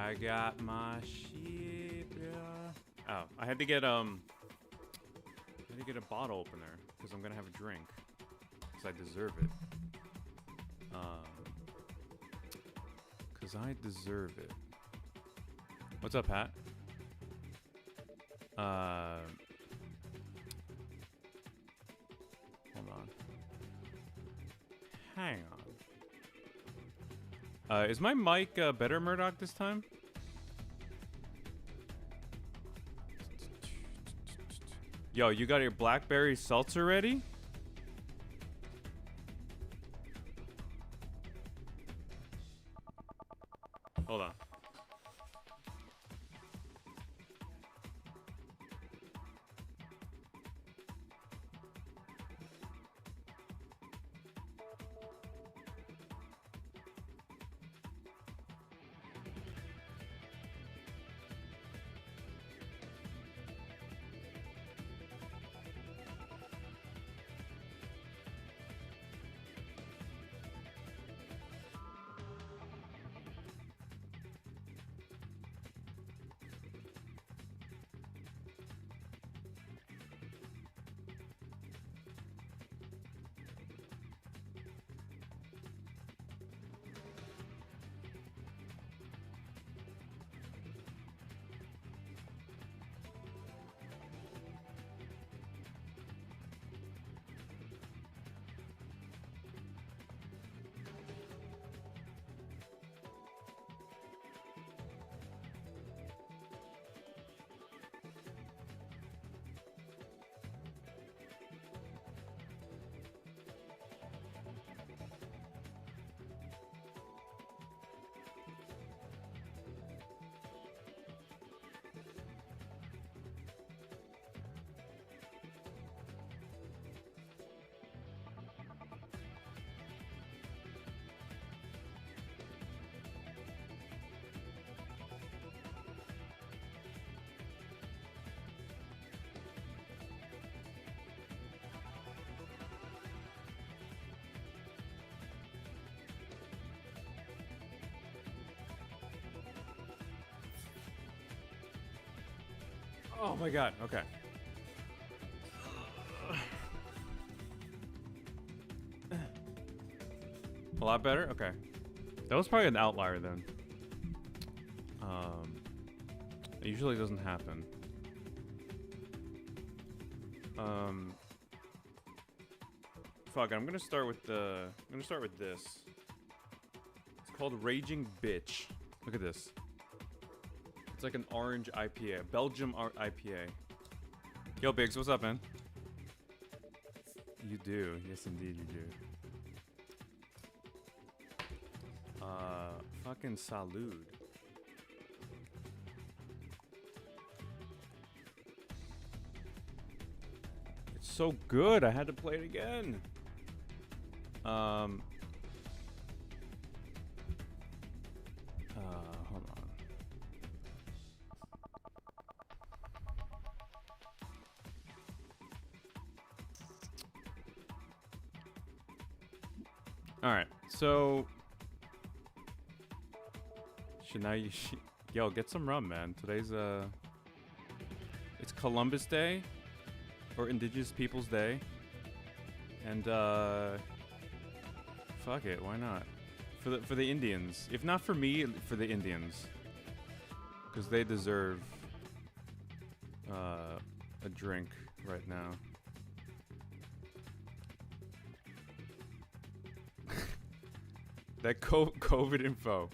I got my sheep, yeah. Oh, I had to get a bottle opener because I'm gonna have a drink because I deserve it. Because I deserve it. What's up, Pat? Hold on. Hang on. Is my mic better, Murdoch, this time? Yo, you got your blackberry seltzer ready? Hold on. Oh my god, okay. A lot better? Okay. That was probably an outlier then. It usually doesn't happen. Fuck, I'm gonna start with this. It's called Raging Bitch. Look at this. It's like an orange IPA, Belgium IPA. Yo, Biggs, what's up, man? You do, yes, indeed, you do. Fucking salud. It's so good. I had to play it again. Hold on. All right, so yo, get some rum, man. Today's it's Columbus Day, or Indigenous Peoples Day, and fuck it, why not? For the Indians, if not for me, for the Indians, because they deserve a drink right now. That COVID info.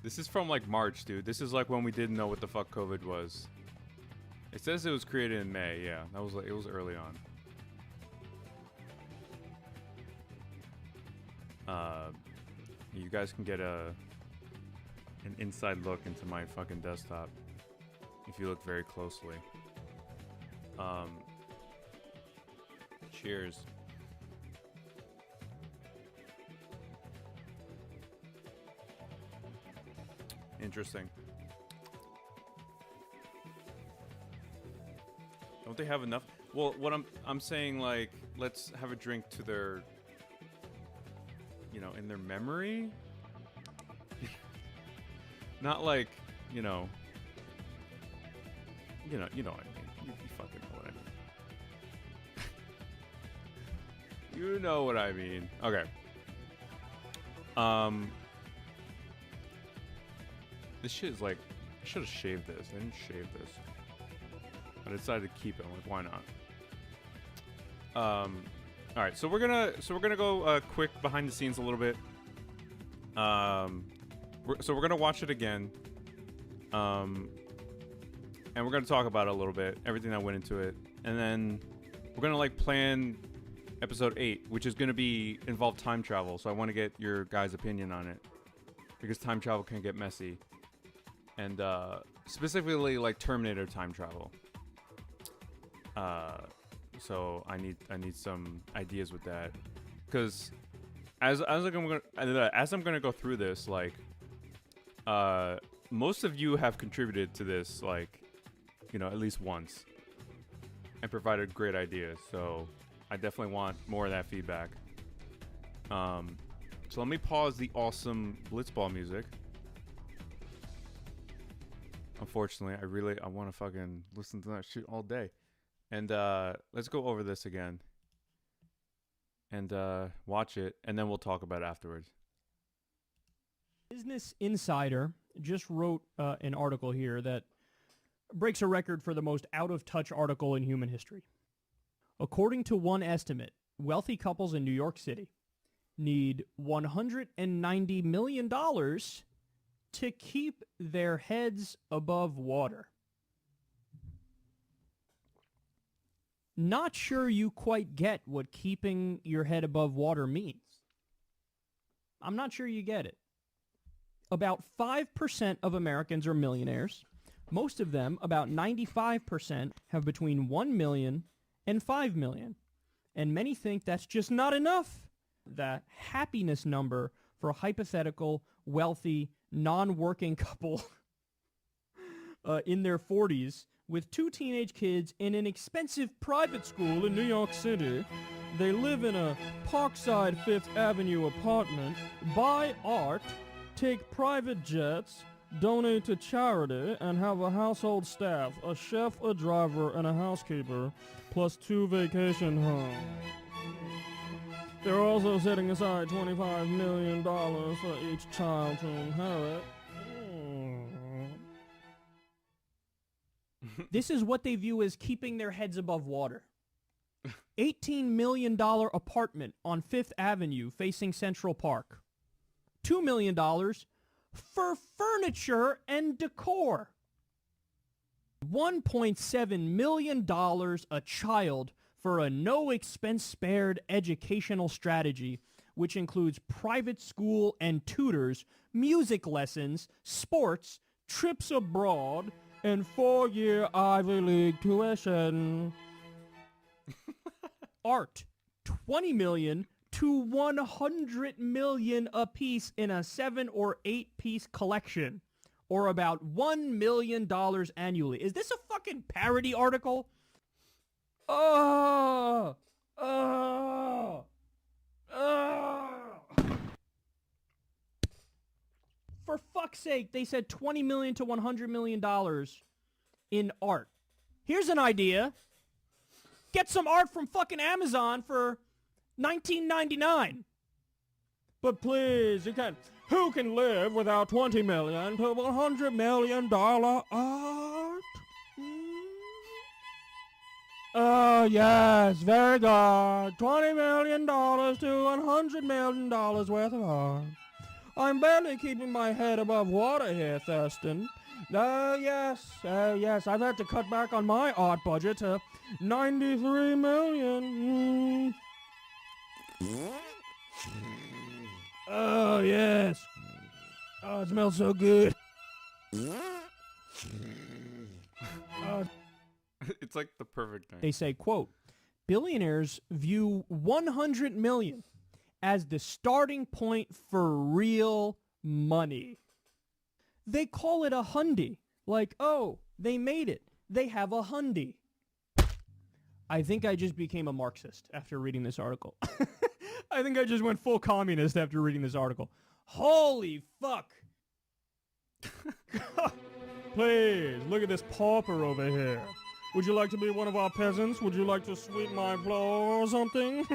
This is from like March, dude. This is like when we didn't know what the fuck COVID was. It says it was created in May. Yeah, that was like, it was early on. You guys can get an inside look into my fucking desktop if you look very closely. Cheers. Interesting. Don't they have enough? Well, what I'm saying, like, let's have a drink to their, you know, in their memory. Not like you know what I mean. You fucking know what I mean. You know what I mean. Okay. This shit is like, I should have shaved this. I didn't shave this. I decided to keep it. I'm like, why not? All right, so we're gonna go quick behind the scenes a little bit. So we're gonna watch it again. And we're gonna talk about it a little bit, everything that went into it, and then we're gonna like plan episode 8, which is gonna be involve time travel. So I want to get your guys' opinion on it because time travel can get messy, and specifically like Terminator time travel. So I need some ideas with that, because as I'm gonna go through this, like most of you have contributed to this, like, you know, at least once, and provided great ideas. So I definitely want more of that feedback. So let me pause the awesome Blitzball music. Unfortunately, I want to fucking listen to that shit all day. And let's go over this again and watch it, and then we'll talk about it afterwards. Business Insider just wrote an article here that breaks a record for the most out-of-touch article in human history. According to one estimate, wealthy couples in New York City need $190 million to keep their heads above water. Not sure you quite get what keeping your head above water means. I'm not sure you get it. About 5% of Americans are millionaires. Most of them, about 95%, have between 1 million and 5 million. And many think that's just not enough. The happiness number for a hypothetical, wealthy, non-working couple in their 40s with 2 teenage kids in an expensive private school in New York City. They live in a Parkside 5th Avenue apartment, buy art, take private jets, donate to charity, and have a household staff, a chef, a driver, and a housekeeper, plus 2 vacation homes. They're also setting aside $25 million for each child to inherit. This is what they view as keeping their heads above water. $18 million apartment on 5th Avenue facing Central Park. $2 million for furniture and decor. $1.7 million a child for a no-expense-spared educational strategy, which includes private school and tutors, music lessons, sports, trips abroad, and 4-year Ivy League tuition. Art, $20 million to $100 million a piece in a 7 or 8 piece collection, or about $1 million annually. Is this a fucking parody article? For fuck's sake, they said $20 million to $100 million in art. Here's an idea. Get some art from fucking Amazon for $19.99. But please, you can't. Who can live without $20 million to $100 million art? Oh, yes, very good. $20 million to $100 million worth of art. I'm barely keeping my head above water here, Thurston. Yes, I've had to cut back on my art budget to $93 million. Oh, yes. Oh, it smells so good. It's like the perfect thing. They say, quote, billionaires view 100 million as the starting point for real money. They call it a hundy. Like, oh, they made it. They have a hundy. I think I just became a Marxist after reading this article. I think I just went full communist after reading this article. Holy fuck. Please, look at this pauper over here. Would you like to be one of our peasants? Would you like to sweep my floor or something?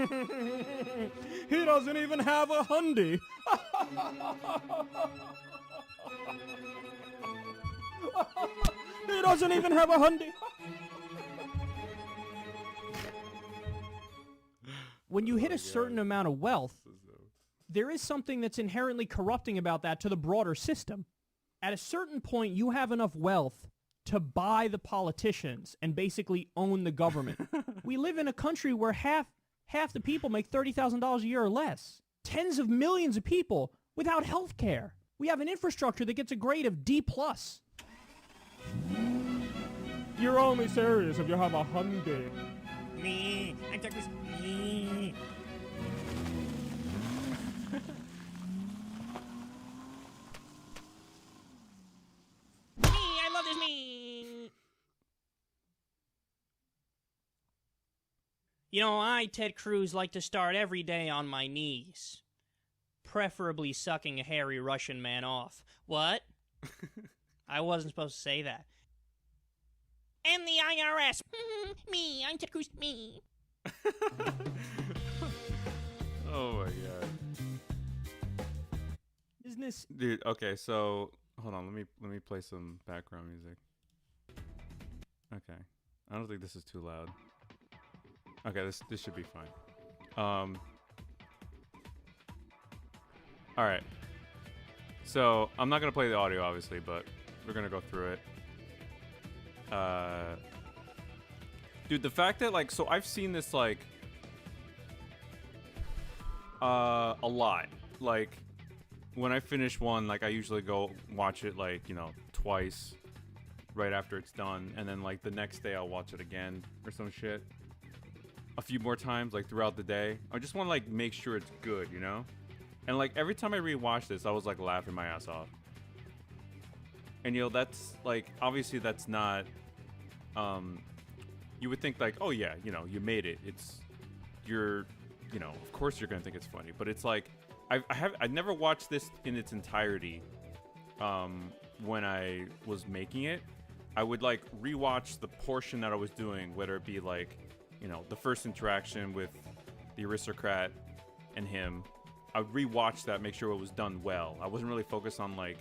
He doesn't even have a hundy. He doesn't even have a hundy. When you hit a certain amount of wealth, there is something that's inherently corrupting about that to the broader system. At a certain point, you have enough wealth to buy the politicians and basically own the government. We live in a country where half the people make $30,000 a year or less. Tens of millions of people without health care. We have an infrastructure that gets a grade of D+. You're only serious if you have a hundy. Me, I took this. Me. I love this me. You know, I, Ted Cruz, like to start every day on my knees. Preferably sucking a hairy Russian man off. What? I wasn't supposed to say that. And the IRS. Me, I'm Ted Cruz. Me. Oh my god. Isn't this... Dude, okay, so hold on, let me play some background music. Okay. I don't think this is too loud. Okay, this should be fine. Alright. So I'm not gonna play the audio obviously, but we're gonna go through it. Dude, the fact that like, so I've seen this like a lot. Like when I finish one, like I usually go watch it like, you know, twice right after it's done, and then like the next day I'll watch it again or some shit a few more times like throughout the day. I just want to like make sure it's good, you know? And like every time I rewatch this, I was like laughing my ass off. And you know, that's like, obviously that's not you would think like, oh yeah, you know, you made it, it's, you're, you know, of course you're gonna think it's funny, but it's like I never watched this in its entirety when I was making it. I would like rewatch the portion that I was doing, whether it be like, you know, the first interaction with the aristocrat and him. I would rewatch that, make sure it was done well. I wasn't really focused on like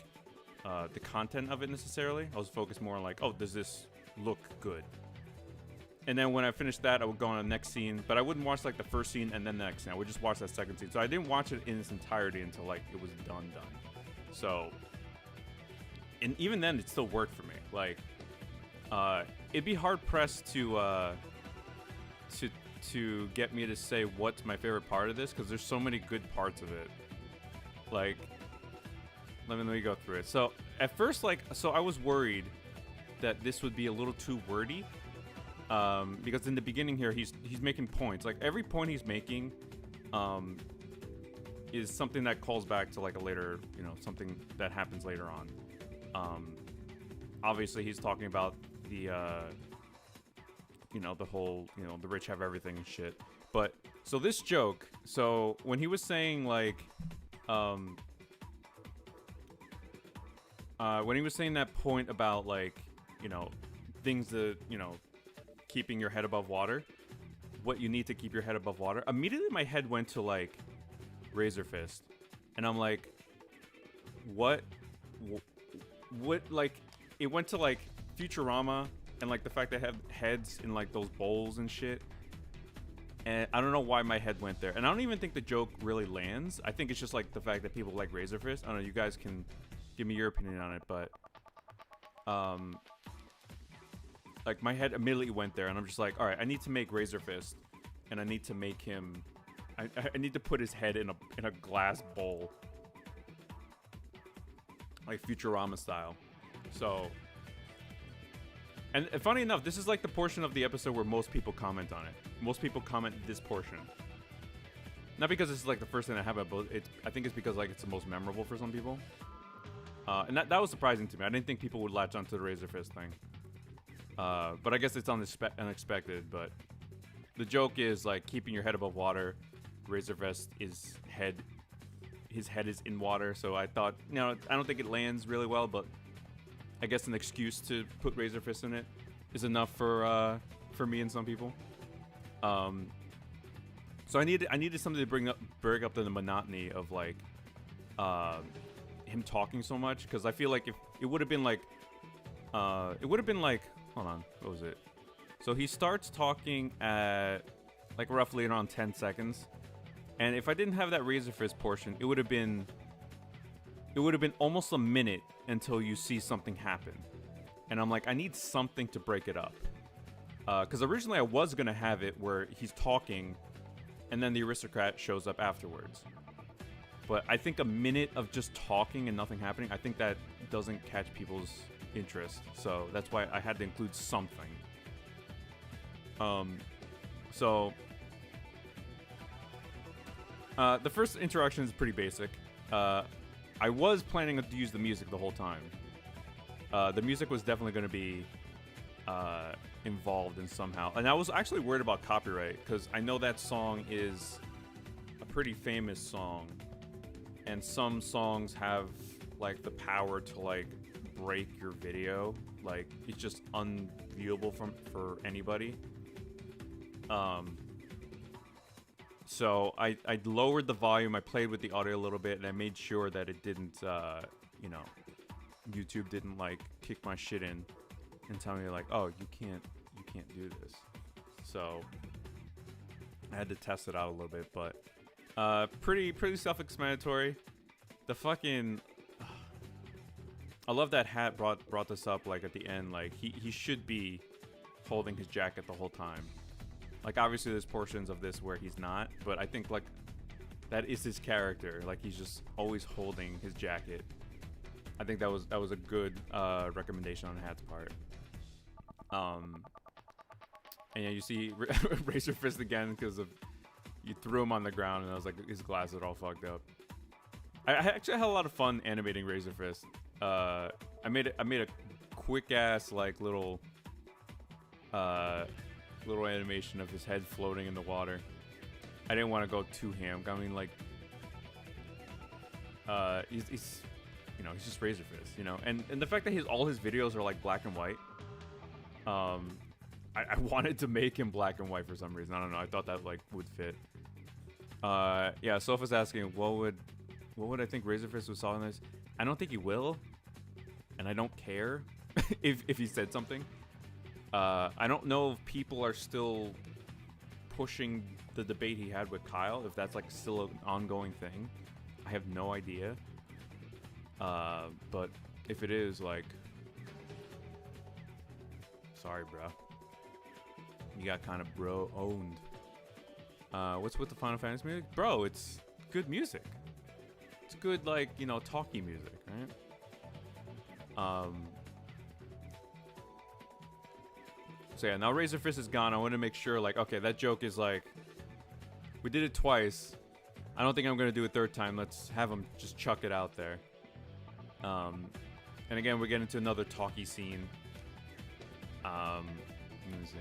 the content of it necessarily. I was focused more on like, oh, does this look good? And then when I finished that, I would go on the next scene, but I wouldn't watch like the first scene and then the next scene. I would just watch that second scene. So I didn't watch it in its entirety until like it was done. So, and even then, it still worked for me. Like, it'd be hard pressed to get me to say what's my favorite part of this, because there's so many good parts of it. Like, let me go through it. So at first, like, so I was worried that this would be a little too wordy. Because in the beginning here, he's making points. Like every point he's making, is something that calls back to like a later, you know, something that happens later on. Obviously he's talking about the, you know, the whole, you know, the rich have everything and shit. But so this joke, so when he was saying like, when he was saying that point about like, you know, things that, you know, keeping your head above water, what you need to keep your head above water, immediately my head went to like Razor Fist, and I'm like, what like, it went to like Futurama and like the fact they have heads in like those bowls and shit, and I don't know why my head went there, and I don't even think the joke really lands. I think it's just like the fact that people like Razor Fist. I don't know, you guys can give me your opinion on it, but like my head immediately went there, and I'm just like, all right, I need to make Razor Fist, and I need to make him, I need to put his head in a glass bowl, like Futurama style. So, and funny enough, this is like the portion of the episode where most people comment on it. Most people comment this portion, not because this is like the first thing that happened, but I think it's because like it's the most memorable for some people. And that was surprising to me. I didn't think people would latch onto the Razor Fist thing. But I guess it's unexpected, but the joke is like keeping your head above water. Razor Fist his head is in water, so I thought, you know, I don't think it lands really well, but I guess an excuse to put Razor Fist in it is enough for me and some people. So I needed something to break up the monotony of like him talking so much, because I feel like if it would have been like hold on, what was it? So he starts talking at like roughly around 10 seconds, and if I didn't have that Razor Fist portion, it would have been almost a minute until you see something happen. And I'm like, I need something to break it up. Because originally I was going to have it where he's talking and then the aristocrat shows up afterwards. But I think a minute of just talking and nothing happening, I think that doesn't catch people's interest. So that's why I had to include something. The first interaction is pretty basic. I was planning to use the music the whole time. The music was definitely going to be involved in somehow. And I was actually worried about copyright, because I know that song is a pretty famous song. And some songs have, like, the power to, like, break your video. Like, it's just unviewable for anybody. So I lowered the volume, I played with the audio a little bit, and I made sure that it didn't, YouTube didn't, like, kick my shit in and tell me, like, oh, you can't do this. So I had to test it out a little bit, but pretty self-explanatory. The fucking I love that Hat brought this up, like, at the end. Like, he should be holding his jacket the whole time. Like, obviously there's portions of this where he's not, but I think, like, that is his character. Like, he's just always holding his jacket. I think that was a good recommendation on Hat's part. And yeah, you see Razor Fist again because of you threw him on the ground, and I was like, his glasses are all fucked up. I actually had a lot of fun animating Razor Fist. I made a quick ass, like, little animation of his head floating in the water. I didn't want to go too ham. I mean, like, he's he's just Razor Fist, and the fact that all his videos are, like, black and white. I wanted to make him black and white for some reason. I don't know. I thought that, like, would fit. Yeah. Sofa's asking, what would I think Razor Fist was solving this? I don't think he will, and I don't care if he said something. I don't know if people are still pushing the debate he had with Kyle, if that's, like, still an ongoing thing. I have no idea. But if it is, like, sorry, bro. You got kind of bro-owned. What's with the Final Fantasy music? Bro, it's good music. It's good, like, talky music, right? So yeah, now Razor Fist is gone. I want to make sure, like, okay, that joke is, like, we did it twice. I don't think I'm going to do it third time. Let's have him just chuck it out there. And again, we're getting into another talky scene. Let me see.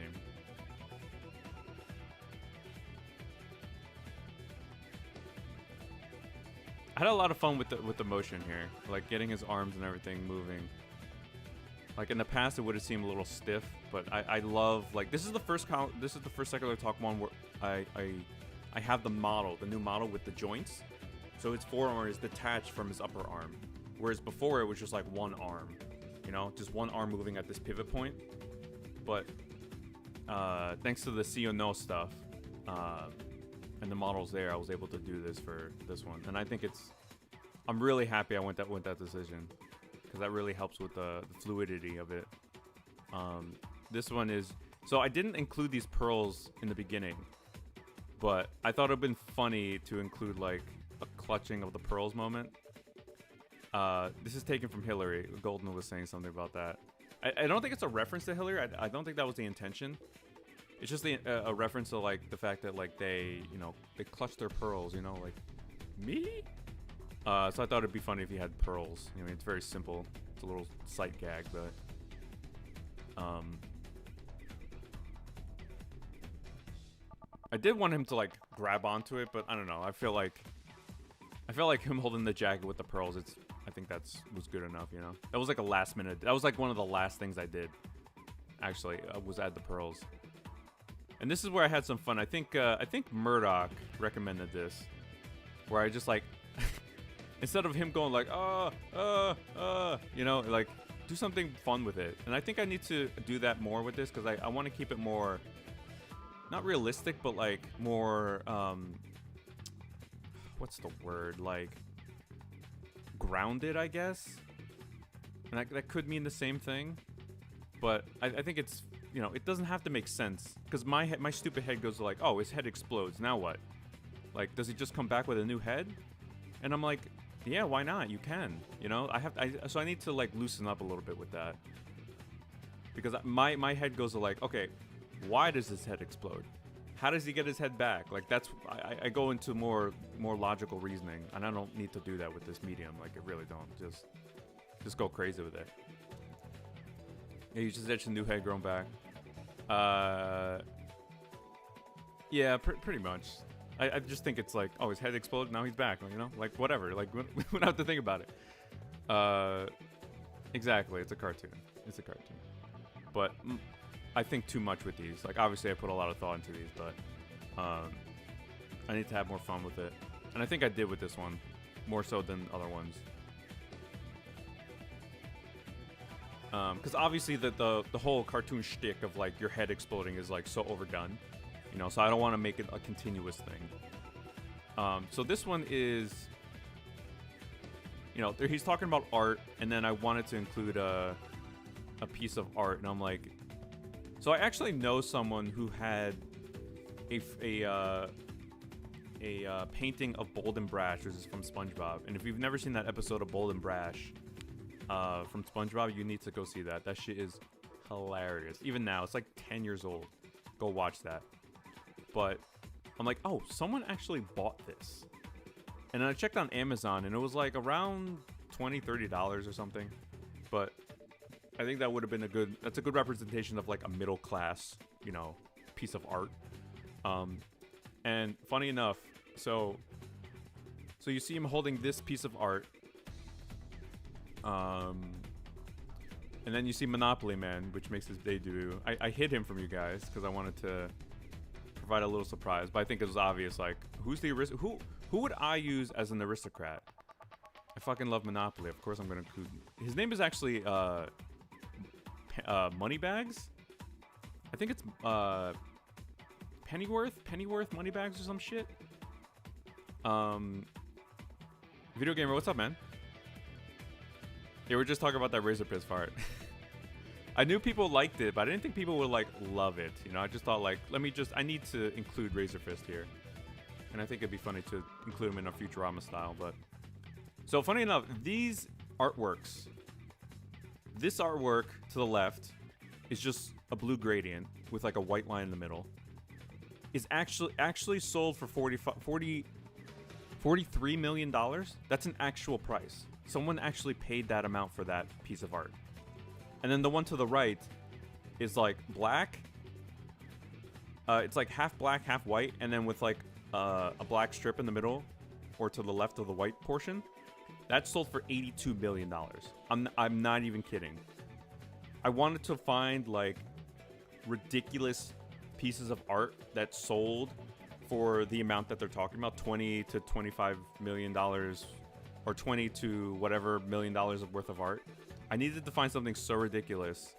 I had a lot of fun with the motion here, like getting his arms and everything moving. Like in the past, it would have seemed a little stiff, but I love, like, this is the first Secular Talk one where I have the new model with the joints, so his forearm is detached from his upper arm, whereas before it was just like one arm, just one arm moving at this pivot point. But thanks to the See or No stuff and the models there, I was able to do this for this one, and I think I'm really happy I went that decision, because that really helps with the fluidity of it. This one is, so I didn't include these pearls in the beginning, but I thought it would have been funny to include, like, a clutching of the pearls moment. This is taken from Hillary. Golden was saying something about that. I don't think it's a reference to Hillary. I don't think that was the intention. It's just a reference to, like, the fact that, like, they clutch their pearls, like, me? So I thought it'd be funny if he had pearls. It's very simple. It's a little sight gag, but I did want him to, like, grab onto it, but I don't know. I feel like him holding the jacket with the pearls, I think was good enough, you know? That was like a last minute. That was like one of the last things I did, actually, was add the pearls. And this is where I had some fun. I think Murdoch recommended this, where I just like, instead of him going like, you know, like, do something fun with it. And I think I need to do that more with this, because I want to keep it more, not realistic, but like more, what's the word? Like, grounded, I guess. And that could mean the same thing. But I think it's, you know, it doesn't have to make sense. Because my stupid head goes like, oh, his head explodes. Now what? Like, does he just come back with a new head? And I'm like, yeah, why not? You can. You know, so I need to like loosen up a little bit with that. Because my head goes to like, okay, why does his head explode? How does he get his head back? Like, that's, I go into more logical reasoning, and I don't need to do that with this medium. Like, I really don't. Just go crazy with it. Yeah, you just itch a new head grown back. Yeah, pretty much. I just think it's like, oh, his head exploded, now he's back. Like, you know, like whatever. Like, we don't have to think about it. Exactly. It's a cartoon. It's a cartoon. But I think too much with these. Like, obviously, I put a lot of thought into these, but I need to have more fun with it. And I think I did with this one, more so than other ones. Because obviously the whole cartoon shtick of like your head exploding is like so overdone, you know. So I don't want to make it a continuous thing. So this one is, you know, he's talking about art, and then I wanted to include a piece of art, and I'm like, so I actually know someone who had a painting of Bold and Brash. This is from SpongeBob, and if you've never seen that episode of Bold and Brash from SpongeBob, you need to go see that. That shit is hilarious. Even now, it's like 10 years old. Go watch that. But I'm like, oh, someone actually bought this. And then I checked on Amazon, and it was like around $20-$30 or something. But I think that would have been that's a good representation of like a middle class, you know, piece of art. And funny enough, so you see him holding this piece of art. And then you see Monopoly Man, which makes his debut. I hid him from you guys because I wanted to provide a little surprise, but I think it was obvious. Like, who's the who would I use as an aristocrat? I fucking love Monopoly. Of course, I'm gonna include. His name is actually Moneybags. I think it's Pennyworth Moneybags or some shit. Video Gamer, what's up, man? Yeah, we're just talking about that Razor Piss part. I knew people liked it, but I didn't think people would like love it. You know, I just thought like, I need to include Razor Fist here. And I think it'd be funny to include him in a Futurama style, but. So funny enough, these artworks, this artwork to the left is just a blue gradient with like a white line in the middle. Is actually sold for $43 million. That's an actual price. Someone actually paid that amount for that piece of art. And then the one to the right is like black. It's like half black, half white, and then with like a black strip in the middle, or to the left of the white portion. That's sold for $82 million. I'm not even kidding. I wanted to find like ridiculous pieces of art that sold for the amount that they're talking about, $20 to $25 million, or 20 to whatever $1 million worth of art. I needed to find something so ridiculous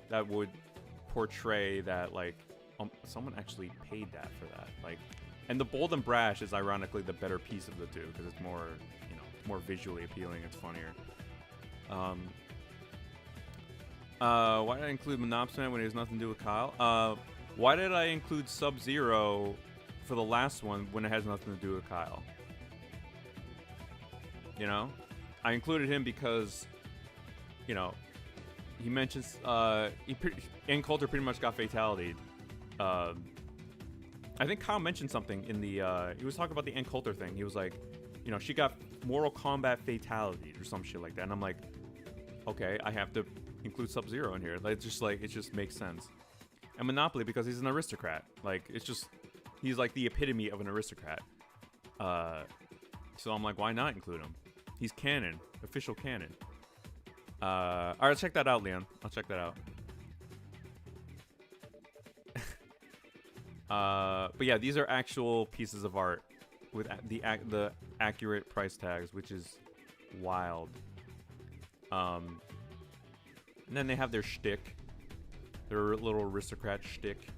that would portray that like someone actually paid that for that. Like, and the Bold and Brash is ironically the better piece of the two because it's more, you know, more visually appealing. It's funnier. Why did I include Monopsman when he has nothing to do with Kyle? Why did I include Sub-Zero for the last one when it has nothing to do with Kyle? You know, I included him because, you know, he mentions Ann Coulter pretty much got fatality'd. I think Kyle mentioned something in the he was talking about the Ann Coulter thing. He was like, you know, she got Mortal Kombat fatality or some shit like that, and I'm like, okay, I have to include Sub-Zero in here. Like, it's just like, it just makes sense. And Monopoly because he's an aristocrat. Like, it's just, he's like the epitome of an aristocrat. So I'm like, why not include him? He's canon, official canon. All right, check that out, Leon. I'll check that out. But yeah, these are actual pieces of art with the accurate price tags, which is wild. And then they have their shtick, their little aristocrat shtick.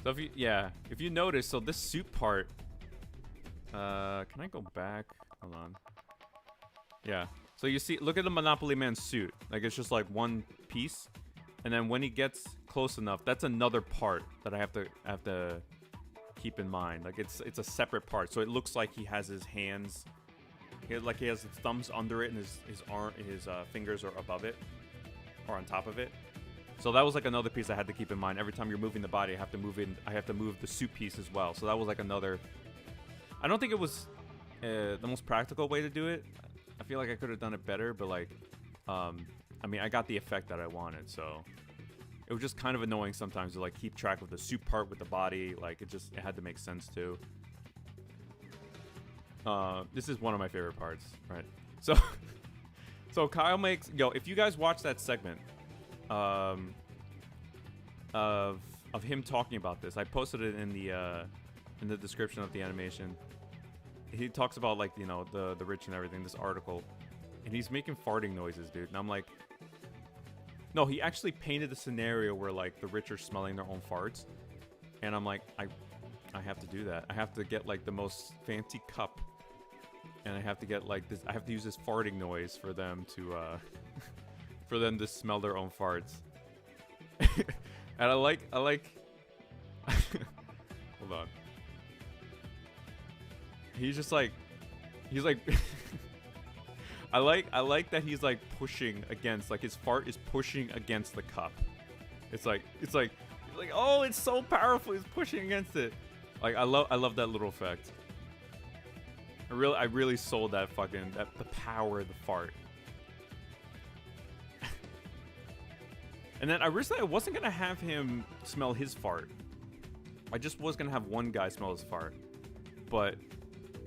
So if you notice, so this suit part, can I go back? Hold on. Yeah. So you see, look at the Monopoly Man suit. Like it's just like one piece, and then when he gets close enough, that's another part that I have to keep in mind. Like it's a separate part, so it looks like he has his hands, he has his thumbs under it, and his fingers are above it, or on top of it. So that was like another piece I had to keep in mind. Every time you're moving the body, I have to move the suit piece as well. So that was like another. I don't think it was the most practical way to do it. I feel like I could have done it better, but like, I mean, I got the effect that I wanted, so it was just kind of annoying sometimes to like keep track of the suit part with the body. Like it had to make sense too. This is one of my favorite parts, right? So Kyle makes if you guys watch that segment, of him talking about this, I posted it in the description of the animation. He talks about like the rich and everything, this article, and he's making farting noises, dude. And I'm like, no, he actually painted the scenario where like the rich are smelling their own farts, and I'm like, I have to do that. I have to get like the most fancy cup, and I have to get like this. I have to use this farting noise for them to for them to smell their own farts. And I like hold on. He's like I like that he's like pushing against, like his fart is pushing against the cup. It's like oh, it's so powerful, he's pushing against it. Like I love that little effect. I really sold that the power of the fart. And then originally I wasn't gonna have him smell his fart. I just was gonna have one guy smell his fart. But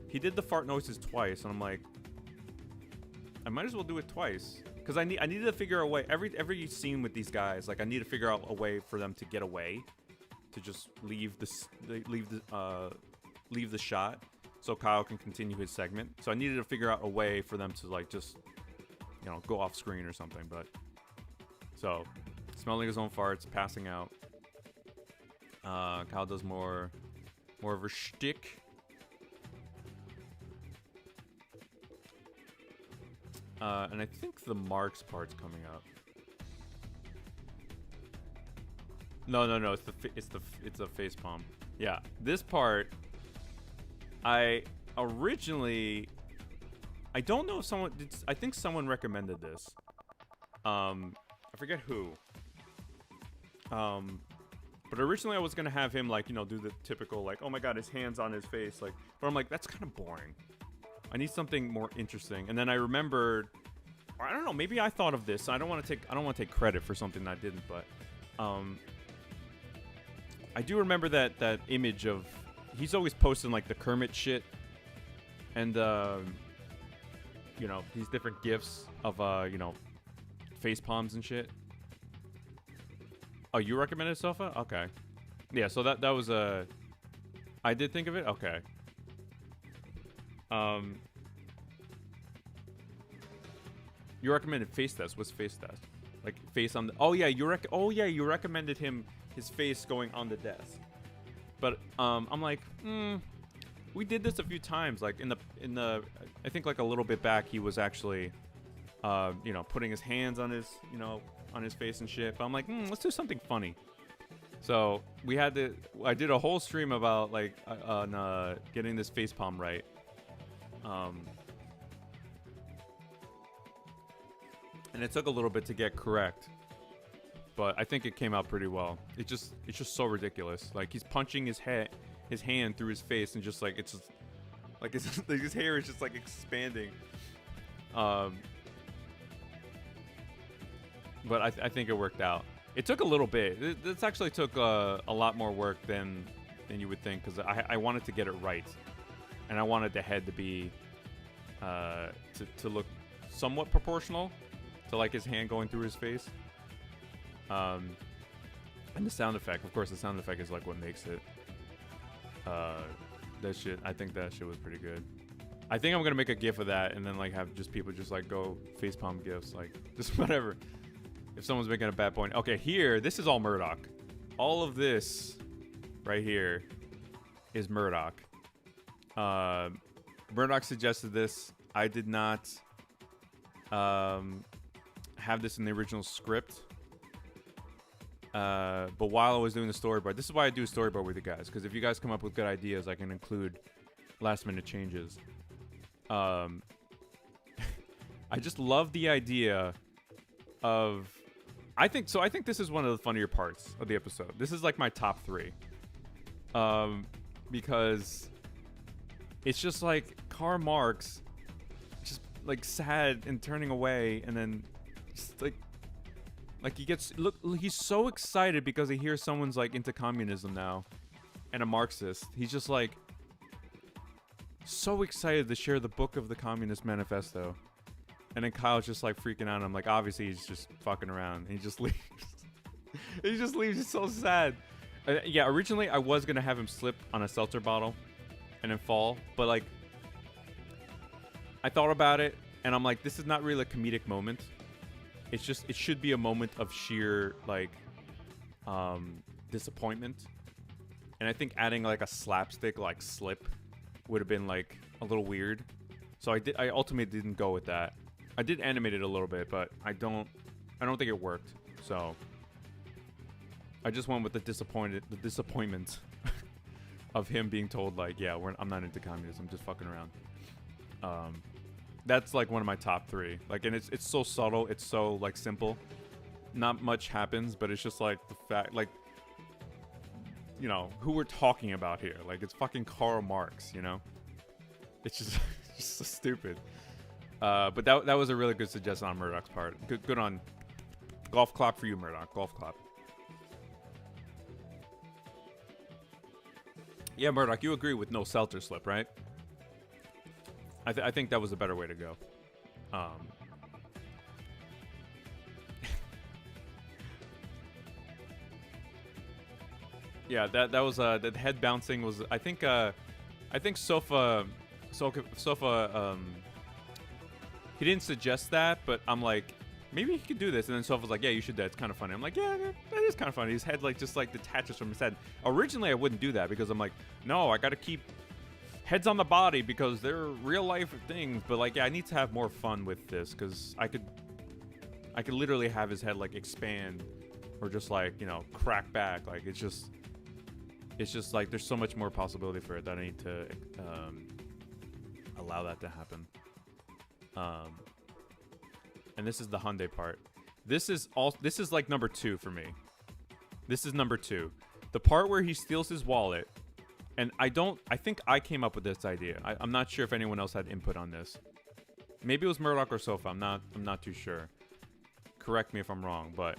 he did the fart noises twice, and I'm like, I might as well do it twice. Because I needed to figure out a way. Every scene with these guys, like I need to figure out a way for them to get away. To just leave the shot. So Kyle can continue his segment. So I needed to figure out a way for them to like just, go off screen or something. But so smelling his own farts, passing out. Kyle does more of a shtick. And I think the Marks part's coming up. No. It's a face palm. Yeah, this part. I don't know if someone did. I think someone recommended this. I forget who. But originally I was gonna have him like do the typical like, oh my god, his hands on his face, like. But I'm like, that's kind of boring. I need something more interesting. And then I remembered, or I don't know, maybe I thought of this. I don't want to take credit for something I didn't, but I do remember that image of, he's always posting like the Kermit shit and these different gifs of face palms and shit. Oh, you recommended Sofa? Okay. Yeah, so that was I did think of it? Okay. You recommended face test. What's face test? Like face on the. Oh yeah, you recommended him his face going on the desk. But I'm like, we did this a few times. Like in the I think like a little bit back, he was actually, putting his hands on his on his face and shit. But I'm like, let's do something funny. So I did a whole stream about like on getting this face palm right. And it took a little bit to get correct, but I think it came out pretty well. It's just so ridiculous. Like he's punching his hand through his face, and just like it's just, like his hair is just like expanding. But I think it worked out. It took a little bit. This actually took a lot more work than than you would think, because I wanted to get it right, and I wanted the head to be to look somewhat proportional to like his hand going through his face. And the sound effect, of course, the sound effect is like what makes it. That shit, I think that shit was pretty good. I think I'm gonna make a GIF of that and then like have just people just like go facepalm GIFs, like just whatever. If someone's making a bad point. Okay, here, this is all Murdoch. All of this right here is Murdoch. Murdoch suggested this. I did not have this in the original script. But while I was doing the storyboard, this is why I do a storyboard with you guys, because if you guys come up with good ideas, I can include last minute changes. I just love the idea of, I think this is one of the funnier parts of the episode. This is like my top 3. Because it's just like Karl Marx just like sad and turning away, and then just like he gets, look, he's so excited because he hears someone's like into communism now and a Marxist. He's just like so excited to share the book of the Communist Manifesto. And then Kyle's just like freaking out. I'm like, obviously he's just fucking around. And he just leaves. He just leaves. It's so sad. Yeah, originally I was going to have him slip on a seltzer bottle and then fall. But like, I thought about it and I'm like, this is not really a comedic moment. It's just, it should be a moment of sheer like disappointment. And I think adding like a slapstick like slip would have been like a little weird. So I ultimately didn't go with that. I did animate it a little bit, but I don't think it worked. So I just went with the disappointment of him being told like, yeah, I'm not into communism, I'm just fucking around. That's like one of my top 3. Like, and it's so subtle, it's so like simple. Not much happens, but it's just like the fact, like, you know, who we're talking about here. Like, it's fucking Karl Marx, you know? It's just just so stupid. But that was a really good suggestion on Murdoch's part. Good on. Golf clap for you, Murdoch. Golf clap. Yeah, Murdoch, you agree with no seltzer slip, right? I think that was a better way to go. Yeah, that was the head bouncing was, I think Sofa he didn't suggest that, but I'm like, maybe he could do this. And then Sofa's like, yeah, you should do that. It's kind of funny. I'm like, yeah, that is kind of funny. His head like just like detaches from his head. Originally, I wouldn't do that because I'm like, no, I got to keep heads on the body because they're real life things. But like, yeah, I need to have more fun with this because I could literally have his head like expand or just like, you know, crack back. Like it's just like there's so much more possibility for it that I need to allow that to happen. And this is the Hyundai part. This is like number 2 for me. This is number 2. The part where he steals his wallet, and I think I came up with this idea. I'm not sure if anyone else had input on this. Maybe it was Murdoch or Sofa. I'm not too sure. Correct me if I'm wrong, but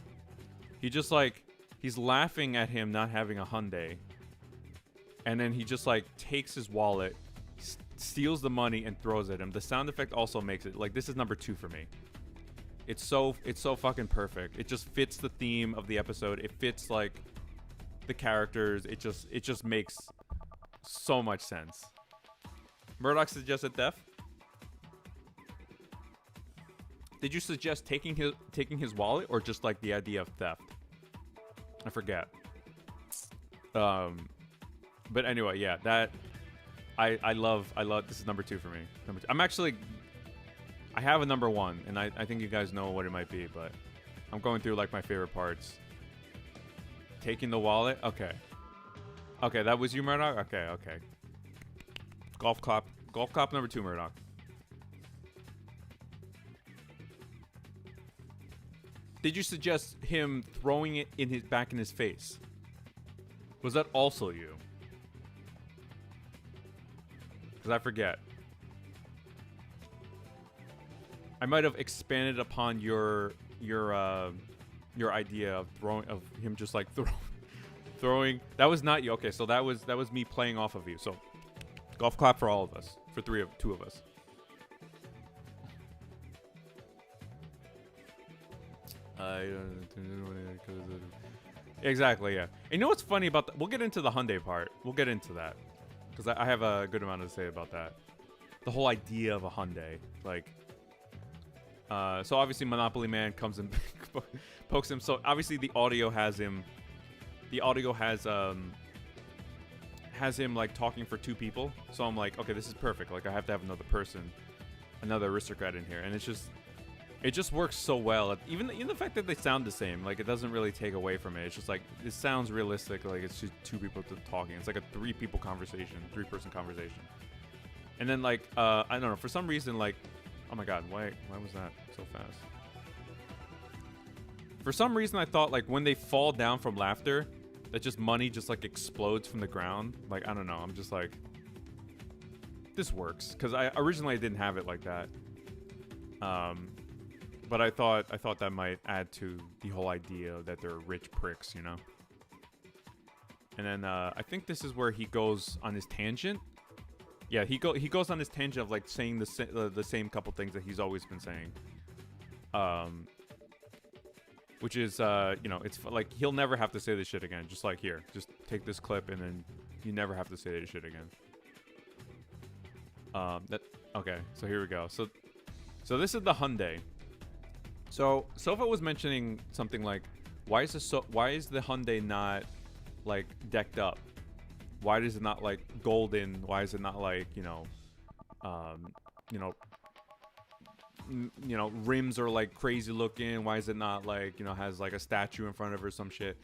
he just like, he's laughing at him not having a Hyundai. And then he just like takes his wallet, steals the money and throws at him. The sound effect also makes it like, this is number 2 for me. It's so fucking perfect. It just fits the theme of the episode. It fits like the characters. It just makes so much sense. Murdoch suggested theft. Did you suggest taking his wallet or just like the idea of theft? I forget. But anyway, yeah, that I love. This is number 2 for me. Number 2. I have a number 1, and I think you guys know what it might be, but I'm going through like my favorite parts. Taking the wallet. Okay, that was you, Murdoch. Okay. Golf clap number 2, Murdoch. Did you suggest him throwing it back in his face? Was that also you? Because I forget. I might have expanded upon your idea of him just like Throwing. That was not you. Okay, so that was me playing off of you. So, golf clap for all of us. For two of us. Exactly, yeah. And you know what's funny about that? We'll get into the Hyundai part. We'll get into that. Because I have a good amount to say about that. The whole idea of a Hyundai. Like, so obviously Monopoly Man comes and pokes him. So obviously the audio has him. The audio has him like talking for two people. So I'm like, okay, this is perfect. Like I have to have another person, another aristocrat in here. And it just works so well. Even the fact that they sound the same, like it doesn't really take away from it. It's just like it sounds realistic. Like it's just two people talking. It's like a three-person conversation. And then like I don't know, for some reason, like, oh my god, why was that so fast? For some reason, I thought like when they fall down from laughter, that just money just like explodes from the ground. Like I don't know. I'm just like, this works because I originally didn't have it like that. But I thought that might add to the whole idea that they're rich pricks, you know. And then I think this is where he goes on his tangent. Yeah, he goes on his tangent of like saying the same couple things that he's always been saying. Which is you know, it's like he'll never have to say this shit again. Just like here, just take this clip and then you never have to say this shit again. Okay, so here we go. So this is the Hyundai. So Sofa was mentioning something like, why is the Hyundai not like decked up? Why is it not like golden? Why is it not like, you know, rims are like crazy looking? Why is it not like, you know, has like a statue in front of her or some shit?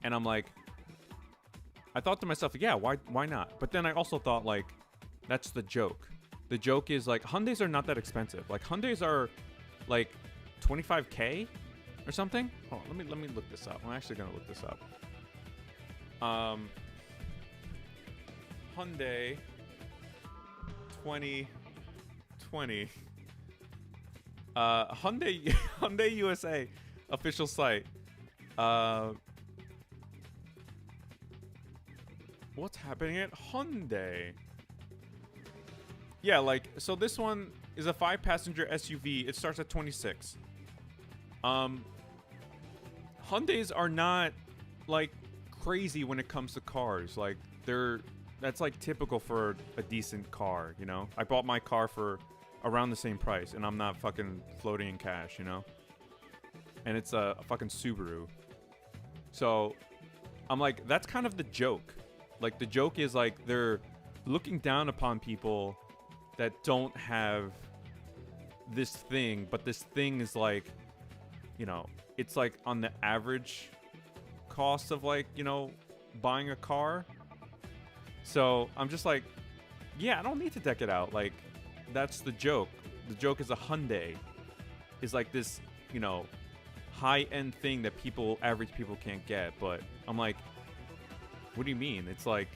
And I'm like, I thought to myself, yeah, why not? But then I also thought like, that's the joke. The joke is like Hyundais are not that expensive. Like Hyundais are like 25K or something. Oh, let me look this up. I'm actually gonna look this up. Hyundai 2020. Hyundai USA official site. What's happening at Hyundai? Yeah, like, so this one is a 5-passenger SUV. It starts at 26. Hyundais are not like crazy when it comes to cars. Like that's like typical for a decent car, you know? I bought my car for around the same price and I'm not fucking floating in cash, you know? And it's a fucking Subaru. So I'm like, that's kind of the joke. Like the joke is like they're looking down upon people that don't have this thing, but this thing is like, you know, it's like on the average cost of like, you know, buying a car. So I'm just like, yeah, I don't need to deck it out. Like, that's the joke. The joke is a Hyundai is like this, you know, high-end thing that average people can't get. But I'm like, what do you mean? It's like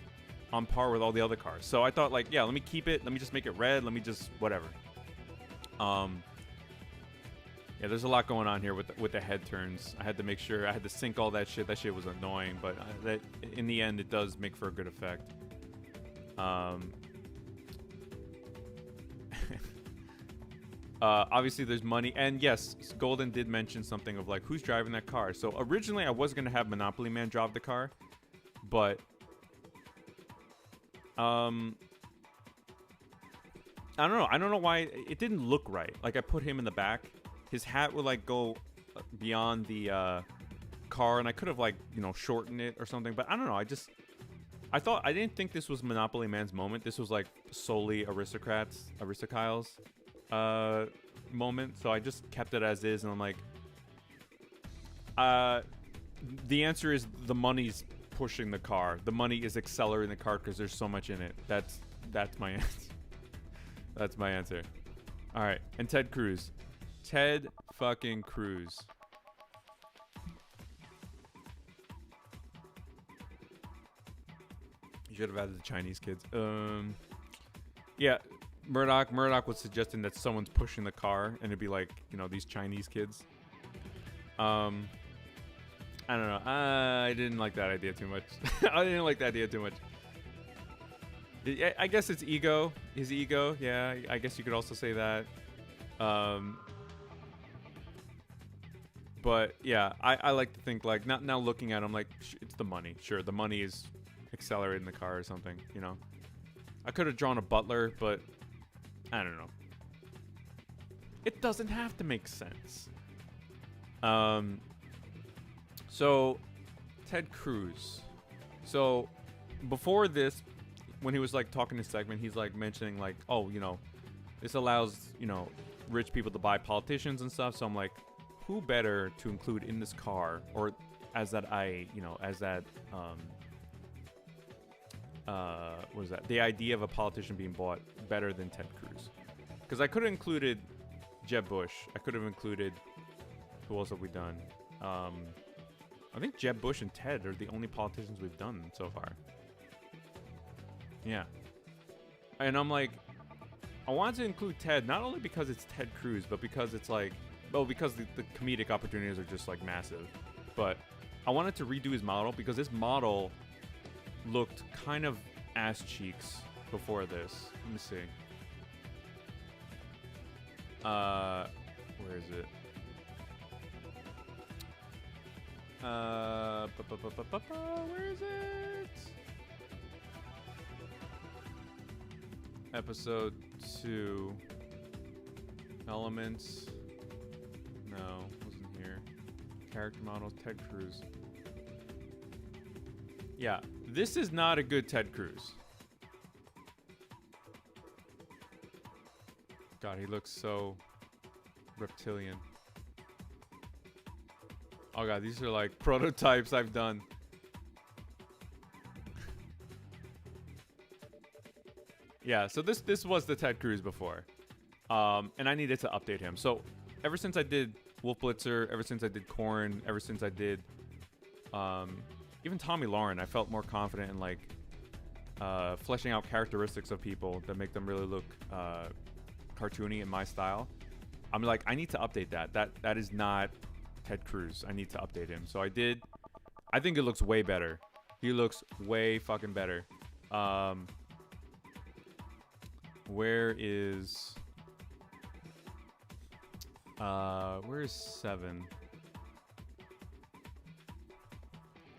on par with all the other cars. So I thought like, yeah, let me keep it. Let me just make it red. Let me just whatever. Yeah, there's a lot going on here with the head turns. I had to make sure I had to sync all that shit. That shit was annoying, but that in the end it does make for a good effect. Obviously there's money, and yes, Golden did mention something of like who's driving that car. So originally I was gonna have Monopoly Man drive the car, but I don't know why it didn't look right. Like I put him in the back, his hat would like go beyond the car, and I could have like, you know, shortened it or something, but I don't know. I didn't think this was Monopoly Man's moment. This was like solely Aristokyle's moment. So I just kept it as is, and I'm like, the answer is the money's pushing the car. The money is accelerating the car because there's so much in it. That's my answer. That's my answer. All right, and Ted Cruz. Ted fucking Cruz. You should have added the Chinese kids. Yeah, Murdoch was suggesting that someone's pushing the car, and it'd be like, you know, these Chinese kids. I I don't know. I didn't like that idea too much. I didn't like that idea too much. I guess it's ego. His ego. Yeah, I guess you could also say that. But yeah, I like to think like now looking at him like it's the money. Sure, the money is accelerating the car or something. You know, I could have drawn a butler, but I don't know. It doesn't have to make sense. So Ted Cruz. So before this, when he was like talking this segment, he's like mentioning like, oh, you know, this allows, you know, rich people to buy politicians and stuff. So I'm like, who better to include in this car or as that what is that? The idea of a politician being bought better than Ted Cruz. Because I could have included Jeb Bush. I could have included, who else have we done? I think Jeb Bush and Ted are the only politicians we've done so far. Yeah. And I'm like, I wanted to include Ted, not only because it's Ted Cruz, but because it's like, well, because the comedic opportunities are just like massive. But I wanted to redo his model because this model looked kind of ass cheeks before this. Let me see. Where is it? Where is it? Episode 2. Elements. No, wasn't here. Character models, Ted Cruz. Yeah, this is not a good Ted Cruz. God, he looks so reptilian. Oh god, these are like prototypes I've done. Yeah, so this was the Ted Cruz before. And I needed to update him. So ever since I did Wolf Blitzer, ever since I did Corin, ever since I did even Tommy Lauren, I felt more confident in like fleshing out characteristics of people that make them really look cartoony in my style. I'm like, I need to update that. That is not Ted Cruz. I need to update him. So I did. I think it looks way better. He looks way fucking better. Where is 7?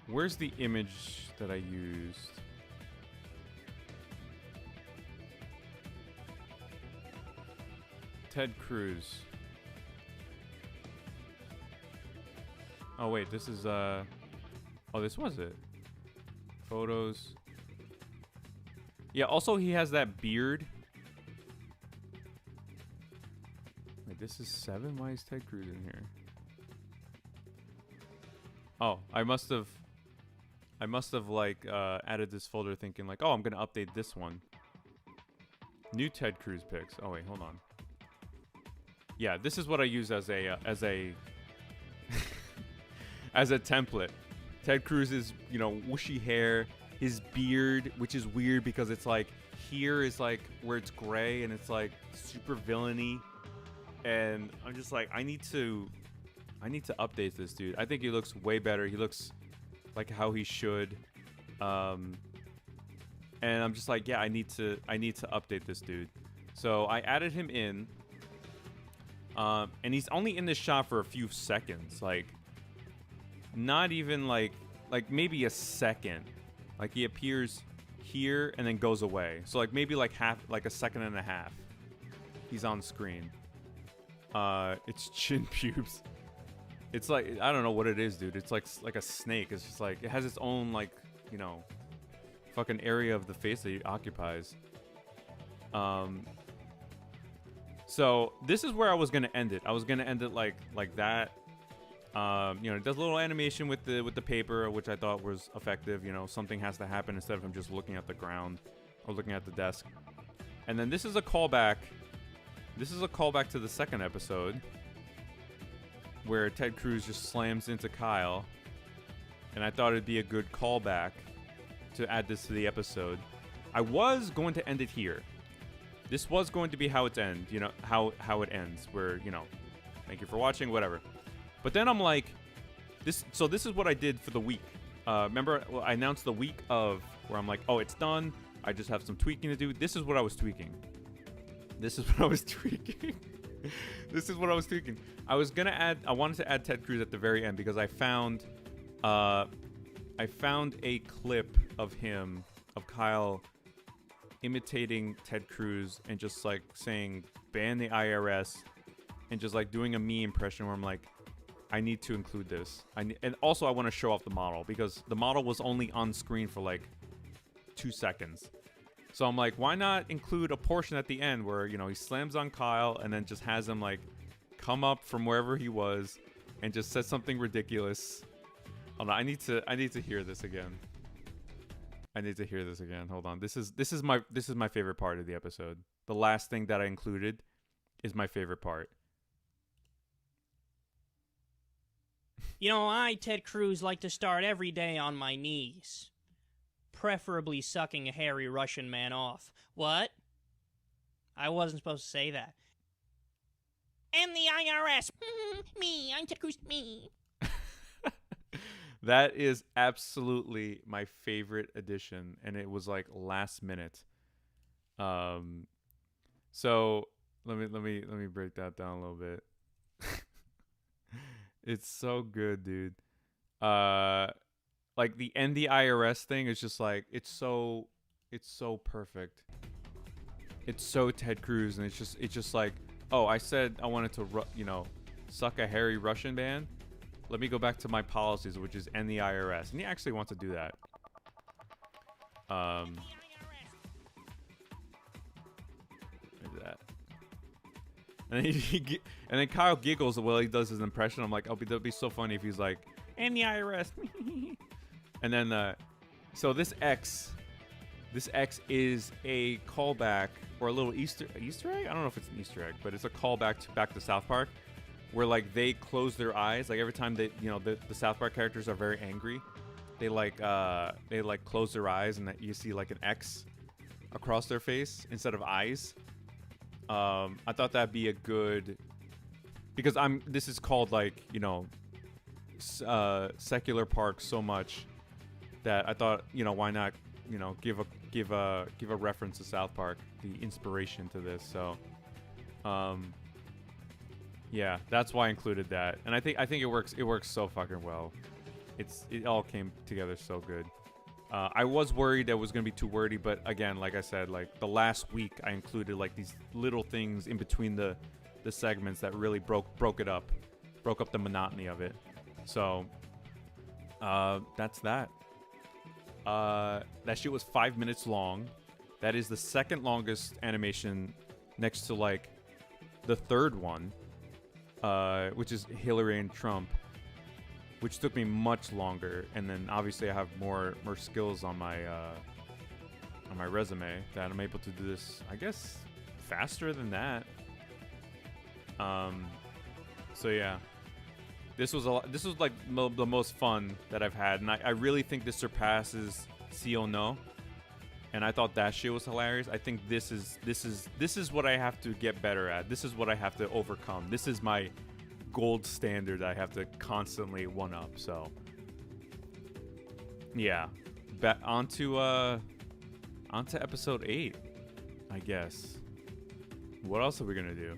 Where's the image that I used? Ted Cruz. Oh wait, this is oh, this was it. Photos. Yeah, also he has that beard. Wait, this is 7? Why is Ted Cruz in here? Oh, I must have like added this folder thinking like, oh, I'm gonna update this one. New Ted Cruz pics. Oh wait, hold on. Yeah, this is what I use as a as a template. Ted Cruz's, you know, whooshy hair, his beard, which is weird because it's like here is like where it's gray and it's like super villainy, and I'm just like, I need to update this dude. I think he looks way better. He looks like how he should, and I'm just like, yeah, I need to update this dude. So I added him in, and he's only in this shot for a few seconds, like not even like maybe a second. Like he appears here and then goes away. So like maybe like a second and a half. He's on screen. It's chin pubes. It's like, I don't know what it is, dude. It's like a snake. It's just like, it has its own like, you know, fucking area of the face that it occupies. So this is where I was gonna end it. I was gonna end it like that. You know, it does a little animation with the paper, which I thought was effective. You know, something has to happen instead of him just looking at the ground or looking at the desk. And then this is a callback. This is a callback to the second episode where Ted Cruz just slams into Kyle. And I thought it'd be a good callback to add this to the episode. I was going to end it here. This was going to be how it ends, you know, how it ends, where, you know, thank you for watching, whatever. But then I'm like, So this is what I did for the week. Remember, I announced the week of where I'm like, oh, it's done. I just have some tweaking to do. This is what I was tweaking. This is what I was tweaking. This is what I was tweaking. I wanted to add Ted Cruz at the very end because I found a clip of Kyle imitating Ted Cruz and just like saying ban the IRS and just like doing a me impression where I'm like, I need to include this. And also I want to show off the model because the model was only on screen for like 2 seconds. So I'm like, why not include a portion at the end where, you know, he slams on Kyle and then just has him like come up from wherever he was and just says something ridiculous. Hold on, I need to hear this again. I need to hear this again. Hold on. This is my favorite part of the episode. The last thing that I included is my favorite part. You know, I, Ted Cruz, like to start every day on my knees. Preferably sucking a hairy Russian man off. What? I wasn't supposed to say that. And the IRS. Me, I'm Ted Cruz, me. That is absolutely my favorite addition, and it was like last minute. So let me break that down a little bit. It's so good, dude. Like the IRS thing is just like it's so perfect. It's so Ted Cruz, and it's just like, oh, I said I wanted to suck a hairy Russian man. Let me go back to my policies, which is end the IRS, and he actually wants to do that. Look at that. And and then Kyle giggles while he does his impression. I'm like, that'd be so funny if he's like, and the IRS. And then, so this X is a callback or a little Easter egg. I don't know if it's an Easter egg, but it's a callback back to South Park, where like they close their eyes. Like every time the South Park characters are very angry, they close their eyes and you see like an X across their face instead of eyes. I thought that'd be a good, because this is called like, secular park so much that I thought, why not, give a reference to South Park, the inspiration to this. So, yeah, that's why I included that. And I think it works so fucking well. It all came together so good. I was worried that it was going to be too wordy, but again, like I said, like the last week I included like these little things in between the segments that really broke up the monotony of it. So that's that. That shit was 5 minutes long. That is the second longest animation next to like the third one, which is Hillary and Trump, which took me much longer. And then obviously I have more skills on my resume that I'm able to do this, I guess, faster than that. So yeah, this was like the most fun that I've had, and I really think this surpasses See or No. And I thought that shit was hilarious. I think this is what I have to get better at. This is what I have to overcome. This is my gold standard I have to constantly one up. So yeah, onto episode 8, I guess. What else are we gonna do?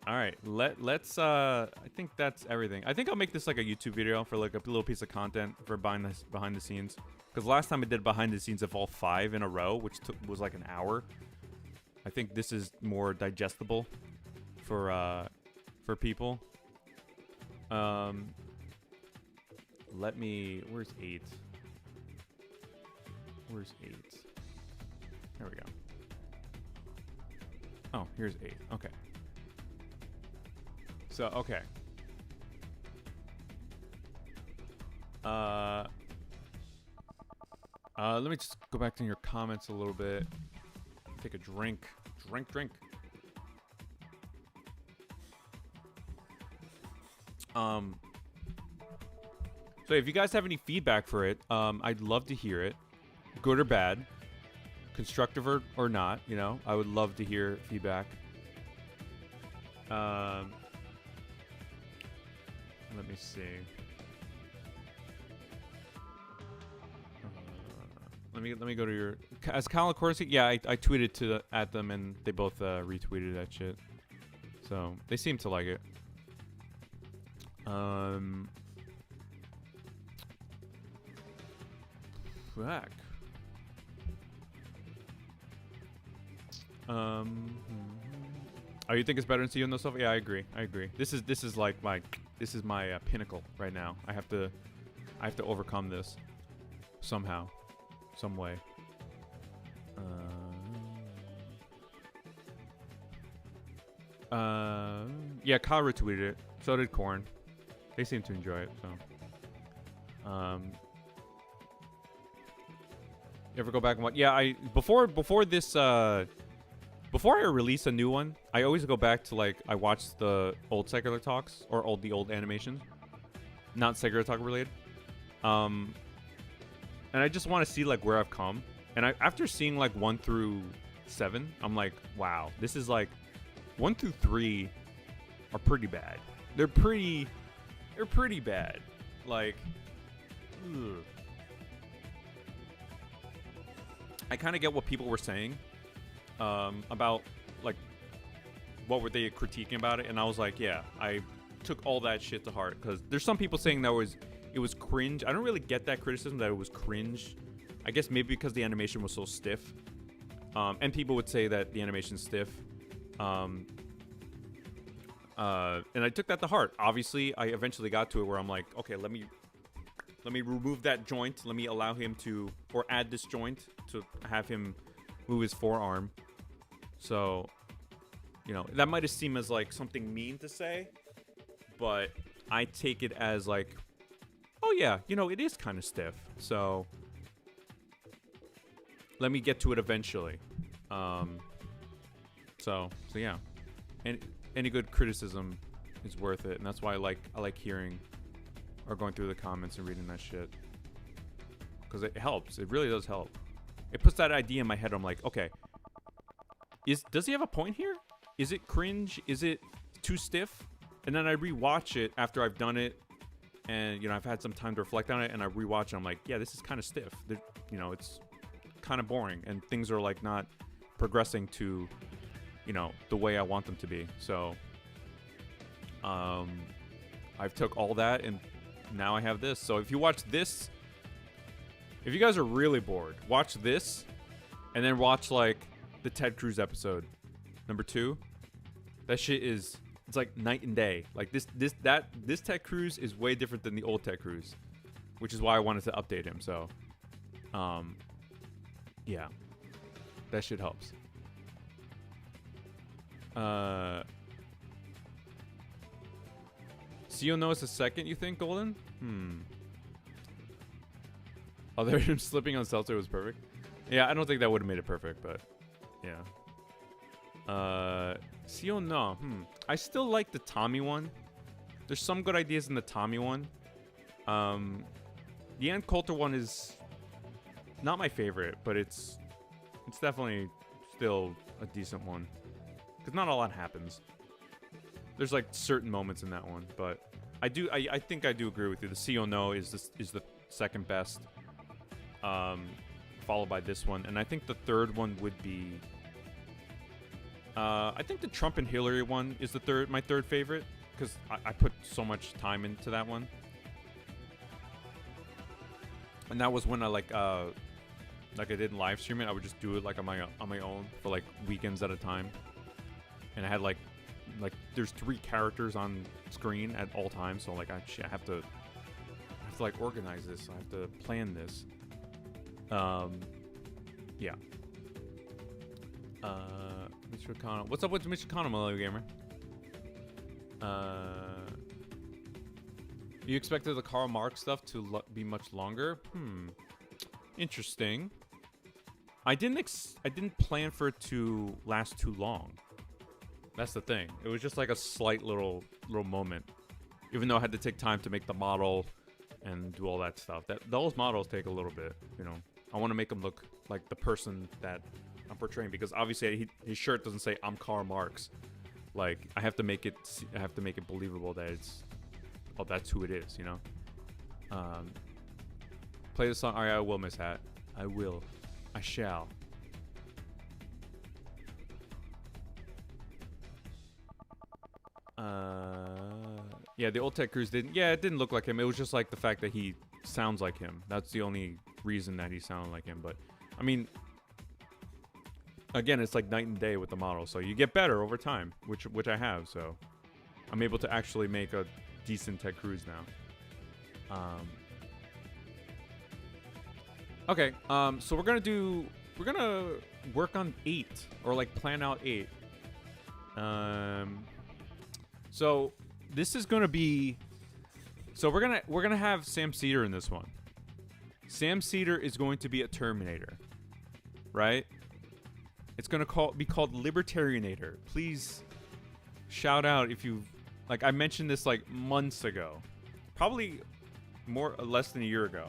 All right, let's I think that's everything. I think I'll make this like a YouTube video for like a little piece of content for behind the scenes, because last time I did behind the scenes of all 5 in a row, which was like an hour. I think this is more digestible for people. Where's 8? Where's 8? There we go. Oh, here's 8. Okay. So, okay. Let me just go back to your comments a little bit. Take a drink. Drink. So if you guys have any feedback for it, I'd love to hear it. Good or bad. Constructive or not, I would love to hear feedback. Let me see. Let me go to your as Kyle Corsi. Yeah, I tweeted at them and they both retweeted that shit. So they seem to like it. Fuck. Oh, you think it's better than See You No stuff? Yeah, I agree. This is like my pinnacle right now. I have to overcome this somehow, some way. Yeah, Kyle retweeted it. So did Corin. They seem to enjoy it. So, you ever go back and watch? Yeah, before this before I release a new one, I always go back to like I watch the old Secular Talks or the old animations, not Secular Talk related. And I just want to see like where I've come. And after seeing like 1 through 7, I'm like, wow, this is like 1 through 3 are pretty bad. They're pretty bad. Like, ugh. I kind of get what people were saying about like what were they critiquing about it, and I was like, yeah, I took all that shit to heart because there's some people saying it was cringe. I don't really get that criticism that it was cringe. I guess maybe because the animation was so stiff, and people would say that the animation's stiff. And I took that to heart. Obviously, I eventually got to it where I'm like, okay, let me remove that joint. Let me allow him to, or add this joint to have him move his forearm. So, you know, that might have seemed as like something mean to say, but I take it as like, oh yeah, you know, it is kind of stiff. So let me get to it eventually. So yeah, and any good criticism is worth it, and that's why I like hearing or going through the comments and reading that shit, because it helps. It really does help. It puts that idea in my head. I'm like, okay, does he have a point here? Is it cringe? Is it too stiff? And then I rewatch it after I've done it, and you know I've had some time to reflect on it, and I rewatch it. I'm like, yeah, this is kind of stiff. You know, it's kind of boring, and things are like not progressing to, you know, the way I want them to be. So, I've took all that and now I have this. So if you watch this, if you guys are really bored, watch this and then watch like the Ted Cruz episode number 2. That shit it's like night and day. Like this Ted Cruz is way different than the old Ted Cruz, which is why I wanted to update him. So, yeah, that shit helps. Seo knows a second, you think, Golden? Other him slipping on seltzer was perfect. Yeah, I don't think that would have made it perfect, but yeah. Seo no. I still like the Tommy one. There's some good ideas in the Tommy one. The Ann Coulter one is not my favorite, but it's definitely still a decent one. Because not a lot happens. There's like certain moments in that one, but I think I do agree with you. The See or No is the second best, followed by this one, and I think the third one would be. I think the Trump and Hillary one is my third favorite because I put so much time into that one, and that was when I I didn't live stream it. I would just do it like on my own for like weekends at a time. And I had like there's 3 characters on screen at all times, so like I have to like organize this. I have to plan this. Yeah. Mr. Kano. What's up with Mr. Kano, Malawi Gamer? You expected the Karl Marx stuff to be much longer? Interesting. I didn't plan for it to last too long. That's the thing. It was just like a slight little moment. Even though I had to take time to make the model and do all that stuff. Those models take a little bit, you know. I want to make him look like the person that I'm portraying, because obviously his shirt doesn't say I'm Karl Marx. Like I have to make it believable that it's oh, that's who it is, you know. Play the song. All right, I will, Miss Hat. I will. I shall. Yeah, the old Ted Cruz didn't. Yeah, it didn't look like him. It was just like the fact that he sounds like him. That's the only reason that he sounded like him. But I mean, again, it's like night and day with the model. So you get better over time, which I have. So I'm able to actually make a decent Ted Cruz now. Okay. So we're gonna work on 8, or like plan out 8. So this is gonna be. So we're gonna have Sam Cedar in this one. Sam Cedar is going to be a Terminator, right? It's gonna be called Libertarianator. Please shout out if you like. I mentioned this like months ago, probably more or less than a year ago.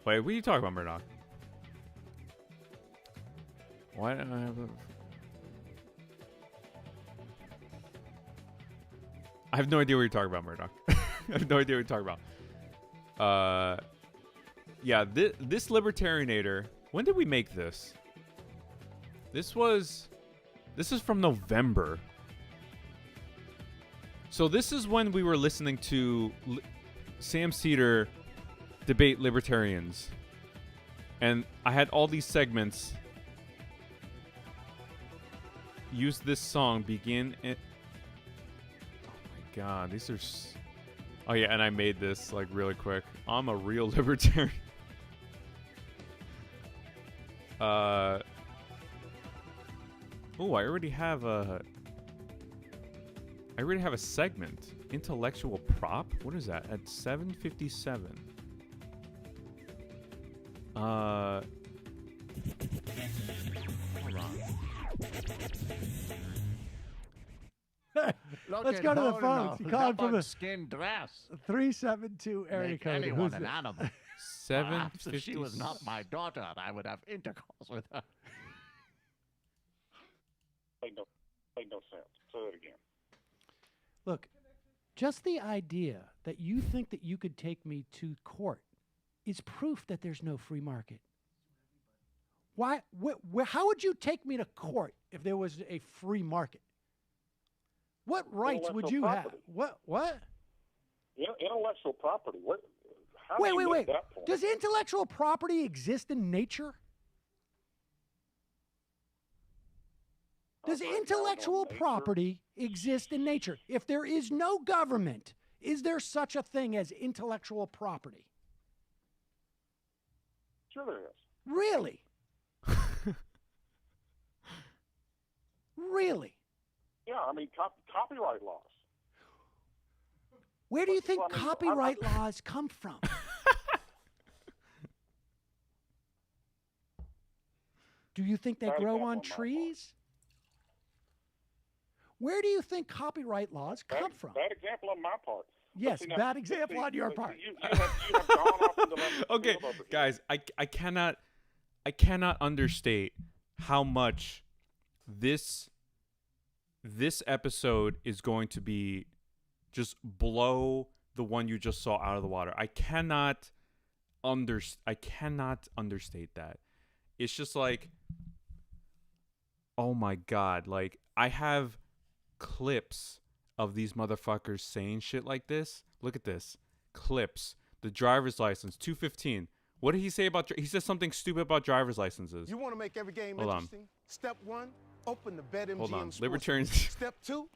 Wait, what are you talking about, Murdoch? Why don't I have a... I have no idea what you're talking about, Murdoch. I have no idea what you're talking about. Yeah, this Libertarianator... When did we make this? This is from November. So this is when we were listening to Sam Cedar debate libertarians. And I had all these segments. Use this song, begin it. Oh my god, these are... Oh yeah, and I made this like really quick. I'm a real libertarian. Oh, I already have a segment. Intellectual prop? What is that? At 7:57. Hold on. Let's go to the phones. You called from a skin dress. 372 area Make code. anyone Who's an it? animal. 7:50. If she was not my daughter, I would have intercourse with her. Made no sense. Say it again. Look, just the idea that you think that you could take me to court is proof that there's no free market. Why? How would you take me to court if there was a free market? What rights would you have? What? Intellectual property. What? How Wait, do you wait, make wait. that point? Does intellectual property exist in nature? Does intellectual property exist in nature? If there is no government, is there such a thing as intellectual property? Sure there is. Really? Really? Yeah, I mean, copyright laws. Where do you think Well, I mean, copyright laws come from? Do you think they Bad grow example on on my part. trees? Where do you think copyright laws come from? Bad example on my part. Yes, See, now, bad example see, on your see, part. You have gone off into left Okay, field over here. guys, I cannot understate how much this episode is going to be just blow the one you just saw out of the water. I cannot understate that. It's just like, oh my god, like I have clips of these motherfuckers saying shit like this. Look at this. Clips. The driver's license, 215. What did he say about... He said something stupid about driver's licenses. You want to make every game Hold on. interesting? Step 1, open the BetMGM Hold on. Sportsbook. Libertarians... Step 2,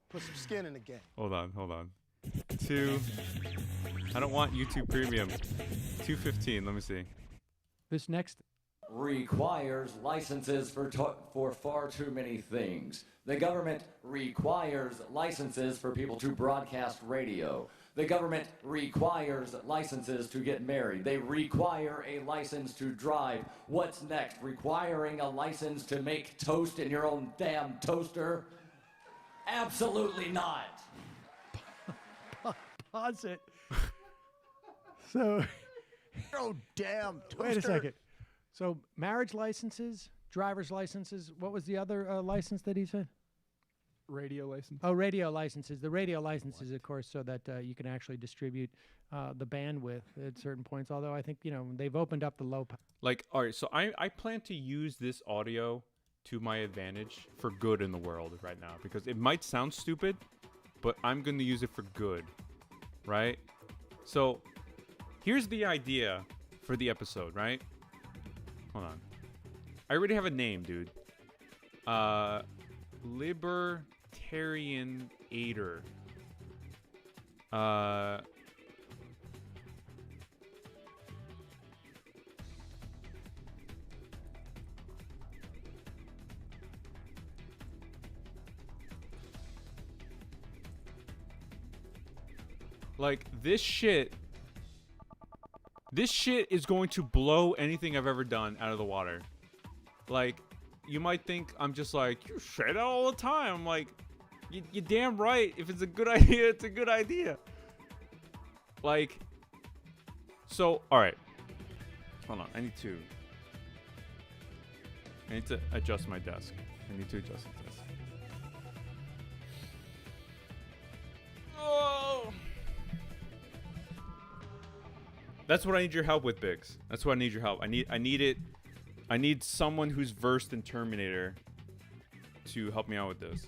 put some skin in the game. Hold on. 2... I don't want YouTube Premium. 215. Let me see. This next requires licenses for far too many things. The government requires licenses for people to broadcast radio. The government requires licenses to get married. They require a license to drive. What's next? Requiring a license to make toast in your own damn toaster? Absolutely not. Pause it. So Oh, damn. Toaster. Wait a second. So marriage licenses, driver's licenses. What was the other license that he said? Radio license. Oh, radio licenses. The radio licenses, of course, so that you can actually distribute the bandwidth at certain points. Although I think, they've opened up the low. Like, all right, so I plan to use this audio to my advantage for good in the world right now, because it might sound stupid, but I'm going to use it for good, right? So here's the idea for the episode, right? Hold on. I already have a name, dude. Libertarian Aider. Like, this shit is going to blow anything I've ever done out of the water. Like, you might think I'm just like, you say that all the time. I'm like, you're damn right. If it's a good idea, it's a good idea. Like, so, all right. Hold on. I need to adjust my desk. I need to adjust the desk. Oh. That's what I need your help with, Biggs. That's what I need your help. I need it. I need someone who's versed in Terminator to help me out with this.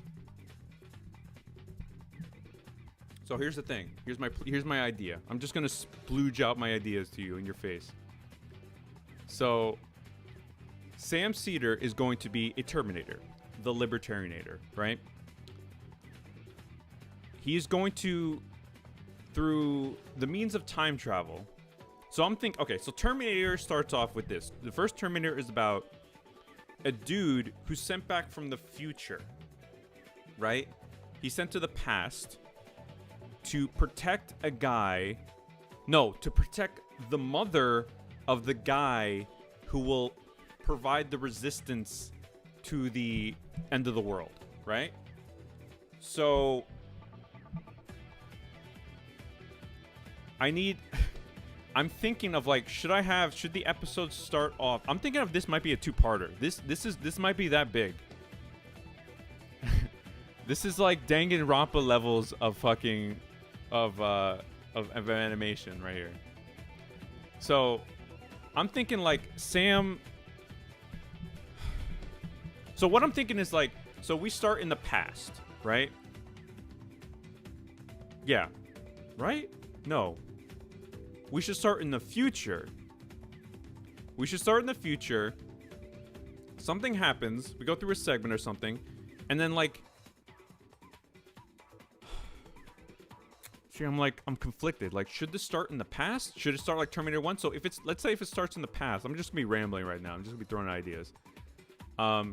So here's the thing. Here's my idea. I'm just gonna splooge out my ideas to you in your face. So Sam Cedar is going to be a Terminator, the Libertarianator, right? He's going to, through the means of time travel. So I'm thinking, okay, so Terminator starts off with this. The first Terminator is about a dude who's sent back from the future, right? He's sent to the past to protect a guy. No, to protect the mother of the guy who will provide the resistance to the end of the world, right? So I'm thinking of, like, should the episode start off? I'm thinking of this might be a two-parter. This might be that big. This is like Danganronpa levels of fucking of animation right here. So I'm thinking like Sam. So what I'm thinking is like, so we start in the past, right? Yeah. Right? No. We should start in the future. Something happens. We go through a segment or something. And then, like... See, I'm conflicted. Like, should this start in the past? Should it start like Terminator 1? So if it's... Let's say if it starts in the past. I'm just going to be rambling right now. I'm just going to be throwing ideas. What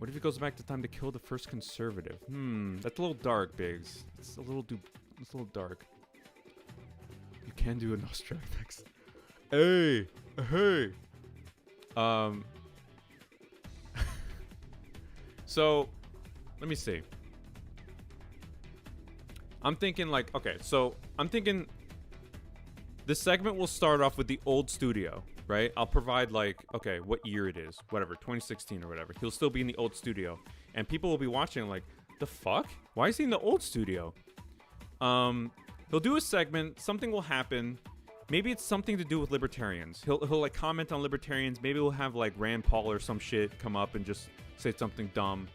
if it goes back to time to kill the first conservative? That's a little dark, Biggs. It's a little dark. You can do a Nostradamus. Hey. So, let me see. I'm thinking like, okay, so I'm thinking the segment will start off with the old studio, right? I'll provide like, okay, what year it is, whatever, 2016 or whatever. He'll still be in the old studio, and people will be watching like, the fuck? Why is he in the old studio? He'll do a segment, something will happen. Maybe it's something to do with libertarians. He'll like comment on libertarians. Maybe we'll have like Rand Paul or some shit come up and just say something dumb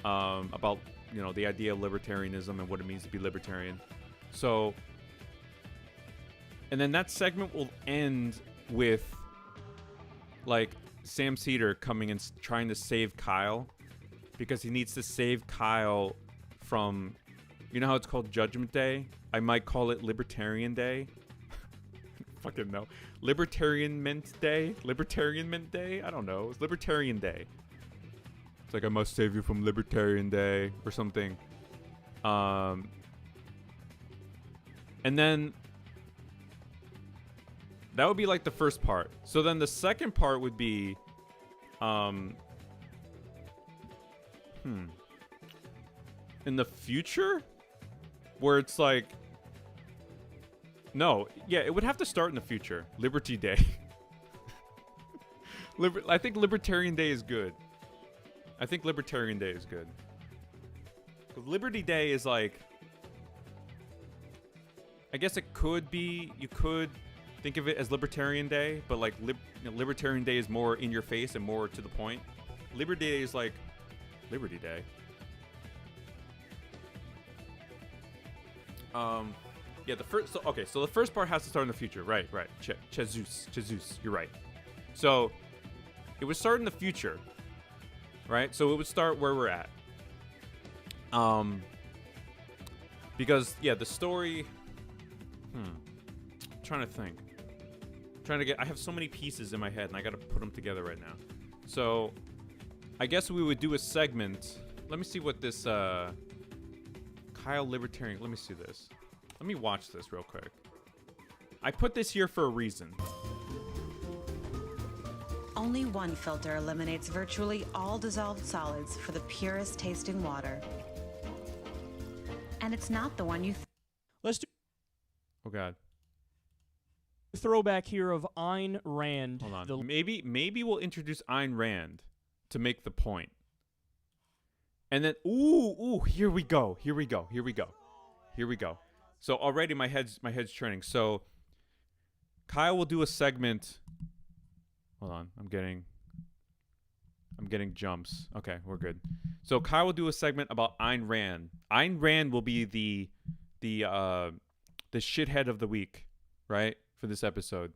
about, you know, the idea of libertarianism and what it means to be libertarian. So, and then that segment will end with like Sam Cedar coming and trying to save Kyle, because he needs to save Kyle from, you know how it's called Judgment Day? I might call it Libertarian Day. Fucking no. Libertarian-ment Day? Libertarian-ment Day? I don't know. It's Libertarian Day. It's like, I must save you from Libertarian Day or something. And then that would be like the first part. So then the second part would be in the future, where it's like No, yeah, it would have to start in the future. Liberty Day. I think Libertarian Day is good. I think Libertarian Day is good. 'Cause Liberty Day is like, I guess it could be, you could think of it as Libertarian Day, but like Libertarian Day is more in your face and more to the point. Liberty Day is like Liberty Day. Yeah, the first. So, okay, so the first part has to start in the future, right? Jesus, you're right. So it would start in the future, right? So it would start where we're at. Because yeah, the story. I'm trying to think. I have so many pieces in my head, and I got to put them together right now. So I guess we would do a segment. Let me see what this Kyle Libertarian. Let me see this. Let me watch this real quick. I put this here for a reason. Only one filter eliminates virtually all dissolved solids for the purest tasting water. And it's not the one you Let's do Oh God. a throwback here of Ayn Rand. Hold on. The Maybe we'll introduce Ayn Rand to make the point. And then here we go. So already my head's churning. So Kyle will do a segment. Hold on, I'm getting jumps. Okay, we're good. So Kyle will do a segment about Ayn Rand. Ayn Rand will be the shithead of the week, right? For this episode.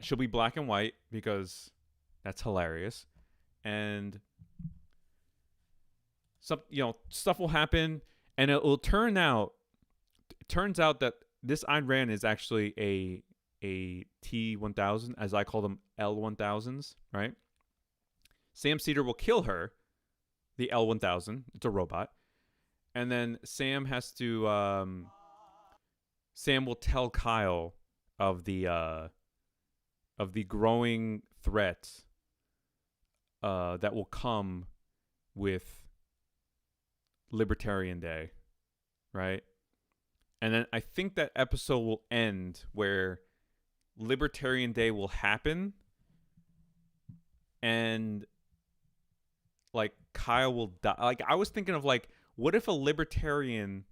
She'll be black and white because that's hilarious. And stuff will happen, and it will turns out that this Ayn Rand is actually a T-1000, as I call them, L-1000s, right? Sam Cedar will kill her, the L-1000. It's a robot. And then Sam will tell Kyle of the growing threat that will come with Libertarian Day, right? And then I think that episode will end where Libertarian Day will happen, and like Kyle will die. Like I was thinking of like, what if a libertarian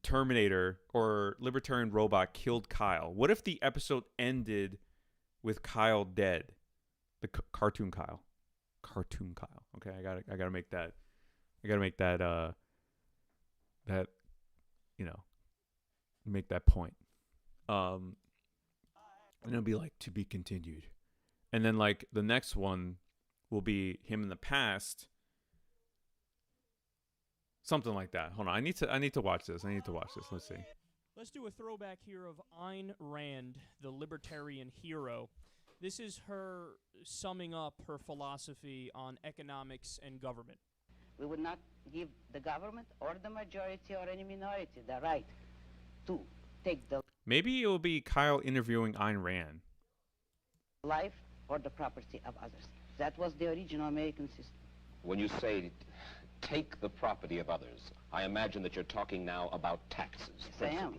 Terminator or libertarian robot killed Kyle? What if the episode ended with Kyle dead? The cartoon Kyle. Okay, I gotta make that. Make that point. And it'll be like, to be continued. And then like the next one will be him in the past. Something like that. Hold on. I need to watch this. Let's see. Let's do a throwback here of Ayn Rand, the libertarian hero. This is her summing up her philosophy on economics and government. We would not give the government or the majority or any minority the right to take the Maybe it will be Kyle interviewing Ayn Rand. life or the property of others. That was the original American system. When you say take the property of others, I imagine that you're talking now about taxes. Yes, I am.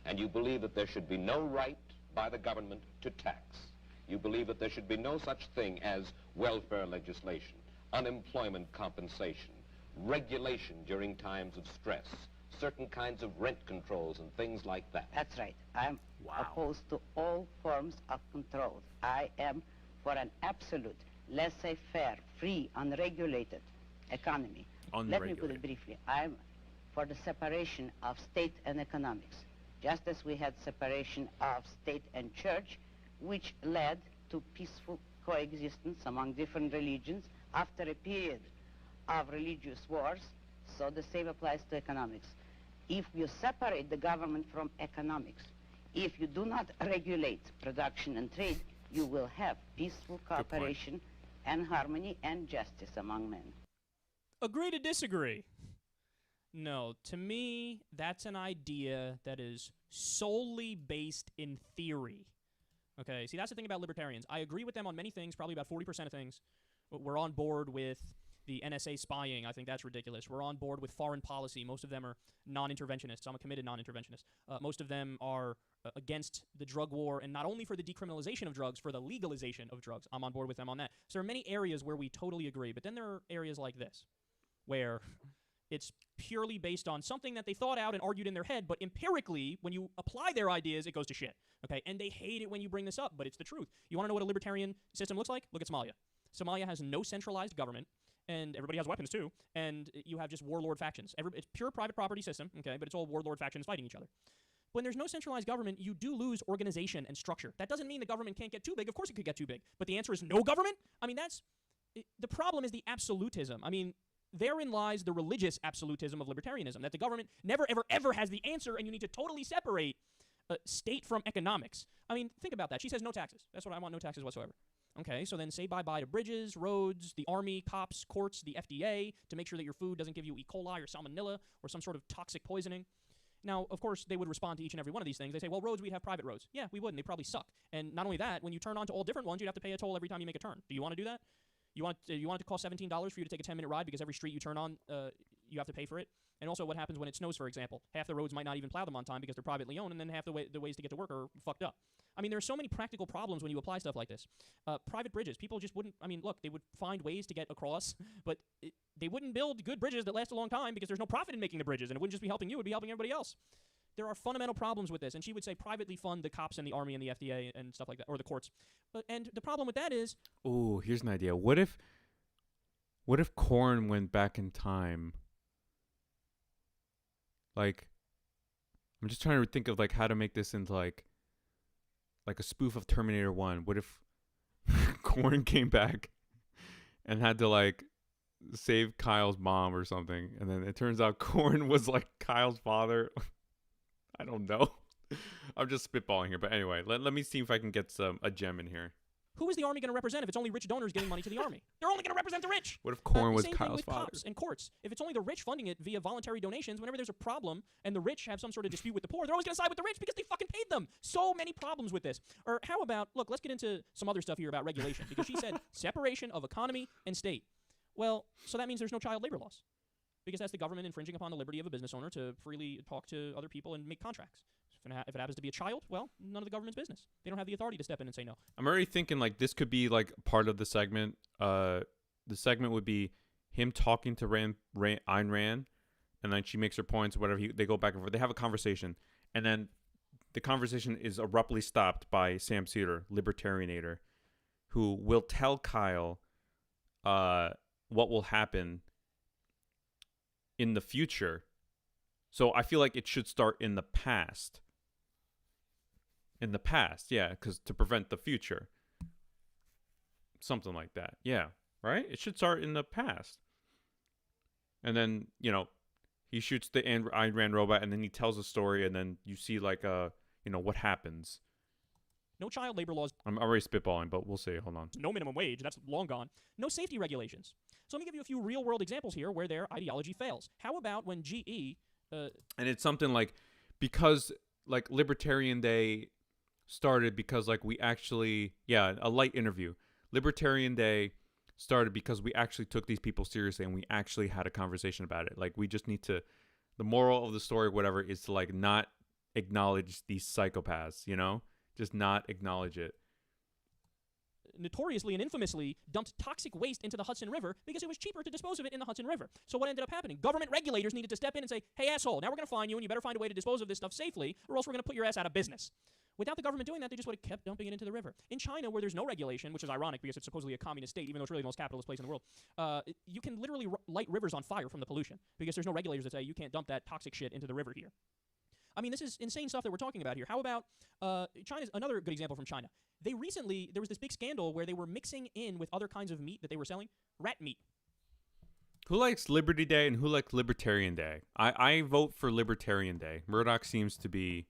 And you believe that there should be no right by the government to tax. You believe that there should be no such thing as welfare legislation, unemployment compensation, regulation during times of stress, certain kinds of rent controls and things like that. That's right. I'm opposed to all forms of control. I am for an absolute, laissez-faire, free, unregulated economy. Let me put it briefly. I'm for the separation of state and economics, just as we had separation of state and church, which led to peaceful coexistence among different religions after a period of religious wars. So the same applies to economics. If you separate the government from economics, if you do not regulate production and trade, you will have peaceful cooperation and harmony and justice among men. Agree to disagree. No, to me, that's an idea that is solely based in theory. Okay, see, that's the thing about libertarians. I agree with them on many things, probably about 40% of things. We're on board with The NSA spying, I think that's ridiculous. We're on board with foreign policy. Most of them are non-interventionists. I'm a committed non-interventionist. Most of them are against the drug war, and not only for the decriminalization of drugs, for the legalization of drugs. I'm on board with them on that. So there are many areas where we totally agree, but then there are areas like this, where it's purely based on something that they thought out and argued in their head, but empirically, when you apply their ideas, it goes to shit. Okay, and they hate it when you bring this up, but it's the truth. You want to know what a libertarian system looks like? Look at Somalia. Somalia has no centralized government, and everybody has weapons too, and you have just warlord factions. It's pure private property system, okay, but it's all warlord factions fighting each other. When there's no centralized government, you do lose organization and structure. That doesn't mean the government can't get too big. Of course it could get too big, but the answer is no government? I mean, the problem is the absolutism. I mean, therein lies the religious absolutism of libertarianism, that the government never, ever, ever has the answer, and you need to totally separate state from economics. I mean, think about that. She says no taxes. That's what I want, no taxes whatsoever. Okay, so then say bye-bye to bridges, roads, the army, cops, courts, the FDA, to make sure that your food doesn't give you E. coli or salmonella or some sort of toxic poisoning. Now, of course, they would respond to each and every one of these things. They say, well, roads, we'd have private roads. Yeah, we would, and they probably suck. And not only that, when you turn on to all different ones, you'd have to pay a toll every time you make a turn. Do you want to do that? You want it to cost $17 for you to take a 10-minute ride because every street you turn on, you have to pay for it? And also what happens when it snows, for example. Half the roads might not even plow them on time because they're privately owned, and then half the ways to get to work are fucked up. I mean, there are so many practical problems when you apply stuff like this. Private bridges, people just wouldn't, I mean, look, they would find ways to get across, but they wouldn't build good bridges that last a long time because there's no profit in making the bridges, and it wouldn't just be helping you, it would be helping everybody else. There are fundamental problems with this, and she would say privately fund the cops and the army and the FDA and stuff like that, or the courts. And the problem with that is... Ooh, here's an idea. What if Corin went back in time? Like, I'm just trying to think of like how to make this into like a spoof of Terminator 1. What if Corin came back and had to like save Kyle's mom or something, and then it turns out Corin was like Kyle's father? I don't know. I'm just spitballing here, but anyway, let me see if I can get a gem in here. Who is the army going to represent if it's only rich donors giving money to the army? They're only going to represent the rich. What if Corin was same Kyle's thing with father? Cops and courts. If it's only the rich funding it via voluntary donations, whenever there's a problem and the rich have some sort of dispute with the poor, they're always going to side with the rich because they fucking paid them. So many problems with this. Or how about, look, let's get into some other stuff here about regulation, because she said separation of economy and state. Well, so that means there's no child labor laws, because that's the government infringing upon the liberty of a business owner to freely talk to other people and make contracts. If it happens to be a child, well, none of the government's business. They don't have the authority to step in and say no. I'm already thinking like this could be like part of the segment. The segment would be him talking to Ayn Rand, and then she makes her points, whatever. They go back and forth. They have a conversation, and then the conversation is abruptly stopped by Sam Cedar, Libertarianator, who will tell Kyle what will happen in the future. So I feel like it should start in the past. In the past, yeah, because to prevent the future. Something like that. Yeah, right? It should start in the past. And then, he shoots the Ayn Rand robot, and then he tells a story, and then you see, like, what happens. No child labor laws. I'm already spitballing, but we'll see. Hold on. No minimum wage. That's long gone. No safety regulations. So let me give you a few real-world examples here where their ideology fails. How about when GE... and it's something like, because, like, Libertarian Day started because, like, we actually... Yeah, a light interview. Libertarian Day started because we actually took these people seriously and we actually had a conversation about it. Like, we just need to... The moral of the story, whatever, is to, like, not acknowledge these psychopaths, Just not acknowledge it. Notoriously and infamously dumped toxic waste into the Hudson River because it was cheaper to dispose of it in the Hudson River. So what ended up happening? Government regulators needed to step in and say, hey, asshole, now we're going to fine you and you better find a way to dispose of this stuff safely or else we're going to put your ass out of business. Without the government doing that, they just would have kept dumping it into the river. In China, where there's no regulation, which is ironic because it's supposedly a communist state, even though it's really the most capitalist place in the world, you can literally light rivers on fire from the pollution because there's no regulators that say you can't dump that toxic shit into the river here. I mean, this is insane stuff that we're talking about here. How about China's another good example from China. There was this big scandal where they were mixing in with other kinds of meat that they were selling, rat meat. Who likes Liberty Day and who likes Libertarian Day? I vote for Libertarian Day. Murdoch seems to be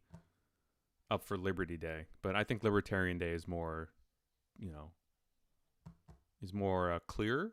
up for Liberty Day, but I think Libertarian Day is more, clear.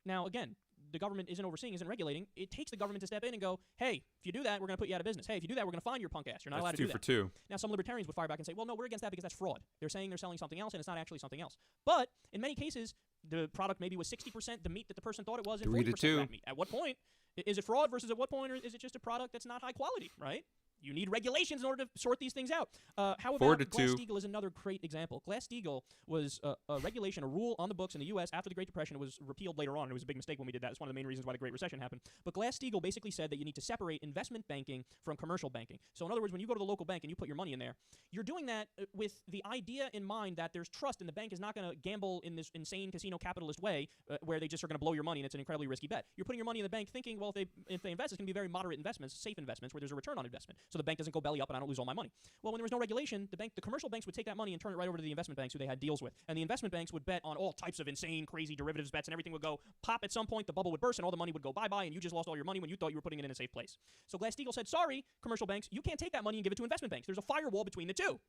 Now, again, the government isn't overseeing, isn't regulating. It takes the government to step in and go, hey, if you do that, we're going to put you out of business. Hey, if you do that, we're going to fine your punk ass. You're not allowed to do that. That's 2 for 2. Now, some libertarians would fire back and say, well, no, we're against that because that's fraud. They're saying they're selling something else, and it's not actually something else. But in many cases, the product maybe was 60% the meat that the person thought it was and 3 to 40% 2. rat meat. At what point is it fraud versus at what point is it just a product that's not high quality, right? You need regulations in order to sort these things out. How 4 about to 2. Glass-Steagall is another great example. Glass-Steagall was a regulation, a rule on the books in the U.S. after the Great Depression. It was repealed later on. It was a big mistake when we did that. It's one of the main reasons why the Great Recession happened. But Glass-Steagall basically said that you need to separate investment banking from commercial banking. So in other words, when you go to the local bank and you put your money in there, you're doing that with the idea in mind that there's trust and the bank is not going to gamble in this insane casino capitalist way where they just are going to blow your money and it's an incredibly risky bet. You're putting your money in the bank thinking, well, if they invest, it's going to be very moderate investments, safe investments where there's a return on investment. So the bank doesn't go belly up and I don't lose all my money. Well, when there was no regulation, the commercial banks would take that money and turn it right over to the investment banks who they had deals with. And the investment banks would bet on all types of insane, crazy derivatives bets, and everything would go pop at some point, the bubble would burst, and all the money would go bye-bye, and you just lost all your money when you thought you were putting it in a safe place. So Glass-Steagall said, sorry, commercial banks, you can't take that money and give it to investment banks. There's a firewall between the two.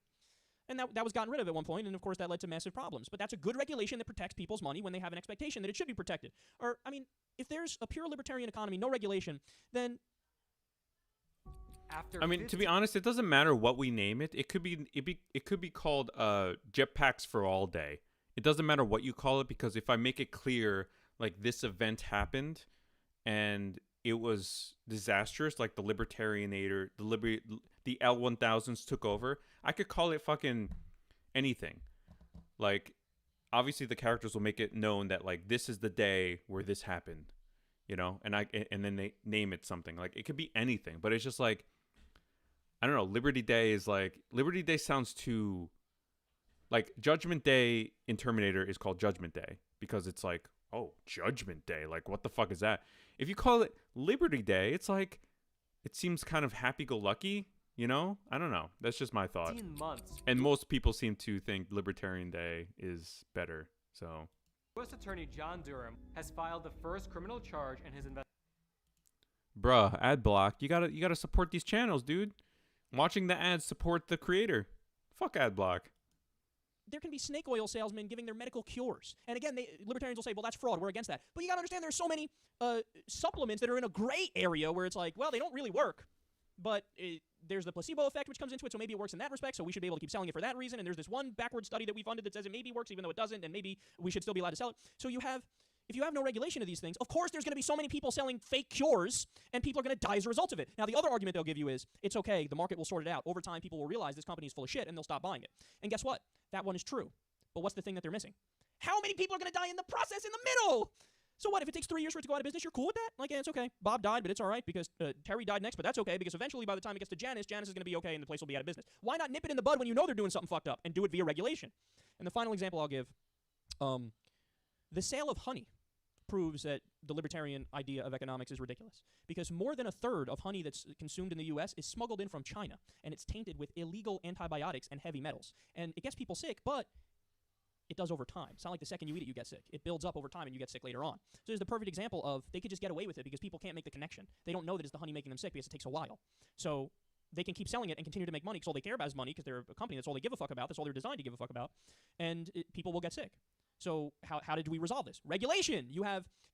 And that was gotten rid of at one point, and of course that led to massive problems. But that's a good regulation that protects people's money when they have an expectation that it should be protected. Or, I mean, if there's a pure libertarian economy, no regulation, then... I mean, to be honest, it doesn't matter what we name it. It could be called Jetpacks for All Day. It doesn't matter what you call it, because if I make it clear, like, this event happened and it was disastrous, like the Libertarianator, the L1000s took over, I could call it fucking anything. Like, obviously the characters will make it known that, like, this is the day where this happened, you know, and then they name it something. Like, it could be anything, but it's just like, I don't know, Liberty Day sounds too, like, Judgment Day in Terminator is called Judgment Day because it's like, oh, Judgment Day, like, what the fuck is that? If you call it Liberty Day, it's like, it seems kind of happy-go-lucky, you know? I don't know. That's just my thought. And most people seem to think Libertarian Day is better, so. U.S. Attorney John Durham has filed the first criminal charge in his investigation. Bruh, ad block. You gotta support these channels, dude. Watching the ads support the creator. Fuck ad block. There can be snake oil salesmen giving their medical cures. And again, libertarians will say, well, that's fraud. We're against that. But you got to understand there's so many supplements that are in a gray area where it's like, well, they don't really work. But there's the placebo effect which comes into it, so maybe it works in that respect, so we should be able to keep selling it for that reason. And there's this one backward study that we funded that says it maybe works even though it doesn't, and maybe we should still be allowed to sell it. So if you have no regulation of these things, of course there's going to be so many people selling fake cures, and people are going to die as a result of it. Now, the other argument they'll give you is, it's okay, the market will sort it out. Over time, people will realize this company is full of shit, and they'll stop buying it. And guess what? That one is true. But what's the thing that they're missing? How many people are going to die in the process in the middle? So what, if it takes 3 years for it to go out of business, you're cool with that? Like, yeah, it's okay. Bob died, but it's all right because Terry died next, but that's okay because eventually by the time it gets to Janice is going to be okay and the place will be out of business. Why not nip it in the bud when you know they're doing something fucked up and do it via regulation? And the final example I'll give, the sale of honey proves that the libertarian idea of economics is ridiculous because more than a third of honey that's consumed in the U.S. is smuggled in from China, and it's tainted with illegal antibiotics and heavy metals. And it gets people sick, but it does over time. It's not like the second you eat it, you get sick. It builds up over time and you get sick later on. So there's the perfect example of they could just get away with it because people can't make the connection. They don't know that it's the honey making them sick because it takes a while. So they can keep selling it and continue to make money because all they care about is money because they're a company. That's all they give a fuck about. That's all they're designed to give a fuck about. And people will get sick. So how did we resolve this? Regulation.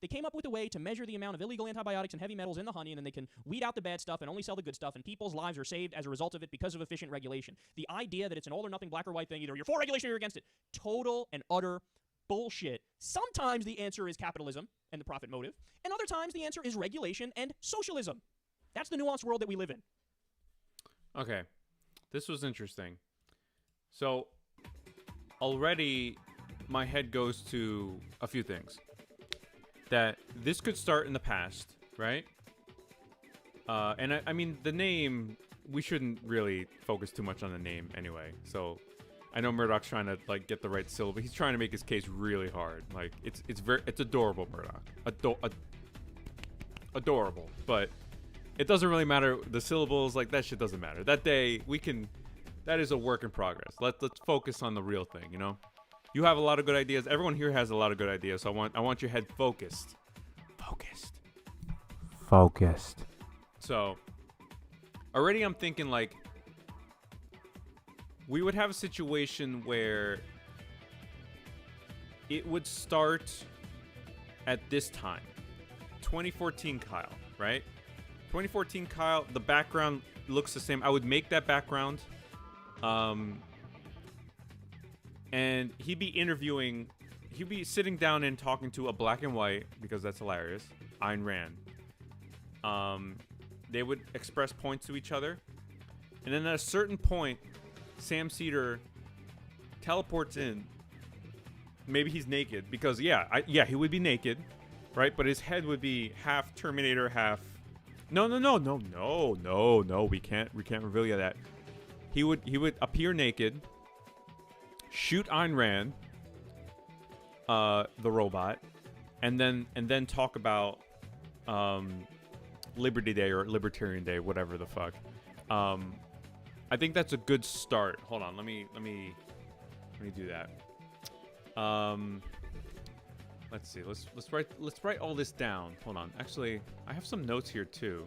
They came up with a way to measure the amount of illegal antibiotics and heavy metals in the honey, and then they can weed out the bad stuff and only sell the good stuff, and people's lives are saved as a result of it because of efficient regulation. The idea that it's an all or nothing, black or white thing, either you're for regulation or you're against it, total and utter bullshit. Sometimes the answer is capitalism and the profit motive, and other times the answer is regulation and socialism. That's the nuanced world that we live in. Okay. This was interesting. So, already my head goes to a few things. That this could start in the past, right? And I mean, the name, we shouldn't really focus too much on the name anyway. So, I know Murdoch's trying to, like, get the right syllable. He's trying to make his case really hard. Like, it's adorable, Murdoch. Adorable. But it doesn't really matter. The syllables, like, that shit doesn't matter. That day, that is a work in progress. Let's focus on the real thing, you know? You have a lot of good ideas. Everyone here has a lot of good ideas. So I want your head focused. Focused. So, already I'm thinking, like, we would have a situation where it would start at this time. 2014 Kyle, right? 2014 Kyle, the background looks the same. I would make that background. And he'd be interviewing he'd be sitting down and talking to a black and white, because that's hilarious, Ayn Rand. They would express points to each other, and then at a certain point, Sam Cedar teleports in. Maybe he's naked, because he would be naked, right? But his head would be half Terminator, half. No. We can't reveal you that. He would appear naked, shoot Ayn Rand, the robot, and then talk about Liberty Day or Libertarian Day, whatever the fuck. I think that's a good start. Hold on, let me do that. Let's see. Let's write all this down. Hold on. Actually, I have some notes here too.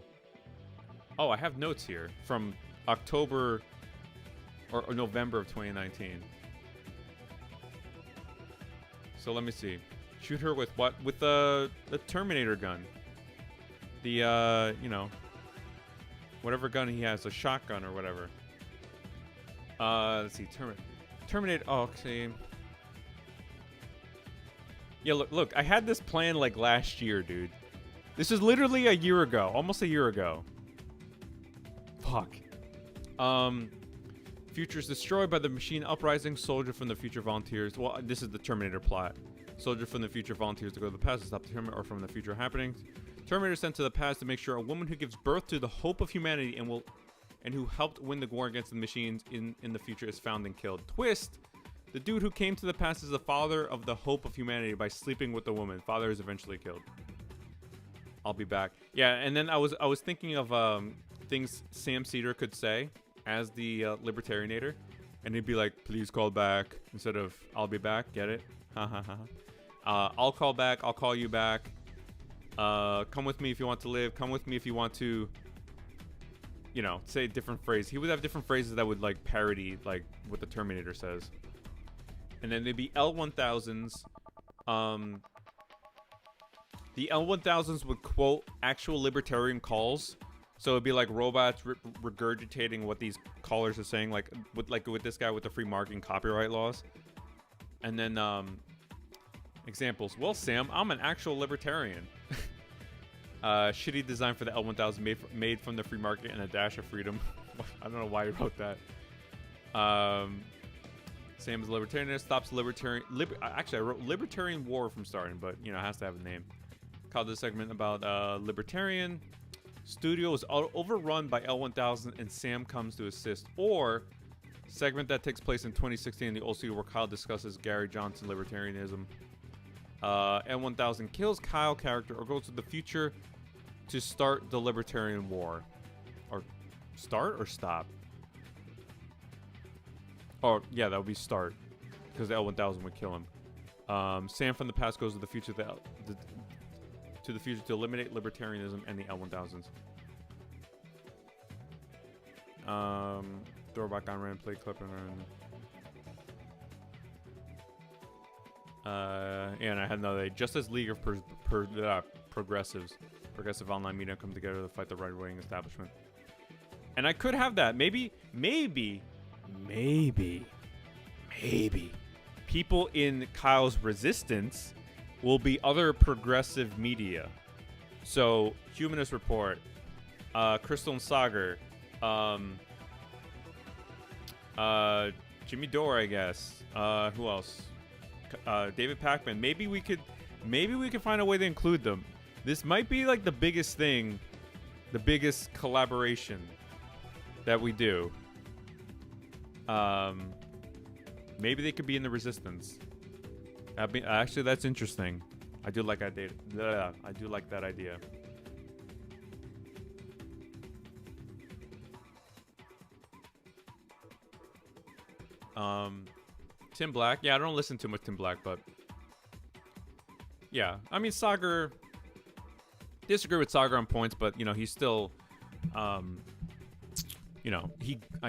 Oh, I have notes here from October or November of 2019. So let me see. Shoot her with what? With the Terminator gun. The whatever gun he has, a shotgun or whatever. Let's see. Terminator. Oh, okay. Yeah, look. I had this plan like last year, dude. This is literally a year ago, almost a year ago. Fuck. Future is destroyed by the machine uprising. Soldier from the future volunteers. Well, this is the Terminator plot. Soldier from the future volunteers to go to the past to stop the Terminator or from the future happenings. Terminator sent to the past to make sure a woman who gives birth to the hope of humanity and who helped win the war against the machines in the future is found and killed. Twist. The dude who came to the past is the father of the hope of humanity by sleeping with the woman. Father is eventually killed. I'll be back. Yeah, and then I was thinking of things Sam Cedar could say as the Libertarianator, and he'd be like, "Please call back," instead of "I'll be back." Get it? Ha ha ha. I'll call back. I'll call you back. Come with me if you want to live. Come with me if you want to. Say a different phrase. He would have different phrases that would like parody like what the Terminator says. And then there'd be L1000s. The L1000s would quote actual libertarian calls. So it'd be like robots regurgitating what these callers are saying, like with this guy with the free market and copyright laws. And then examples. Well, Sam, I'm an actual libertarian. Shitty design for the L1000 made from the free market and a dash of freedom. I don't know why he wrote that. Sam is a libertarian. Stops libertarian. Actually, I wrote libertarian war from starting, but it has to have a name. Called this segment about libertarian. Studio is overrun by L1000 and Sam comes to assist. Or segment that takes place in 2016 in the old studio where Kyle discusses Gary Johnson libertarianism. L1000 kills Kyle character or goes to the future to start the libertarian war. Or start or stop? Oh, yeah, that would be start. Because the L1000 would kill him. Sam from the past goes to the future to the future to eliminate libertarianism and the L1000s. Throwback on Rand, play clip and I had another. Just as League of Progressives, progressive online media come together to fight the right-wing establishment. And I could have that. Maybe people in Kyle's resistance will be other progressive media. So, Humanist Report, Crystal and Sagar, Jimmy Dore, I guess. Who else? David Pacman. Maybe we could find a way to include them. This might be like the biggest thing, the biggest collaboration that we do. Maybe they could be in the resistance. Actually, that's interesting. I do like that idea. I do like that idea. Tim Black. Yeah, I don't listen to much Tim Black, but yeah, I mean Sagar. Disagree with Sagar on points, but he's still, I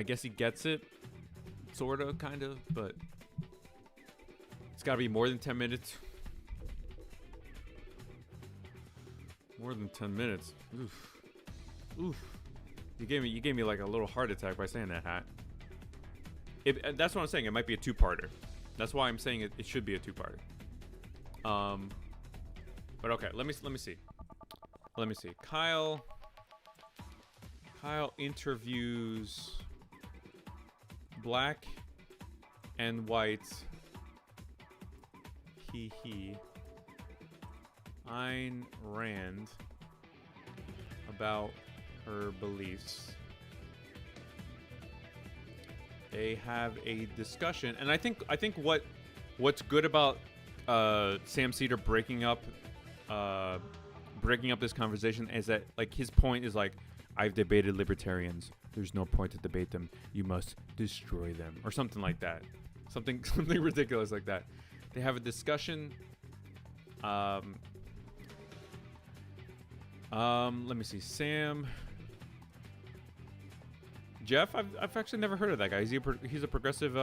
guess he gets it, sort of, kind of, but it's got to be more than 10 minutes. More than 10 minutes. Oof. You gave me like a little heart attack by saying that, Hat. That's what I'm saying. It might be a two-parter. That's why I'm saying it should be a two-parter. But okay, let me see. Let me see. Kyle interviews black and white Ayn Rand about her beliefs. They have a discussion, and I think what's good about Sam Cedar breaking up this conversation is that, like, his point is like, I've debated libertarians. There's no point to debate them. You must destroy them, or something like that. Something ridiculous like that. They have a discussion. Let me see. Sam. Jeff, I've actually never heard of that guy. He's a progressive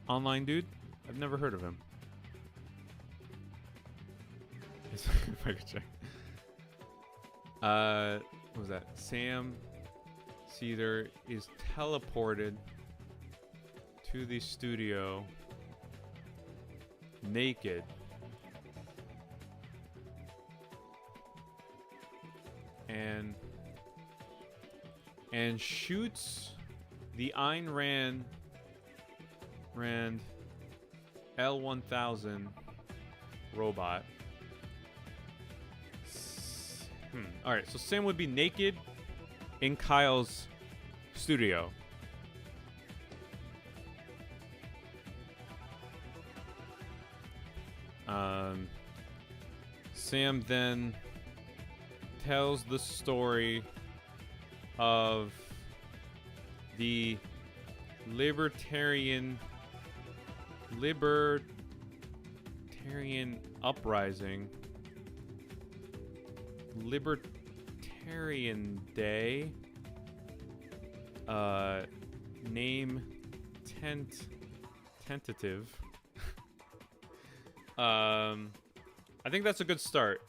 online dude. I've never heard of him. If I could check. What was that? Sam Cedar is teleported to the studio naked. And shoots the Ayn Rand L1000 robot. All right, so Sam would be naked in Kyle's studio. Sam then tells the story of the libertarian uprising, Libertarian Day, name tentative. I think that's a good start.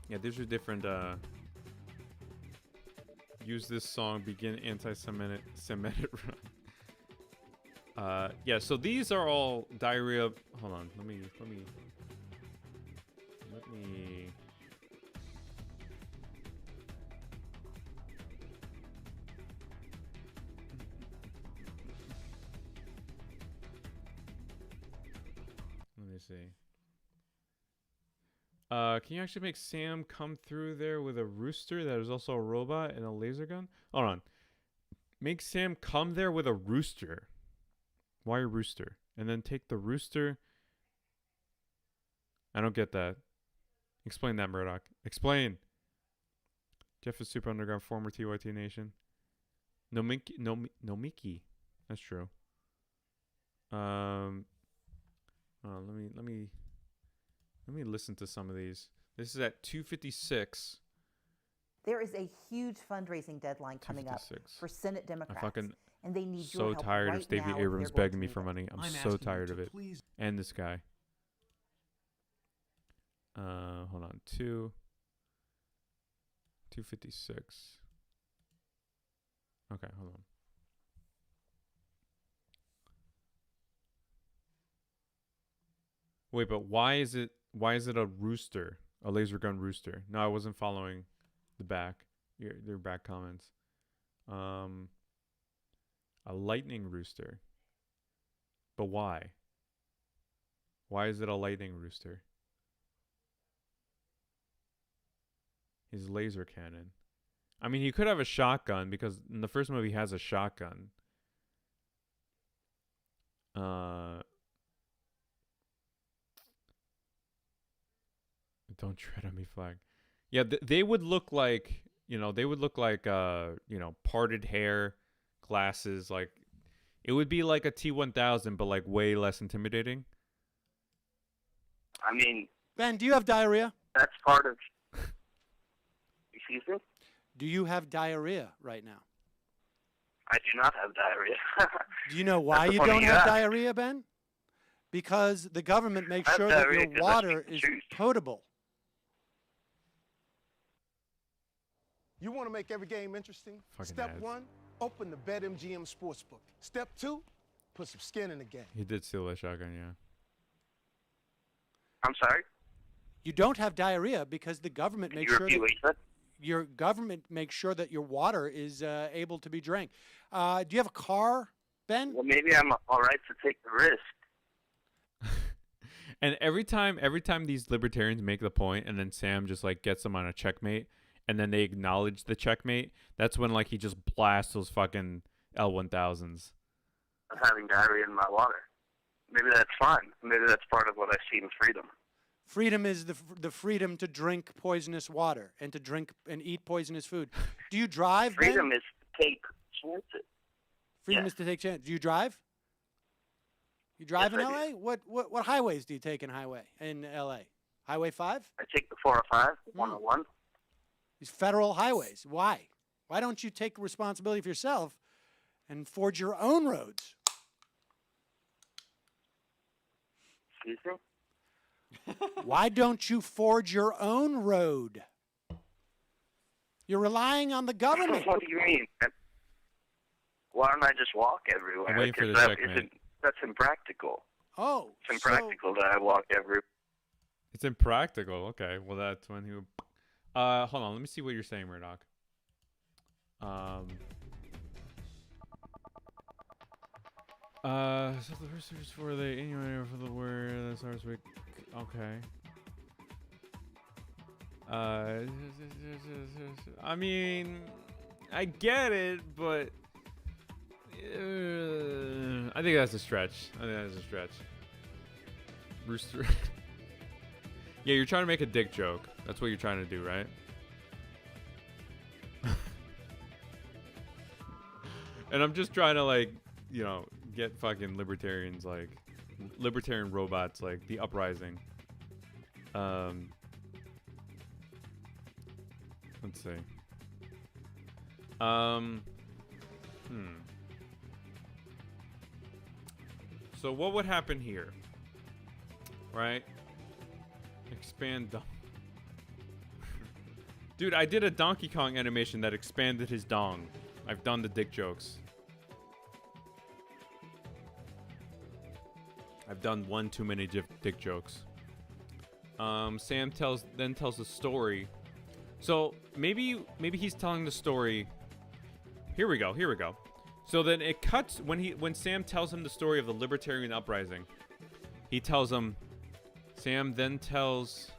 Yeah, these are different. Use this song, begin anti-Semitic run. Yeah, so these are all diarrhea. Hold on, let me. Let me see. Can you actually make Sam come through there with a rooster that is also a robot and a laser gun? Hold on. Make Sam come there with a rooster. Why a rooster? And then take the rooster. I don't get that. Explain that, Murdoch. Explain. Jeff is super underground, former TYT Nation. No Mickey. That's true. Let me listen to some of these. This is at 2:56. There is a huge fundraising deadline coming up for Senate Democrats, and they need your so help tired right of Stacey now if Abrams they're going begging to me need for it. money. I'm so tired of it. And this guy. Hold on. 2:56. Okay, hold on. Wait, but why is it a rooster? A laser gun rooster? No, I wasn't following the back. Their back comments. A lightning rooster. But why? Why is it a lightning rooster? His laser cannon. I mean, he could have a shotgun because in the first movie he has a shotgun. Don't tread on me, flag. Yeah, they would look like, parted hair, glasses. Like, it would be like a T-1000, but like way less intimidating. I mean, Ben, do you have diarrhea? that's part of. Excuse me? Do you have diarrhea right now? I do not have diarrhea. Do you know why That's you funny don't you have ask. diarrhea, Ben? Because the government makes I have sure that diarrhea your 'cause I water speak is the truth. potable. You want to make every game interesting? Fucking Step ads. one, open the BetMGM Sportsbook. Step 2, put some skin in the game. He did steal a shotgun, yeah. I'm sorry? You don't have diarrhea because the government makes sure that your government makes sure that your water is able to be drank. Do you have a car, Ben? Well, maybe I'm all right to take the risk. And every time these libertarians make the point, and then Sam just like gets them on a checkmate, and then they acknowledge the checkmate, that's when like he just blasts those fucking L1000s. Of having diarrhea in my water. Maybe that's fun. Maybe that's part of what I see in freedom. Freedom is the freedom to drink poisonous water and to drink and eat poisonous food. Do you drive? Freedom Ben? is to take chances. Freedom is to take chances. Do you drive? You drive in LA? What highways do you take in LA? Highway 5? I take the 405, 101. These federal highways. Why? Why don't you take responsibility for yourself and forge your own roads? Excuse me? Why don't you forge your own road? You're relying on the government. What do you mean? Why don't I just walk everywhere? I'm waiting for the checkmate. That's impractical. Oh, it's impractical that I walk everywhere. It's impractical. Okay, well that's when he would... hold on, let me see what you're saying, Murdoch. So the first is for the Animator for the word that's ours week. Okay. I mean, I get it, but I think that's a stretch. Rooster. Yeah, you're trying to make a dick joke. That's what you're trying to do, right? And I'm just trying to, like, you know, get fucking libertarians, like, libertarian robots, like, the uprising. Let's see. So what would happen here? Right? Expand dong. Dude, I did a Donkey Kong animation that expanded his dong. I've done the dick jokes. I've done one too many dick jokes. Sam then tells the story. So maybe he's telling the story. Here we go. So then it cuts when Sam tells him the story of the libertarian uprising. He tells him. Sam then tells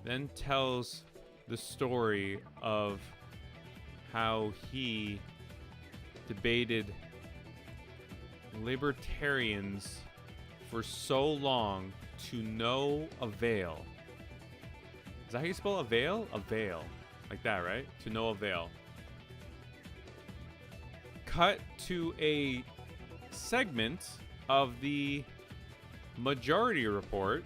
the story of how he debated libertarians for so long to no avail. Is that how you spell avail? Avail. Like that, right? To no avail. Cut to a segment of the Majority Report,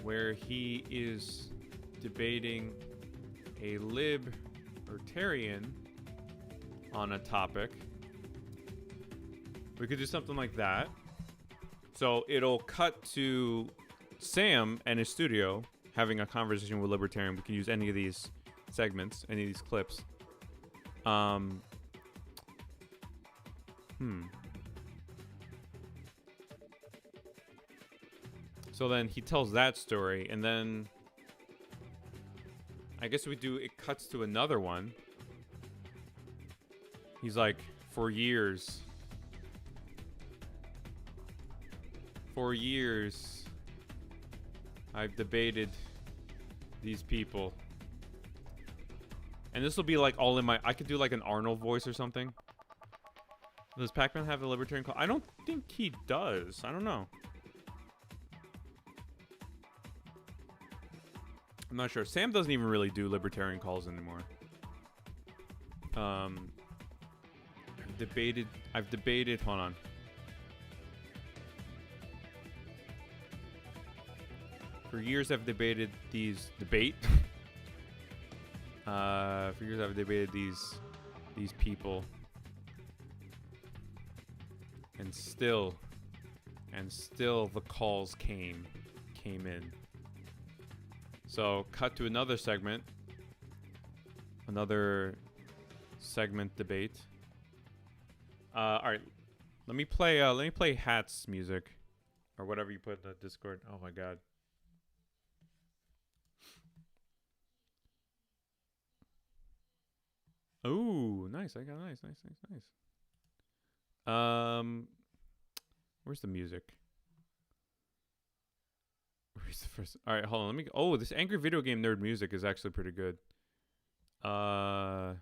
where he is debating a libertarian on a topic. We could do something like that. So it'll cut to Sam and his studio having a conversation with libertarian. We can use any of these segments, any of these clips. So then he tells that story, and then I guess it cuts to another one. He's like, for years, I've debated these people. And this will be like all in I could do like an Arnold voice or something. Does Pac-Man have a libertarian call? I don't think he does. I don't know. I'm not sure. Sam doesn't even really do libertarian calls anymore. I've debated, hold on. For years I've debated these, for years I've debated these people. And still the calls came in. So, cut to another segment. Another segment debate. All right. Let me play Hat's music or whatever you put in the Discord. Oh my god. Ooh, nice. I got nice. Where's the music? Where's the first? All right, hold on. Let me. Oh, this Angry Video Game Nerd music is actually pretty good. Where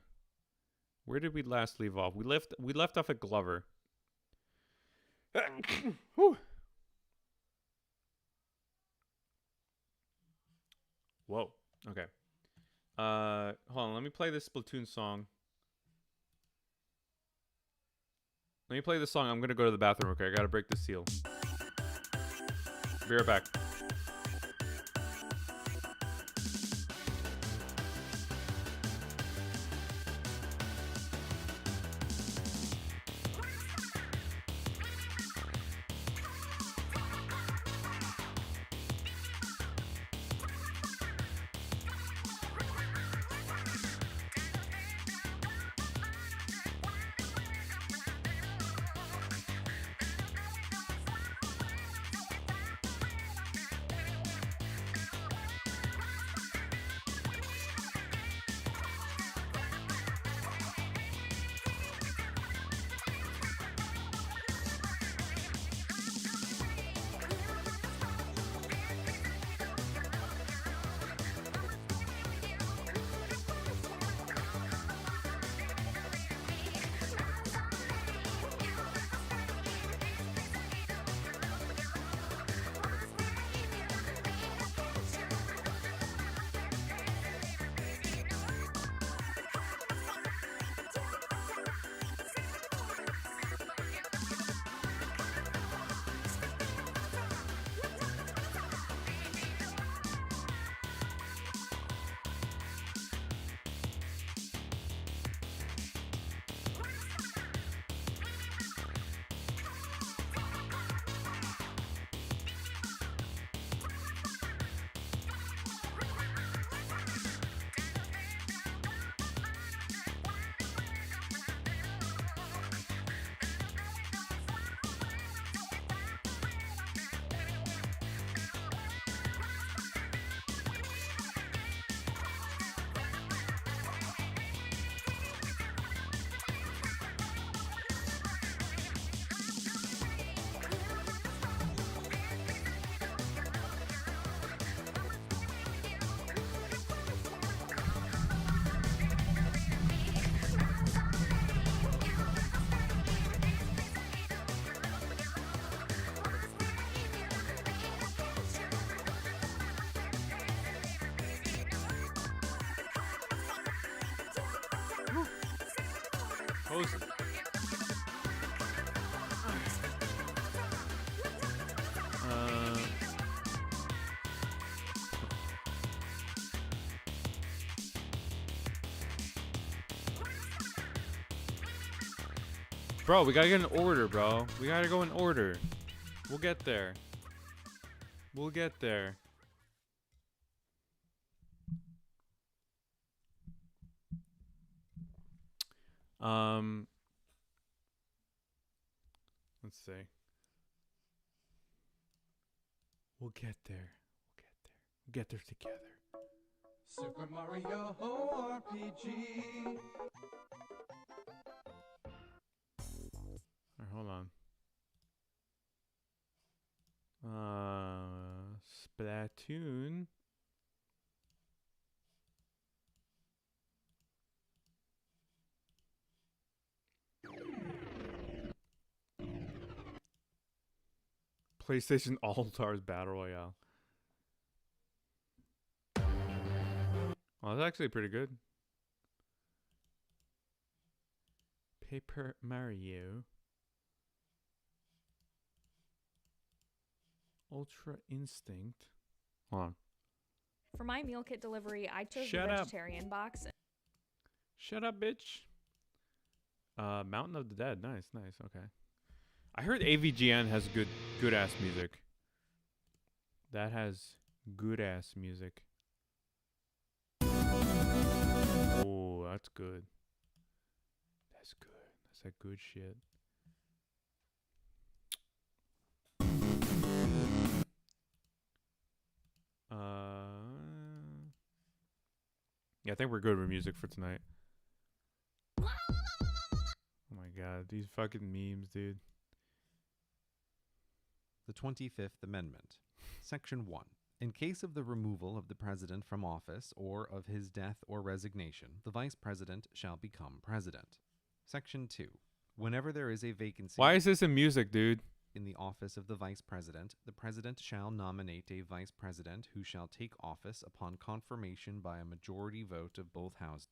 did we last leave off? We left off at Glover. Whoa. Okay. Hold on. Let me play this Splatoon song. Let me play this song. I'm gonna go to the bathroom. Okay, I gotta break the seal. Be right back. Hosing. Bro, we gotta get an order, bro. We gotta go in order. We'll get there. We'll get there. Let's see. We'll get there. We'll get there together. Super Mario RPG. Alright, hold on. Splatoon. PlayStation All-Stars Battle Royale. Well, that's actually pretty good. Paper Mario. Ultra Instinct. Hold on. For my meal kit delivery, I chose Shut the up. vegetarian box. Shut up, bitch. Mountain of the Dead. Nice, nice. Okay. I heard AVGN has good ass music. That has good ass music. good. That's good. That's that good shit. Yeah, I think we're good with music for tonight. Oh my god, these fucking memes, dude. The 25th Amendment. Section 1. In case of the removal of the president from office or of his death or resignation, the vice president shall become president. Section 2. Whenever there is a vacancy... Why is this in music, dude? In the office of the vice president shall nominate a vice president who shall take office upon confirmation by a majority vote of both houses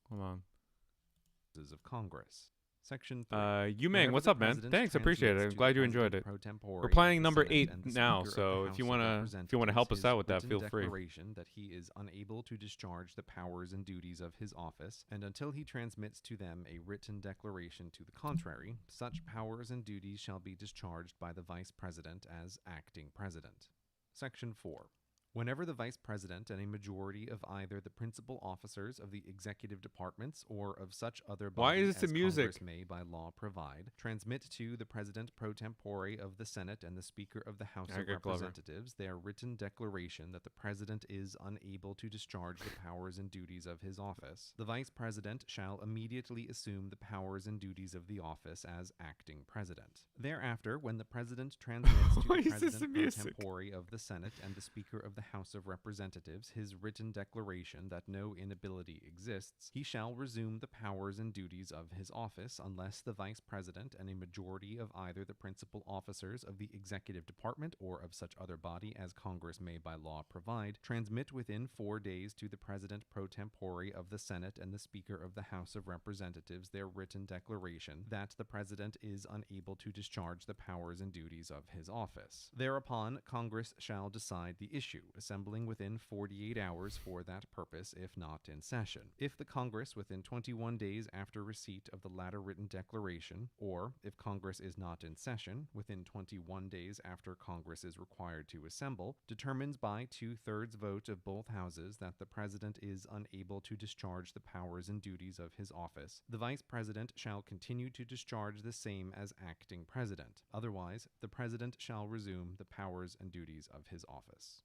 of Congress. Section 3. Yumeng, what's up, man? Thanks, appreciate it. I'm glad you enjoyed it. We're planning number 8 now, so if you wanna help us out with that, feel free. That he is unable to discharge the powers and duties of his office, and until he transmits to them a written declaration to the contrary, such powers and duties shall be discharged by the vice president as acting president. Section 4. Whenever the vice president and a majority of either the principal officers of the executive departments or of such other body as Congress may by law provide, transmit to the president pro tempore of the Senate and the Speaker of the House of Representatives their written declaration that the president is unable to discharge the powers and duties of his office, the vice president shall immediately assume the powers and duties of the office as acting president. Thereafter, when the president transmits to the president pro tempore of the Senate and the Speaker of the House of Representatives his written declaration that no inability exists, he shall resume the powers and duties of his office unless the vice president and a majority of either the principal officers of the executive department or of such other body as Congress may by law provide transmit within 4 days to the president pro tempore of the Senate and the Speaker of the House of Representatives their written declaration that the president is unable to discharge the powers and duties of his office. Thereupon, Congress shall decide the issue, assembling within 48 hours for that purpose, if not in session. If the Congress within 21 days after receipt of the latter written declaration, or if Congress is not in session, within 21 days after Congress is required to assemble, determines by 2/3 vote of both houses that the president is unable to discharge the powers and duties of his office, the vice president shall continue to discharge the same as acting president. Otherwise, the president shall resume the powers and duties of his office.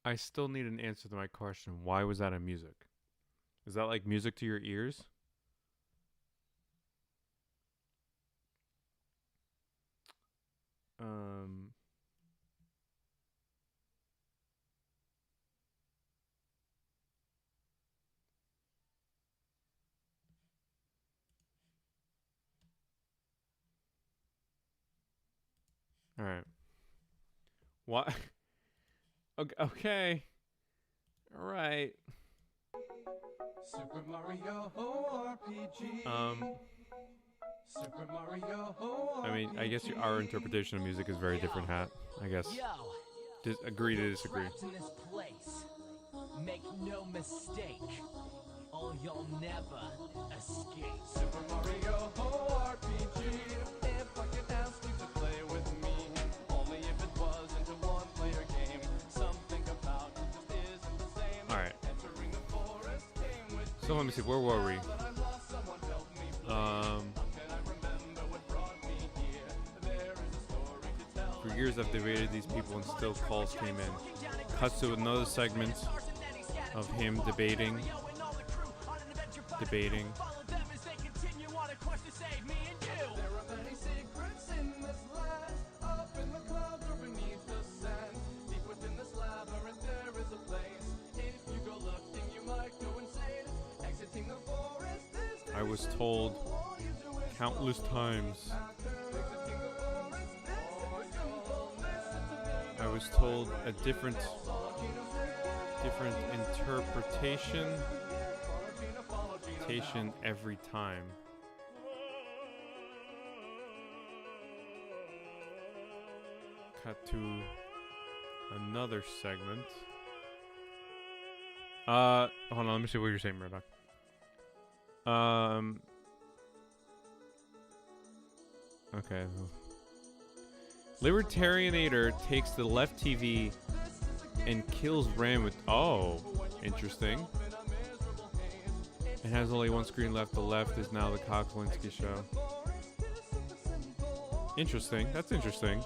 I still need an answer to my question. Why was that in music? Is that like music to your ears? All right. What? Okay. All right. Super Mario RPG. Super Mario RPG. I mean, I guess our interpretation of music is very different, Hat. I guess. Agree to disagree. In this place. Make no mistake. Oh, you'll never escape. Super Mario RPG. If I could ask you to play with me, only if it wasn't a one-player game. Something about it just isn't the same. All right. Entering the forest came with So let me see. Where were we? For years I've debated these people and still calls came in. Cuts to another segment of him debating. I was told countless times. I was told a different interpretation every time. Cut to another segment. Hold on, let me see what you're saying, Murdoch. Okay. Libertarianator takes the left TV and kills Ram with... Oh, interesting. It has only one screen left. The left is now the Cock-Lewinsky show. Interesting. That's interesting.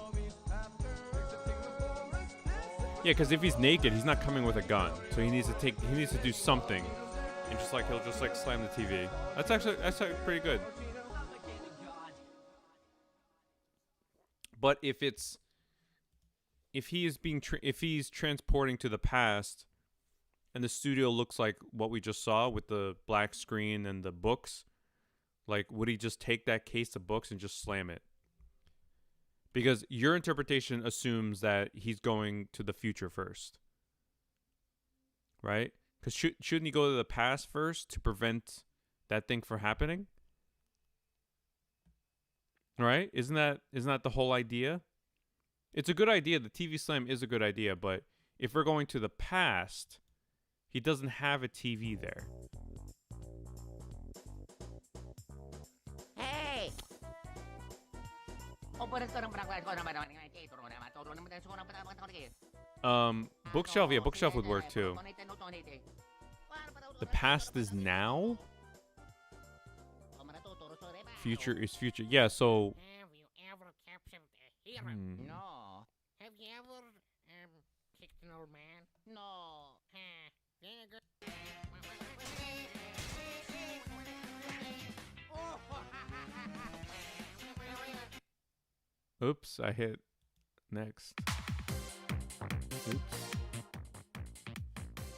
Yeah, because if he's naked, he's not coming with a gun. So he needs to do something. And just like, he'll just like slam the TV. That's actually pretty good. But if he's transporting to the past, and the studio looks like what we just saw with the black screen and the books, like, would he just take that case of books and just slam it? Because your interpretation assumes that he's going to the future first, right? Because shouldn't he go to the past first to prevent that thing from happening? Right? Isn't that the whole idea? It's a good idea. The TV slam is a good idea, but if we're going to the past, he doesn't have a TV there. Hey! Bookshelf, yeah, bookshelf would work too. The past is now? Future is future. Yeah, so... Have you ever captured a hero? No. Have you ever, kicked an old man? No. Oops, I hit next. Oops.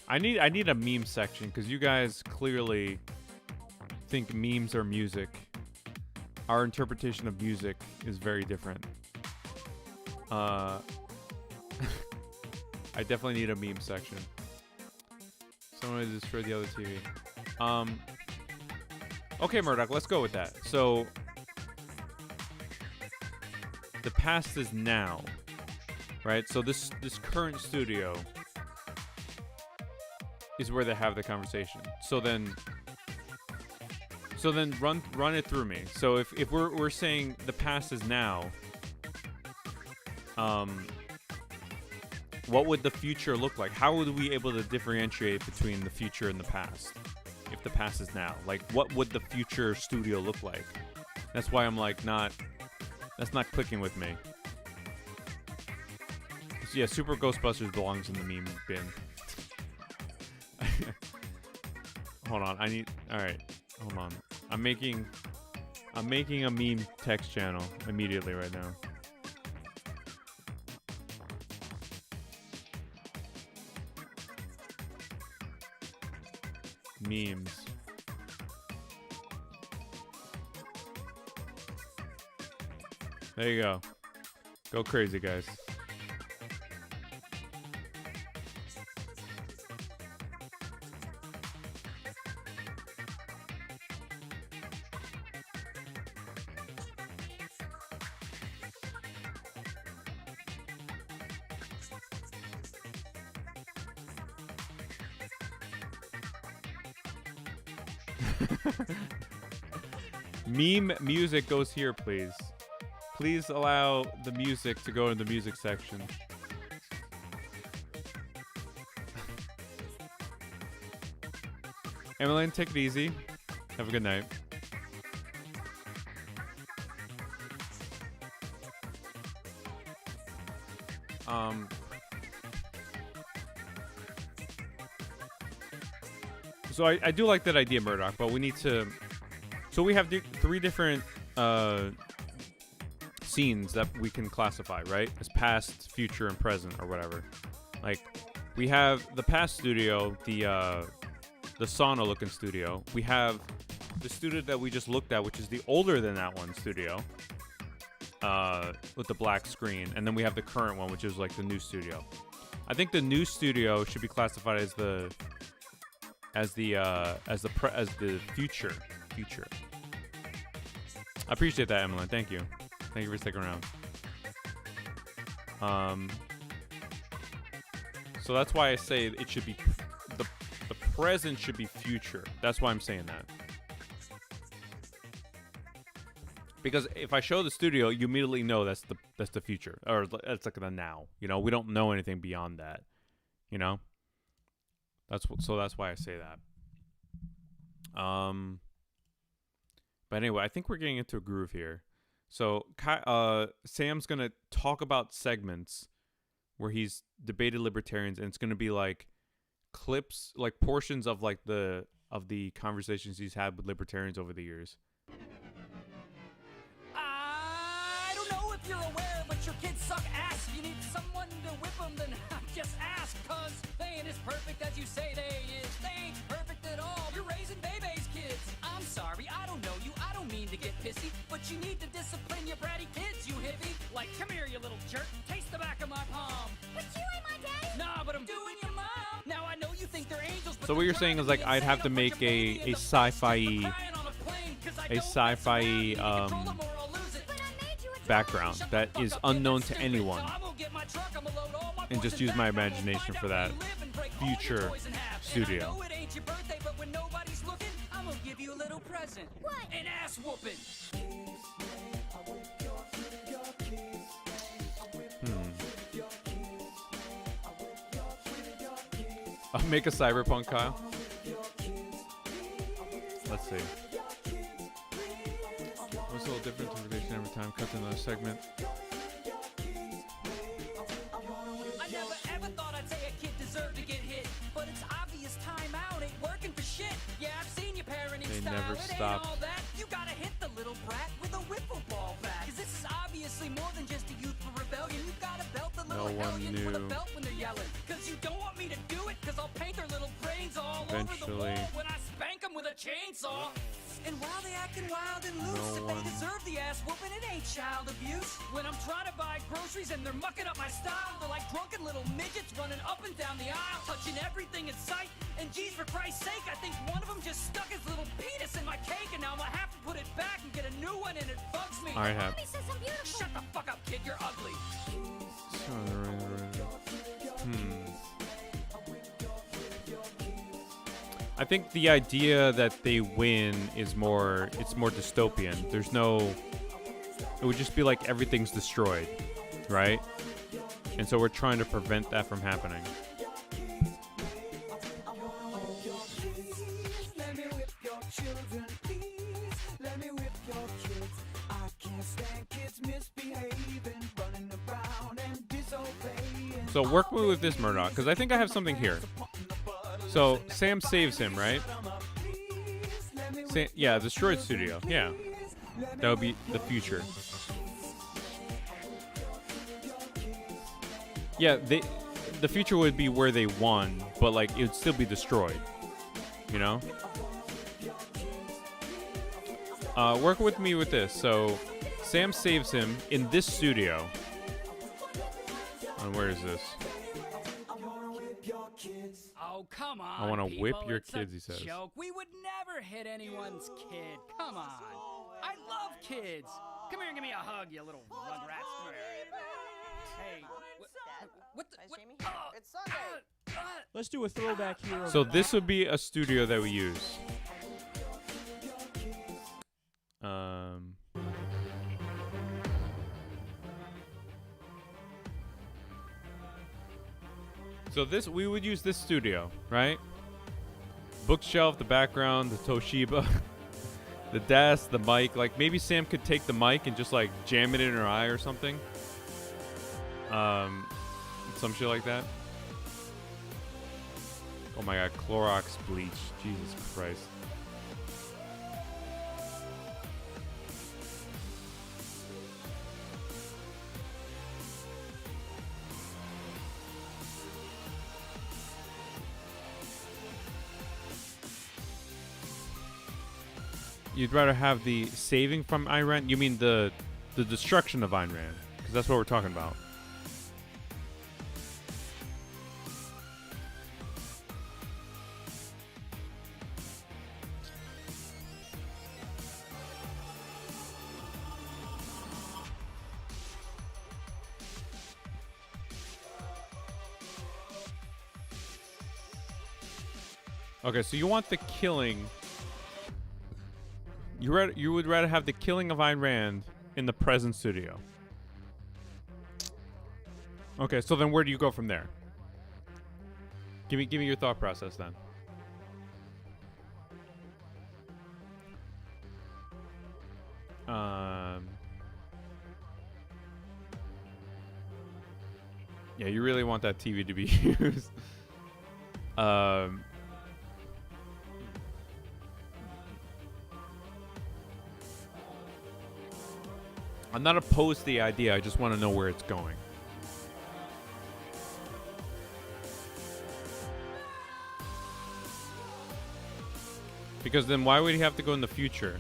I need a meme section because you guys clearly think memes are music. Our interpretation of music is very different. I definitely need a meme section. Someone destroyed the other TV. Okay, Murdoch, let's go with that. So, the past is now, right? So this current studio is where they have the conversation. So then run it through me. So if we're saying the past is now, what would the future look like? How would we able to differentiate between the future and the past if the past is now? Like, what would the future studio look like? That's why I'm like that's not clicking with me. So yeah, Super Ghostbusters belongs in the meme bin. Hold on, alright, hold on. I'm making a meme text channel immediately right now. Memes. There you go. Go crazy, guys. Meme music goes here, please. Please allow the music to go in the music section. Emmeline, take it easy. Have a good night. So I do like that idea, Murdoch, but we need to... So we have three different scenes that we can classify, right? As past, future, and present, or whatever. Like, we have the past studio, the sauna-looking studio. We have the studio that we just looked at, which is the older than that one studio, with the black screen. And then we have the current one, which is like the new studio. I think the new studio should be classified as the future. I appreciate that, Emmeline. Thank you. Thank you for sticking around. So that's why I say it should be the present should be future. That's why I'm saying that. Because if I show the studio, you immediately know that's the future, or that's like the now. You know, we don't know anything beyond that. You know? So that's why I say that. But anyway, I think we're getting into a groove here. So Sam's going to talk about segments where he's debated libertarians, and it's going to be like clips, like portions of like the conversations he's had with libertarians over the years. I don't know if you're aware, but your kids suck ass. If you need someone to whip them, then just ask, cause they ain't as perfect as you say they is. They ain't perfect at all. You're raising babies, kids. I'm sorry, I don't know you. I don't mean to get pissy, but you need to discipline your bratty kids, you hippie. Like, come here, you little jerk. Taste the back of my palm. But you ain't my daddy. Nah, but I'm doing your mom. Now I know you think they're angels, but So what you're saying is like I'd have to make a sci-fi background that is unknown to anyone, and just use my imagination for that future studio. I'm gonna give you a little present. What? An ass whooping. I'll make a cyberpunk, Kyle. Let's see. What's a little different interpretation every time? Cut to another segment. I never ever thought I'd say a kid deserved to get hit, but it's obvious timeout ain't working for shit. Yeah, I've seen your parenting They style. never It stop. ain't all that. You gotta hit the little brat with a wiffle ball bat. Cause this is obviously more than just a youthful rebellion. You gotta belt the little hellions with a knew. belt when they're yelling. Cause you don't want me to do it, cause I'll paint their little brains all over the Eventually. wall when I spank them with a chainsaw. And while they acting wild and loose, No if one. they deserve the ass whooping, it ain't child abuse. When I'm trying to buy groceries and they're mucking up my style, they're like drunken little midgets running up and down the aisle, touching everything in sight. And geez, for Christ's sake, I think one of them just stuck his little penis in my cake, and now I'm gonna have to put it back and get a new one, and it bugs me. All right, Hap. Mommy says I'm beautiful. Shut the fuck up, kid. You're ugly. I think the idea that they win is it's more dystopian. There's no, it would just be like everything's destroyed, right? And so we're trying to prevent that from happening. Let me whip your children, please. Let me whip your kids. I can't stand kids misbehaving, running around and disobeying. So work with this, Murdoch, because I think I have something here. So Sam saves him, right? Yeah, destroyed studio. Yeah, that would be the future. Yeah, the future would be where they won, but like it would still be destroyed. You know? Work with me with this. So Sam saves him in this studio. And where is this? Oh, come on. I wanna whip people, your it's kids, a he says. Joke. We would never hit anyone's kid. Come on. I love kids. Come here and give me a hug, you little rugrats. Come here. Hey. What the? It's Sunday. Let's do a throwback here. So this would be a studio that we use. So we would use this studio, right? Bookshelf, the background, the Toshiba, the desk, the mic. Like maybe Sam could take the mic and just like jam it in her eye or something. Some shit like that. Oh my god, Clorox bleach. Jesus Christ. You'd rather have the saving from Ayn Rand? You mean the destruction of Ayn Rand? Because that's what we're talking about. Okay, so you want the killing. You would rather have the killing of Ayn Rand in the present studio. Okay, so then where do you go from there? Give me your thought process then. Yeah, you really want that TV to be used. I'm not opposed to the idea. I just want to know where it's going. Because then why would he have to go in the future?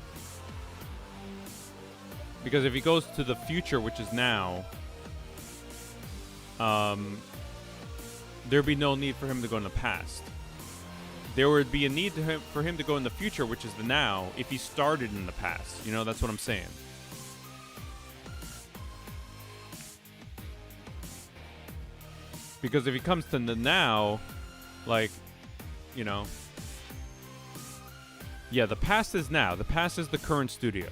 Because if he goes to the future, which is now, there'd be no need for him to go in the past. There would be a need for him to go in the future, which is the now, if he started in the past. You know, that's what I'm saying. Because if he comes to the now, like, you know, yeah, the past is now. The past is the current studio.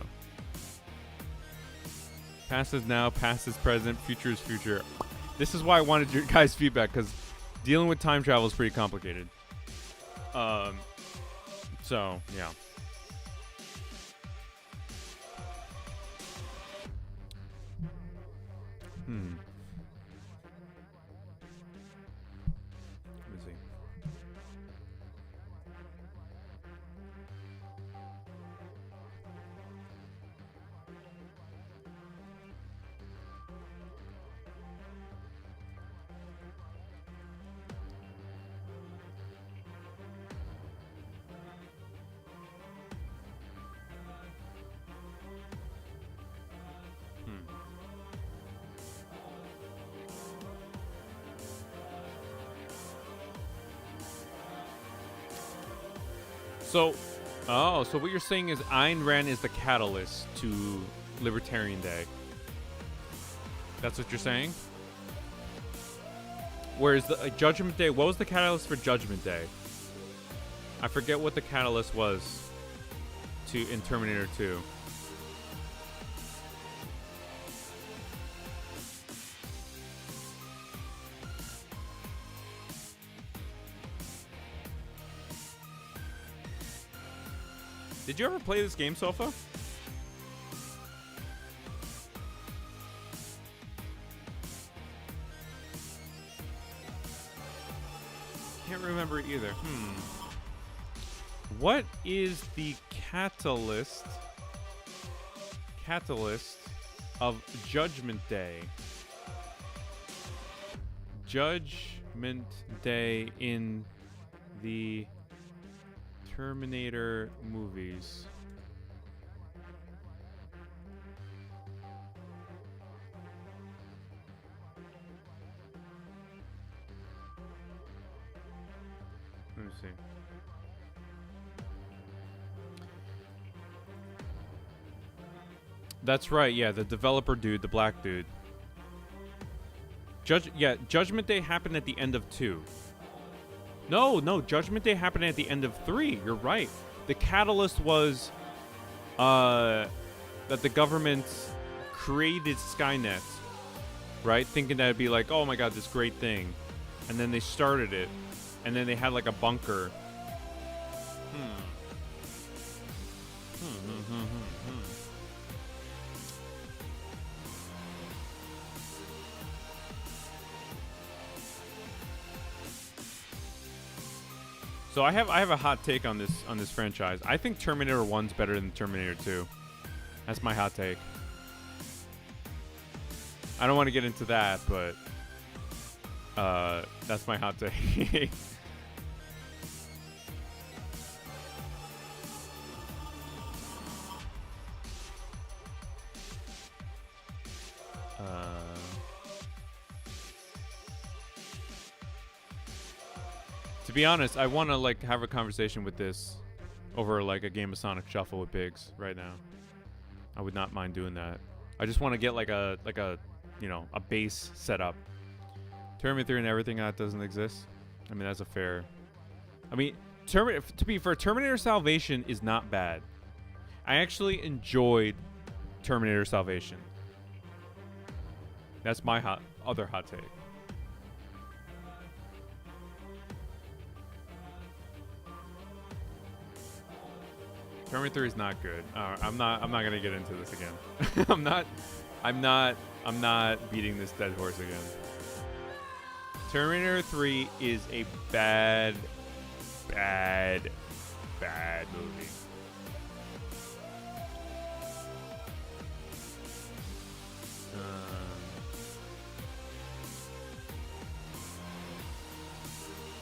Past is now, past is present, future is future. This is why I wanted your guys' feedback, because dealing with time travel is pretty complicated. So, yeah. Let me see. So, so what you're saying is Ayn Rand is the catalyst to Libertarian Day. That's what you're saying? Whereas the Judgment Day, what was the catalyst for Judgment Day? I forget what the catalyst was in Terminator 2. Did you ever play this game, Sofa? Can't remember it either. What is the catalyst of Judgment Day? Judgment Day in the Terminator movies. Let me see. That's right, yeah, the developer dude, the black dude. Judgment Day happened at the end of 2. No, Judgment Day happened at the end of 3. You're right. The catalyst was that the government created Skynet, right? Thinking that it'd be like, oh my god, this great thing. And then they started it. And then they had like a bunker. So I have a hot take on this franchise. I think Terminator 1's better than Terminator 2. That's my hot take. I don't want to get into that, but that's my hot take. To be honest, I want to like have a conversation with this over like a game of Sonic Shuffle with Biggs right now. I would not mind doing that. I just want to get like a you know, a base set up. Terminator and everything that doesn't exist. I mean, that's a fair. I mean, to be fair, Terminator Salvation is not bad. I actually enjoyed Terminator Salvation. That's my other hot take. Terminator 3 is not good. I'm not gonna get into this again. I'm not beating this dead horse again. Terminator 3 is a bad movie.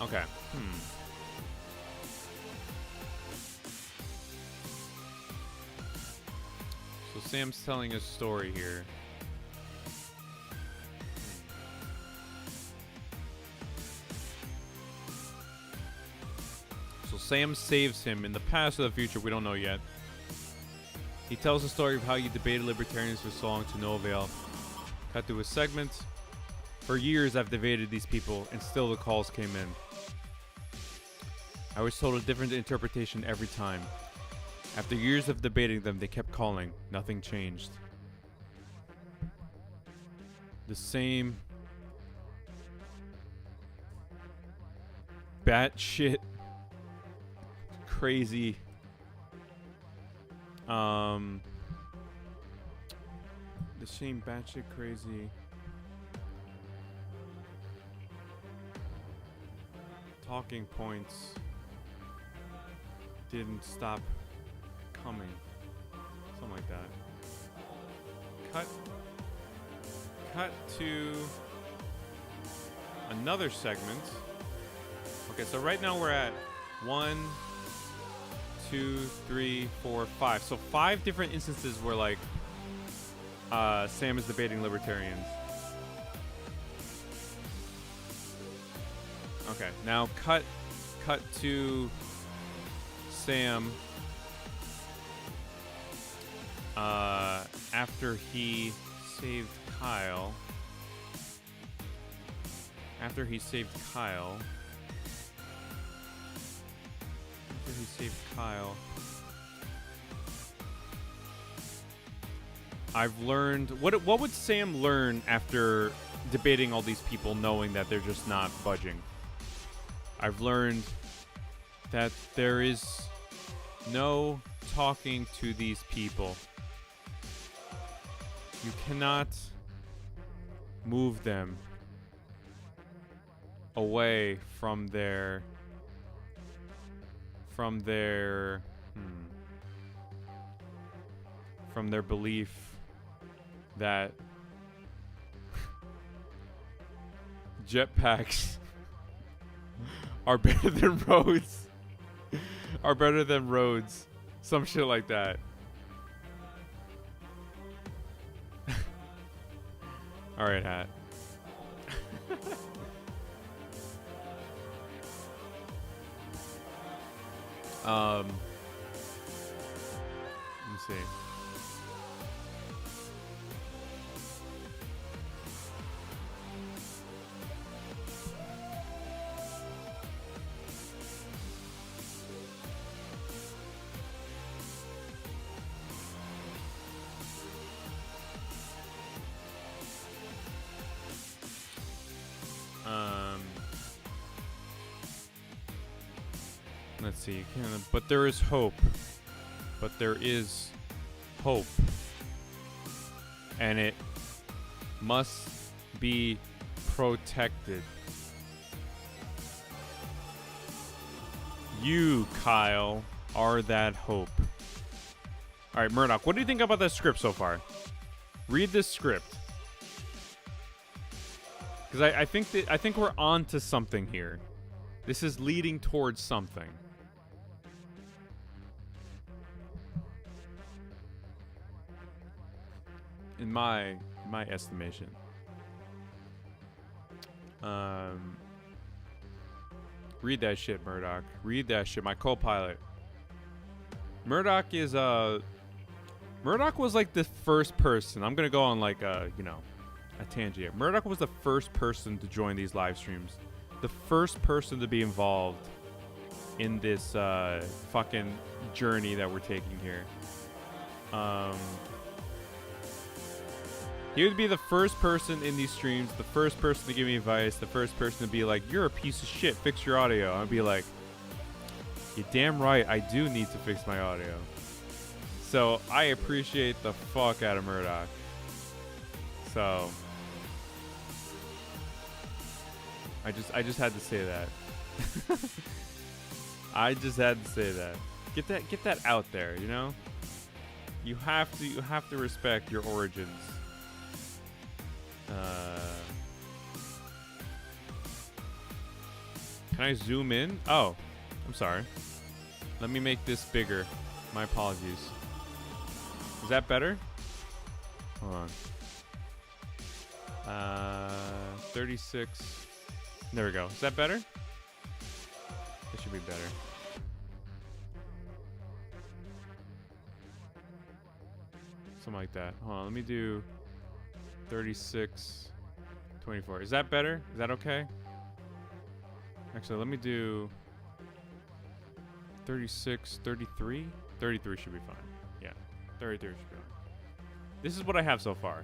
Okay. So Sam's telling a story here. So Sam saves him in the past or the future, we don't know yet. He tells the story of how you debated libertarians for so long to no avail. Cut to a segment. For years I've debated these people and still the calls came in. I was told a different interpretation every time. After years of debating them, they kept calling. Nothing changed. The same batshit crazy the same batshit crazy talking points didn't stop coming. Something like that. Cut to another segment. Okay, so right now we're at 1, 2, 3, 4, 5. So 5 different instances where like Sam is debating libertarians. Okay, now cut to Sam after he saved Kyle. I've learned what would Sam learn after debating all these people knowing that they're just not budging? I've learned that there is no talking to these people. You cannot move them away from their belief that jetpacks are better than roads. Some shit like that. All right, Hat. Let me see. Let's see. But there is hope. And it must be protected. You, Kyle, are that hope. All right, Murdoch, what do you think about this script so far? Read this script. Because I think we're on to something here. This is leading towards something. In my estimation. Read that shit, Murdoch. Read that shit. My co-pilot. Murdoch was like the first person. I'm gonna go on like a tangent here. Murdoch was the first person to join these live streams. The first person to be involved in this fucking journey that we're taking here. He would be the first person in these streams, the first person to give me advice, the first person to be like, you're a piece of shit, fix your audio. I'd be like, you're damn right, I do need to fix my audio. So I appreciate the fuck out of Murdoch. So I just had to say that. I just had to say that. Get that out there, you know? You have to respect your origins. Can I zoom in? Oh, I'm sorry. Let me make this bigger. My apologies. Is that better? Hold on. 36. There we go. Is that better? It should be better. Something like that. Hold on. Let me do 36, 24. Is that better? Is that okay? Actually, let me do 36, 33. 33 should be fine. Yeah, 33 should be fine. This is what I have so far.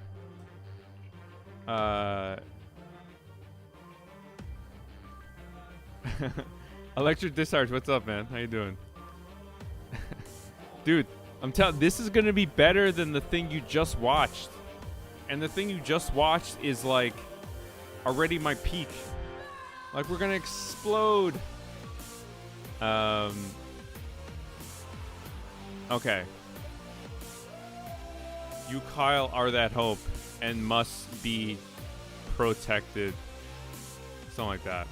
Electric Discharge, what's up, man? How you doing? Dude, I'm telling, this is gonna be better than the thing you just watched. And the thing you just watched is like already my peak. Like, we're gonna explode. Okay. You, Kyle, are that hope and must be protected. Something like that.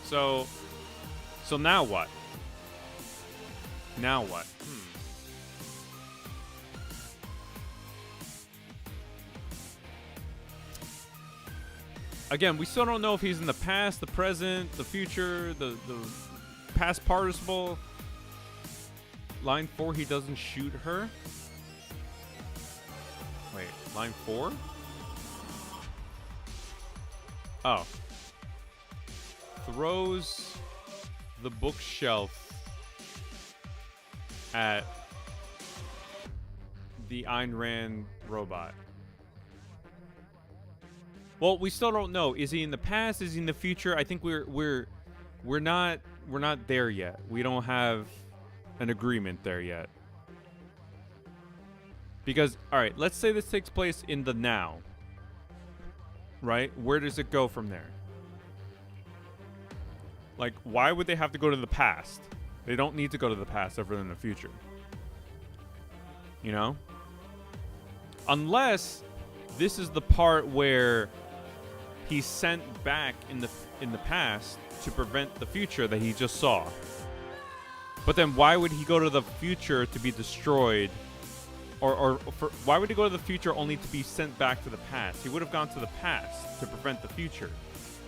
So now what? Now what? Again, we still don't know if he's in the past, the present, the future, the past participle. Line 4, he doesn't shoot her. Wait, line 4? Oh. Throws the bookshelf at the Ayn Rand robot. Well, we still don't know. Is he in the past? Is he in the future? I think we're not there yet. We don't have an agreement there yet. Because, all right, let's say this takes place in the now. Right? Where does it go from there? Like, why would they have to go to the past? They don't need to go to the past ever in the future. You know? Unless this is the part where he's sent back in the past to prevent the future that he just saw. But then why would he go to the future to be destroyed? Why would he go to the future only to be sent back to the past? He would have gone to the past to prevent the future.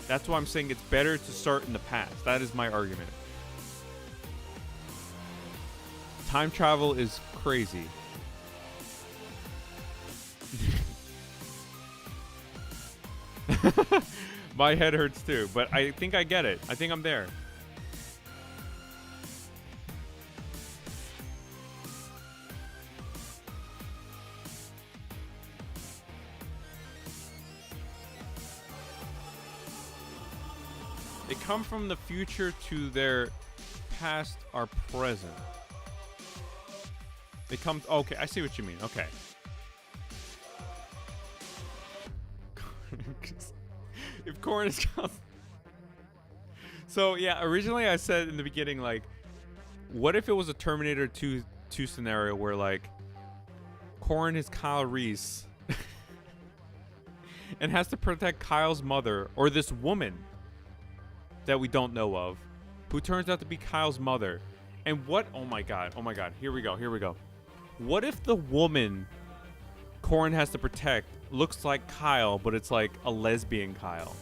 That's why I'm saying it's better to start in the past. That is my argument. Time travel is crazy. My head hurts too, but I think I get it. I think I'm there. They come from the future to their past or present. They come... Okay, I see what you mean. Okay. If Corin is... So, yeah, originally I said in the beginning, like, what if it was a Terminator 2 scenario where, like, Corin is Kyle Reese and has to protect Kyle's mother, or this woman that we don't know of, who turns out to be Kyle's mother. And what... Oh my god. Here we go. What if the woman Corin has to protect looks like Kyle, but it's like a lesbian Kyle?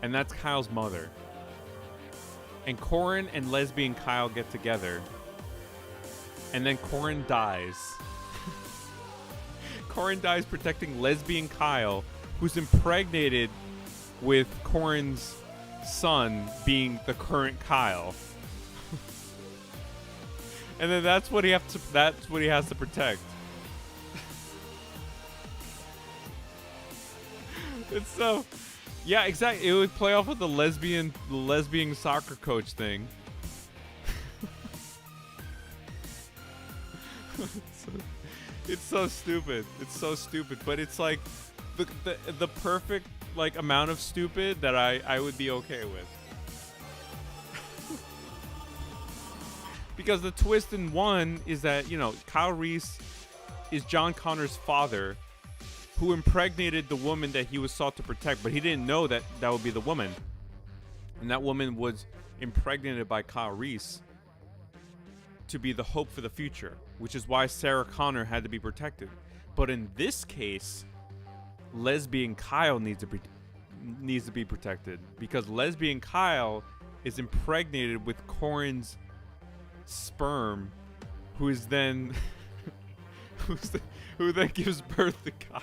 And that's Kyle's mother. And Corin and lesbian Kyle get together. And then Corin dies. Corin dies protecting lesbian Kyle, who's impregnated with Corin's son being the current Kyle. And then that's what he has to protect. It's so... Yeah, exactly. It would play off with the lesbian soccer coach thing. It's so stupid. It's so stupid, but it's like the perfect like amount of stupid that I would be okay with. Because the twist in one is that, you know, Kyle Reese is John Connor's father who impregnated the woman that he was sought to protect, but he didn't know that that would be the woman. And that woman was impregnated by Kyle Reese to be the hope for the future, which is why Sarah Connor had to be protected. But in this case, lesbian Kyle needs to be protected because lesbian Kyle is impregnated with Corin's sperm, who is then who then gives birth to Kyle.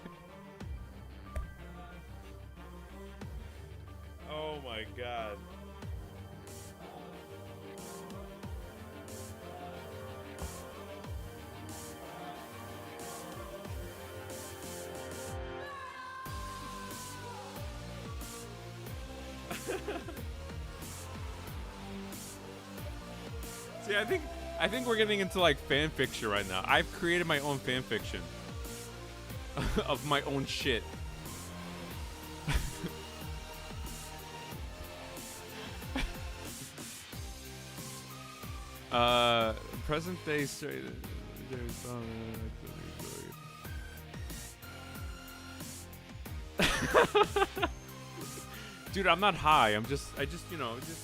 Oh my god. See, I think we're getting into like fan fiction right now. I've created my own fan fiction of my own shit. Present day straight. Dude, I'm not high. I just, you know, just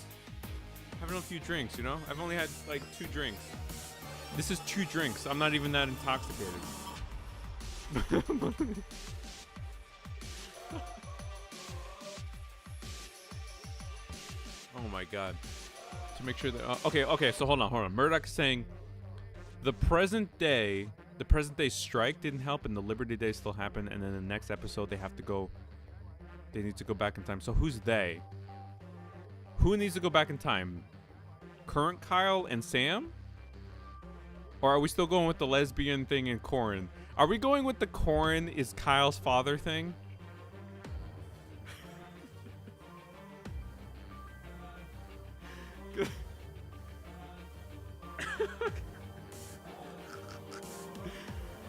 having a few drinks, you know? I've only had like 2 drinks. This is 2 drinks. I'm not even that intoxicated. Oh my god. To make sure that okay, so hold on. Murdoch's saying the present day strike didn't help and the Liberty Day still happened, and then the next episode they need to go back in time. So who's they? Who needs to go back in time? Current Kyle and Sam? Or are we still going with the lesbian thing in Corin? Are we going with the Corin is Kyle's father thing?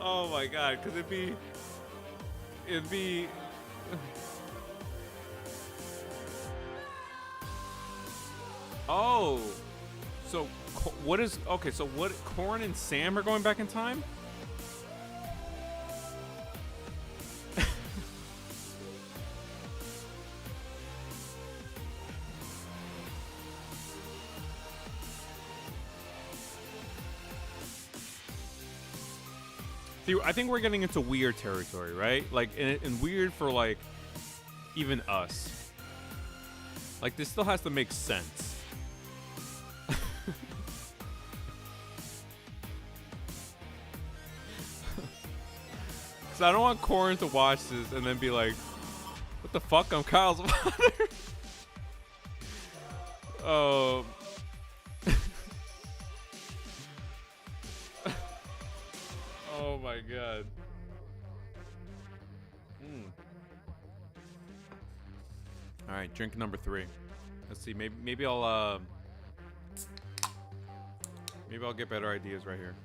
Oh my god, because it'd be oh, so what is okay? So what? Corin and Sam are going back in time. See, I think we're getting into weird territory, right? Like, and weird for like even us. Like, this still has to make sense. Because I don't want Corin to watch this and then be like, what the fuck? I'm Kyle's father. Oh. Oh my god. All right, drink number 3. Let's see. Maybe I'll get better ideas right here.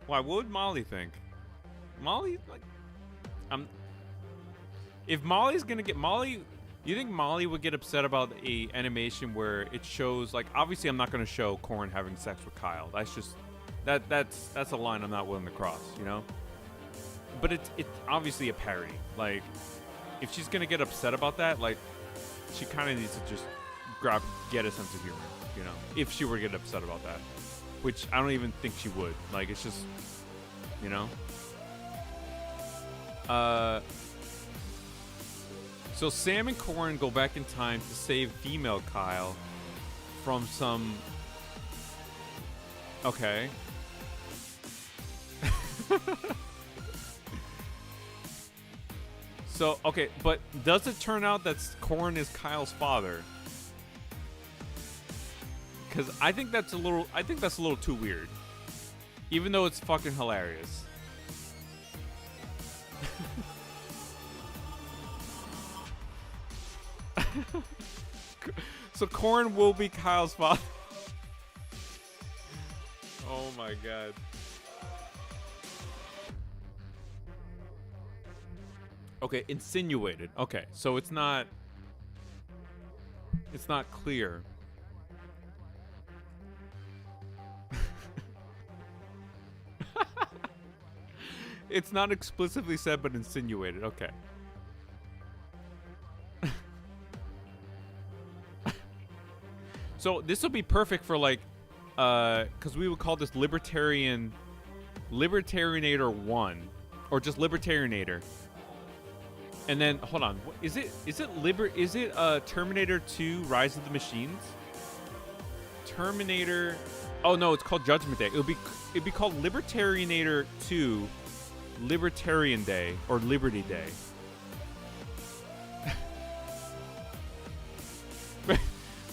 Why? What would Molly think? Molly, like, if Molly's gonna get Molly, you think Molly would get upset about a animation where it shows, like, obviously I'm not gonna show Corin having sex with Kyle. That's just that's a line I'm not willing to cross, you know. But it's obviously a parody. Like, if she's gonna get upset about that, like, she kind of needs to just get a sense of humor, you know. If she were to get upset about that, which I don't even think she would. Like, it's just, you know. So Sam and Corin go back in time to save female Kyle from some. Okay. So, okay, but does it turn out that Corin is Kyle's father? Because I think that's a little too weird. Even though it's fucking hilarious. So Corin will be Kyle's father. Oh my god. Okay, insinuated. Okay, so it's not clear. It's not explicitly said, but insinuated. Okay. So this will be perfect for like, because we would call this Libertarianator 1, or just Libertarianator. And then hold on, is it Terminator 2: Rise of the Machines? Terminator. Oh no, it's called Judgment Day. It'd be called Libertarianator 2: Libertarian Day or Liberty Day.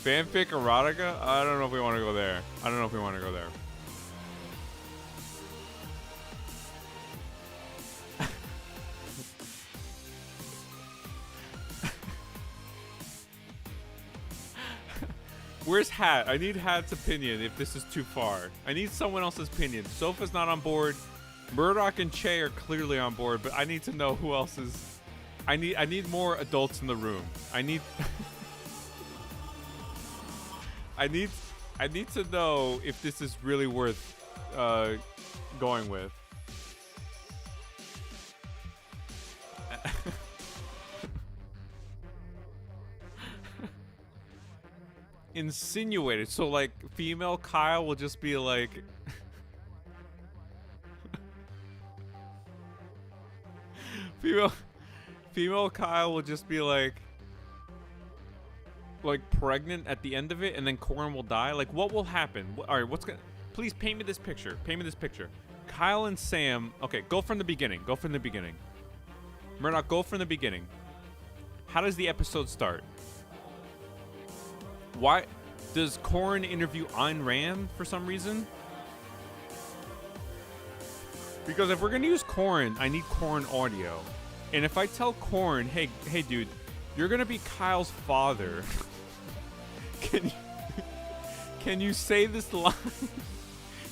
Fanfic erotica? I don't know if we want to go there. Where's Hat? I need Hat's opinion if this is too far. I need someone else's opinion. Sofa's not on board. Murdoch and Che are clearly on board, but I need to know who else is. I need more adults in the room. I need to know if this is really worth going with. Insinuated. So like female Kyle will just be like female Kyle will just be like pregnant at the end of it, and then Corin will die. Like, what will happen? All right, please paint me this picture. Kyle and Sam. Okay, go from the beginning. Murdoch, go from the beginning. How does the episode start? Why does Corin interview Ayn Rand for some reason? Because if we're gonna use Corin, I need Corin audio. And if I tell Corin, hey dude, you're gonna be Kyle's father. Can you say this line?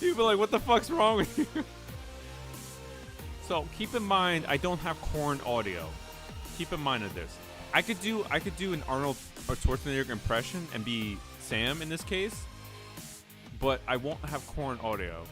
You'd be like, what the fuck's wrong with you? So keep in mind, I don't have Corin audio. Keep in mind of this. I could do an Arnold Schwarzenegger impression and be Sam in this case, but I won't have Corin audio.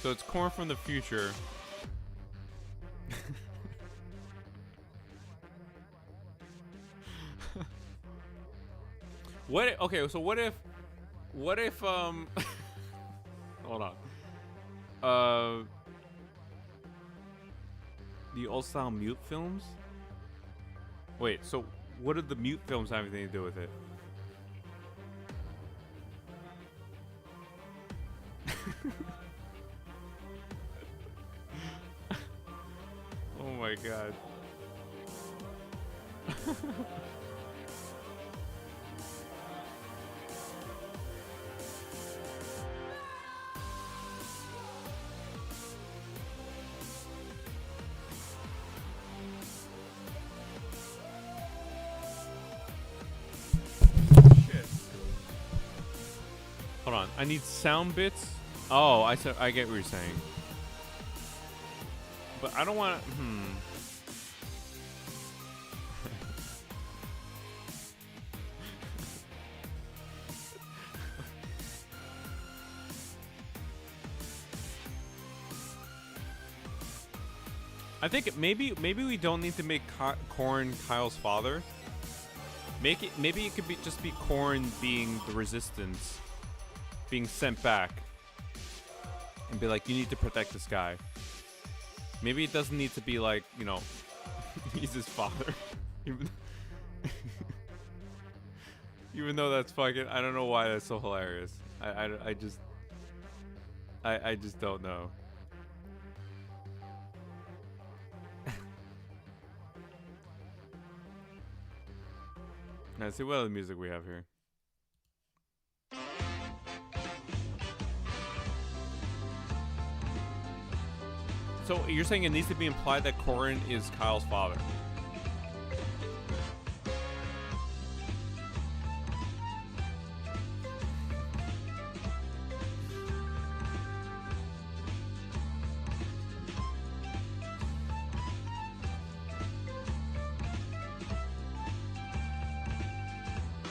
So it's Corin from the future. Okay, so what if hold on. The old style mute films? Wait, so what do the mute films have anything to do with it? Oh my god. Shit. Hold on, I need sound bits. Oh, I get what you're saying. But I don't want to, I think maybe we don't need to make Corin Kyle's father. Maybe it could be just be Corin being the resistance, being sent back, and be like, you need to protect this guy. Maybe it doesn't need to be like, you know, he's his father. Even though that's fucking, I don't know why that's so hilarious. I just don't know. Let's see what other music we have here. So you're saying it needs to be implied that Corin is Kyle's father?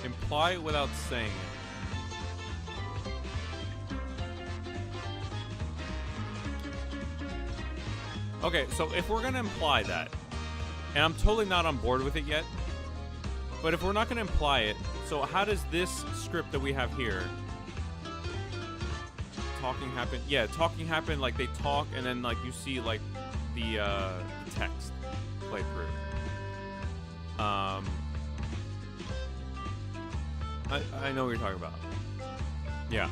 Imply it without saying it. Okay, so if we're gonna imply that, and I'm totally not on board with it yet, but if we're not gonna imply it, so how does this script that we have here, talking happen? Yeah, talking happen, like they talk and then like you see like the text play through. I know what you're talking about. Yeah.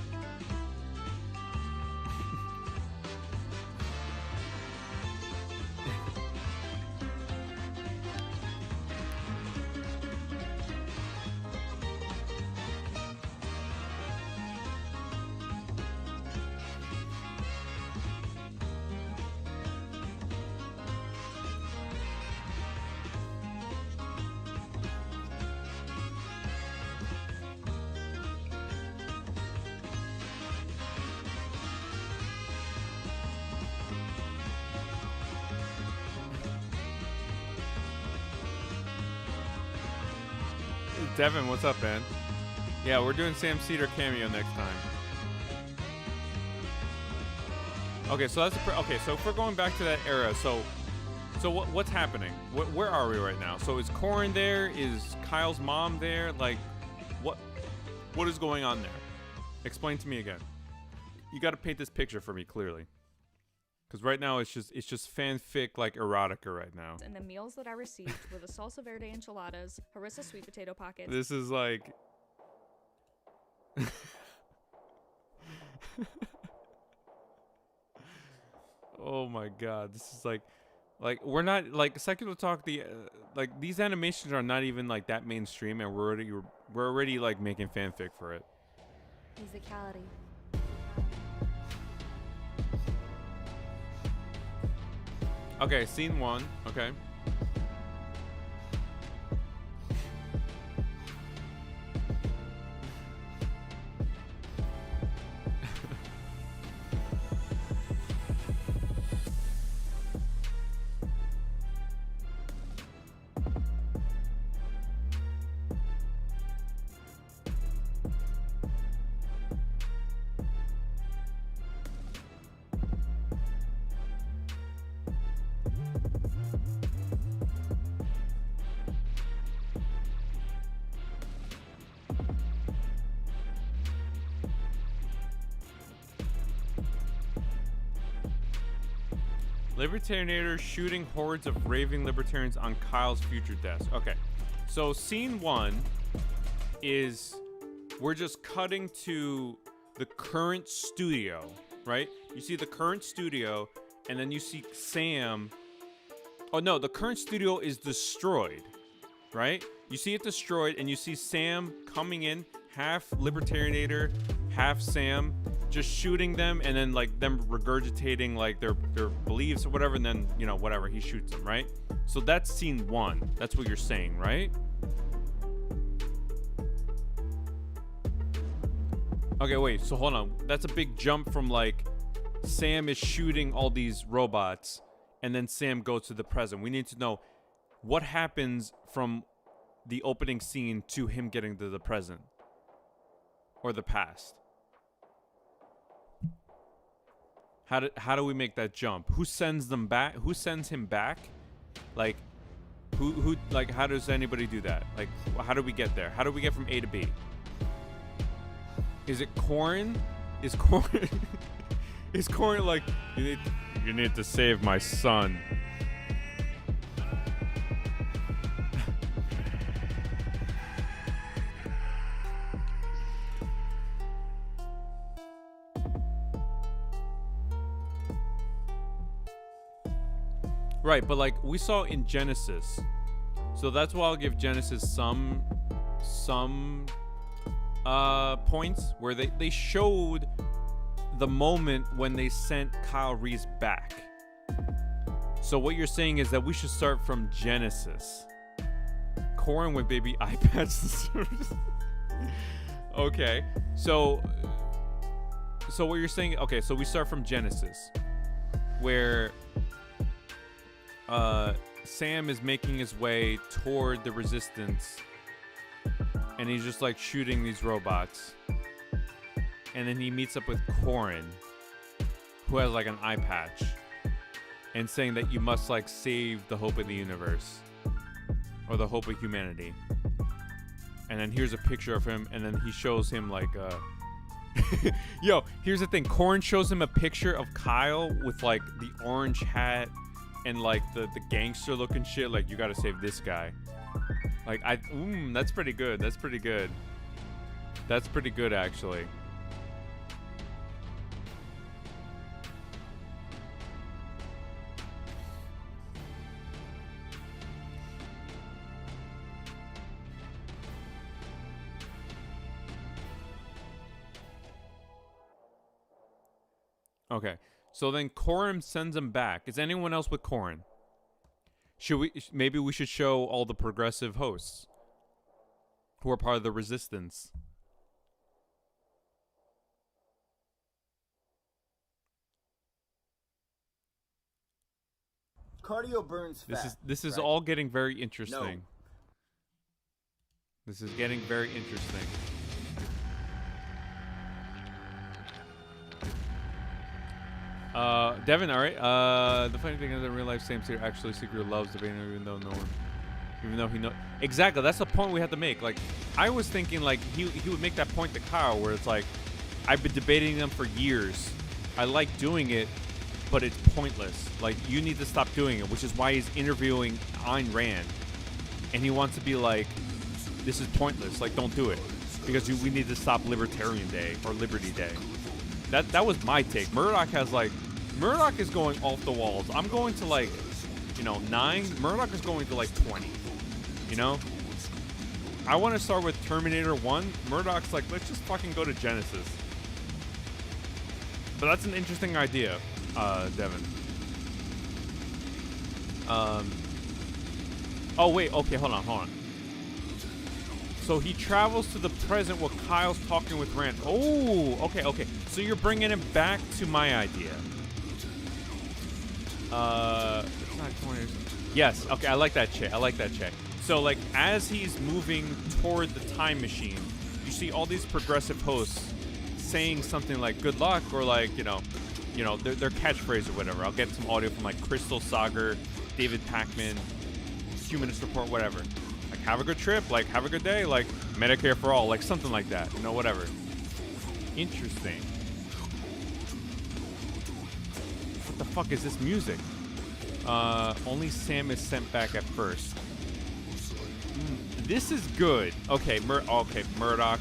Devin, what's up, man? Yeah, we're doing Sam Cedar cameo next time. Okay, so that's okay. So if we're going back to that era, so what's happening? Where are we right now? So is Corin there? Is Kyle's mom there? Like, what is going on there? Explain to me again. You got to paint this picture for me clearly. Because right now it's just fanfic like erotica right now. And the meals that I received were the salsa verde enchiladas, harissa sweet potato pockets. This is like oh my god, this is like we're not like SecTalk Talk. Like these animations are not even like that mainstream, and we're already like making fanfic for it. Musicality. Okay, scene 1. Okay. Libertarianer shooting hordes of raving libertarians on Kyle's future desk. Okay, so scene 1 is we're just cutting to the current studio, right? You see the current studio, and then you see Sam. Oh no, the current studio is destroyed, right? You see it destroyed, and you see Sam coming in, half Libertarianer, half Sam, just shooting them, and then like them regurgitating like their beliefs or whatever, and then whatever, he shoots them, right? So that's scene 1. That's what you're saying, right? Okay, wait, so hold on. That's a big jump from like Sam is shooting all these robots and then Sam goes to the present. We need to know what happens from the opening scene to him getting to the present or the past. How do we make that jump? Who sends them back? Who sends him back? Like, who like, how does anybody do that? Like, how do we get there? How do we get from A to B? Is it Corin? Is Corin like, you need to save my son? Right, but like we saw in Genesis, so that's why I'll give Genesis some some points where they showed the moment when they sent Kyle Reese back. So what you're saying is that we should start from Genesis. Corin with baby eye patch. Okay, so what you're saying? Okay, so we start from Genesis, where Sam is making his way toward the Resistance, and he's just like shooting these robots, and then he meets up with Corin, who has like an eye patch, and saying that you must like save the hope of the universe, or the hope of humanity. And then here's a picture of him, and then he shows him like yo, here's the thing. Corin shows him a picture of Kyle with like the orange hat and like the gangster looking shit. Like, you gotta save this guy. Like, that's pretty good. That's pretty good. That's pretty good, actually. Okay, so then Corin sends him back. Is anyone else with Corin? Maybe we should show all the progressive hosts who are part of the Resistance. Cardio burns fat. This is right? all getting very interesting. No. This is getting very interesting. Devin, all right. The funny thing is that in real life, Sam Sear actually secretly loves the Vader, even though he knows. Exactly, that's the point we have to make. Like, I was thinking like he would make that point to Kyle, where it's like, I've been debating them for years. I like doing it, but it's pointless. Like, you need to stop doing it, which is why he's interviewing Ayn Rand, and he wants to be like, this is pointless. Like, don't do it, because we need to stop Libertarian Day or Liberty Day. That was my take. Murdoch is going off the walls. I'm going to like, 9. Murdoch is going to like 20. I want to start with Terminator 1. Murdoch's like, let's just fucking go to Genesis. But that's an interesting idea, Devin. Oh wait, okay, hold on. So he travels to the present while Kyle's talking with Rand. Oh, okay. So you're bringing him back to my idea. It's not 20 years. Yes, okay, I like that check. So, like, as he's moving toward the time machine, you see all these progressive hosts saying something like "good luck" or like, their catchphrase or whatever. I'll get some audio from like Crystal Sager, David Pacman, Humanist Report, whatever. Like, have a good trip, like, have a good day, like, Medicare for all, like, something like that, whatever. Interesting. What the fuck is this music? Only Sam is sent back at first. This is good. Okay, Murdoch.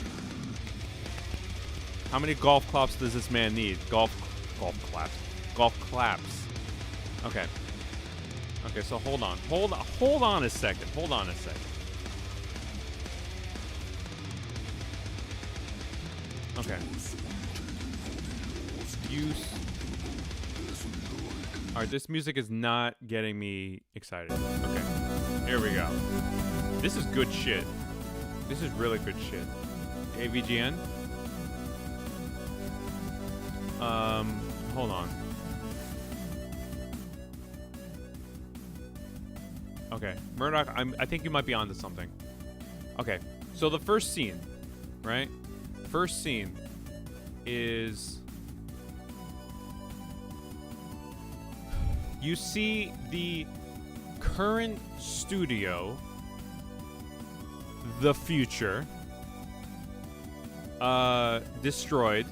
How many golf claps does this man need? Golf claps. Okay, so hold on a second. Okay. Alright, this music is not getting me excited. Okay. Here we go. This is good shit. This is really good shit. AVGN? Hold on. Okay. Murdoch, I think you might be onto something. Okay. So the first scene, right? First scene is you see the current studio, the future, destroyed.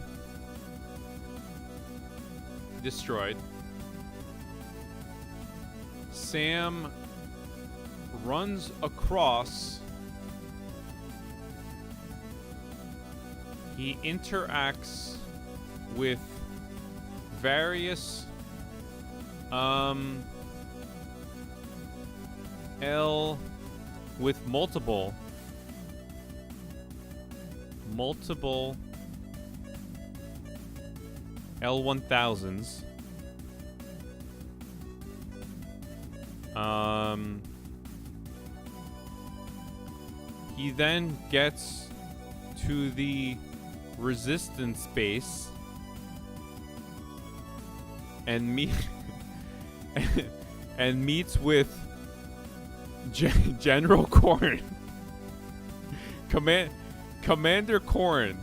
Sam runs across. He interacts with various multiple multiple L1000s. He then gets to the resistance base and meets with General Corin. Commander Corin.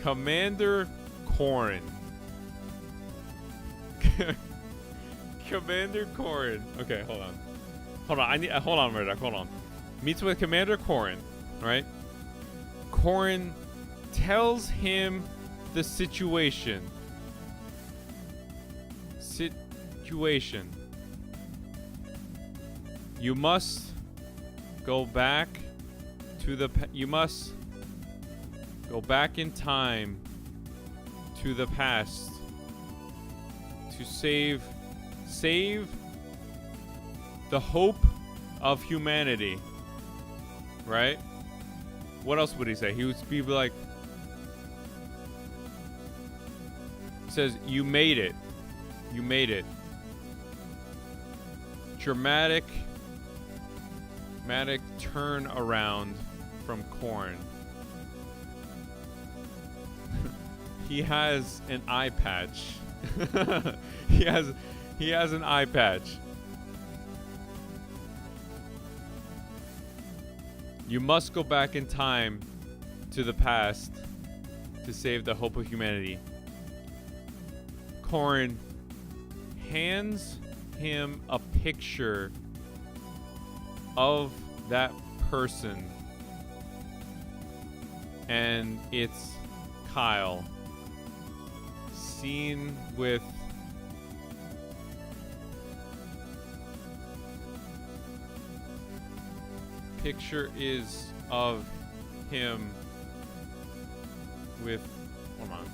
Commander Corin. Commander Corin. Okay, hold on. Hold on. Hold on, Murdoch. Hold on. Meets with Commander Corin, right? Corin tells him the situation. You must go back to the. You must go back in time to the past to save the hope of humanity. Right? What else would he say? He would be like, says, "You made it. You made it." Dramatic turn around from Corin. He has an eye patch. he has an eye patch. You must go back in time to the past to save the hope of humanity. Corin hands him a picture of that person, and it's Kyle, seen with picture is of him with, hold on.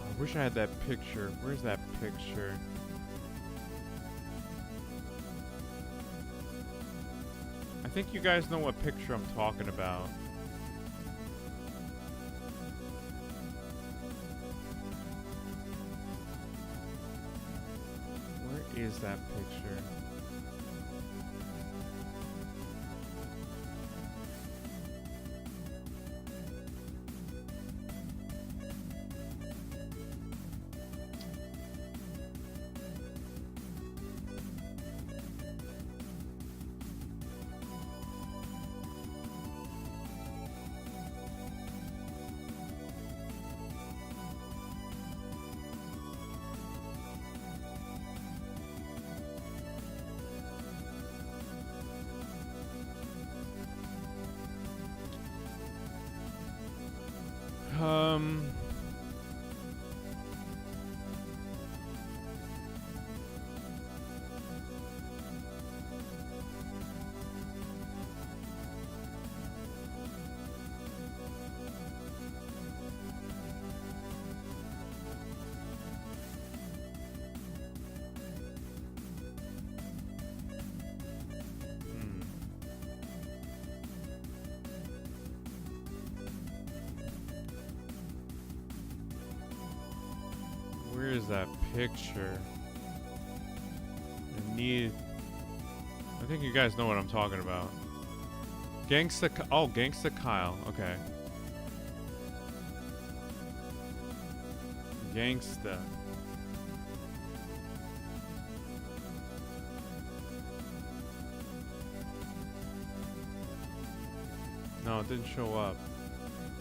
I wish I had that picture. Where's that picture? I think you guys know what picture I'm talking about. Where is that picture? Where is that picture? I think you guys know what I'm talking about. Gangsta Kyle. Okay. Gangsta. No, it didn't show up.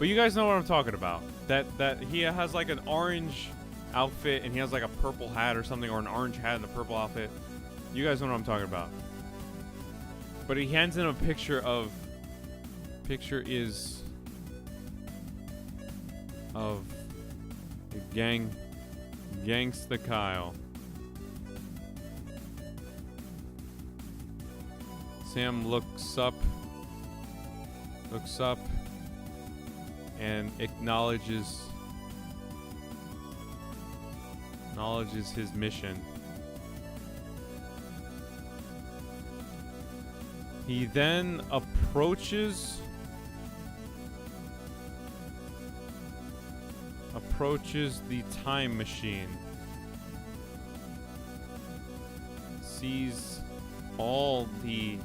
But you guys know what I'm talking about. That he has like an orange outfit and he has like a purple hat or something, or an orange hat and a purple outfit. You guys know what I'm talking about. But he hands in a picture of Gangsta Kyle. Sam looks up and acknowledges his mission. He then approaches the time machine. Sees all the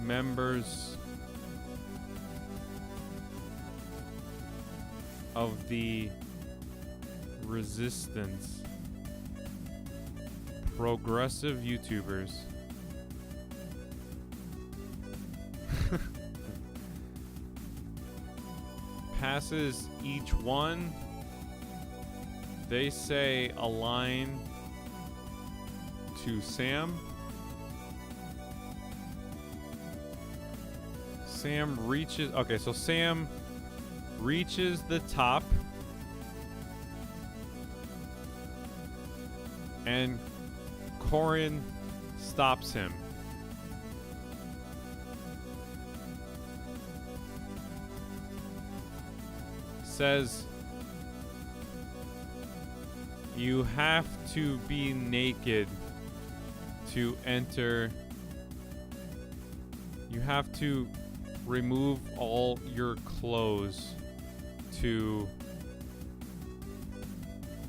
members of the resistance, progressive YouTubers, passes each one. They say a line to Sam. Sam reaches the top and Corin stops him. Says, you have to be naked to enter. You have to remove all your clothes to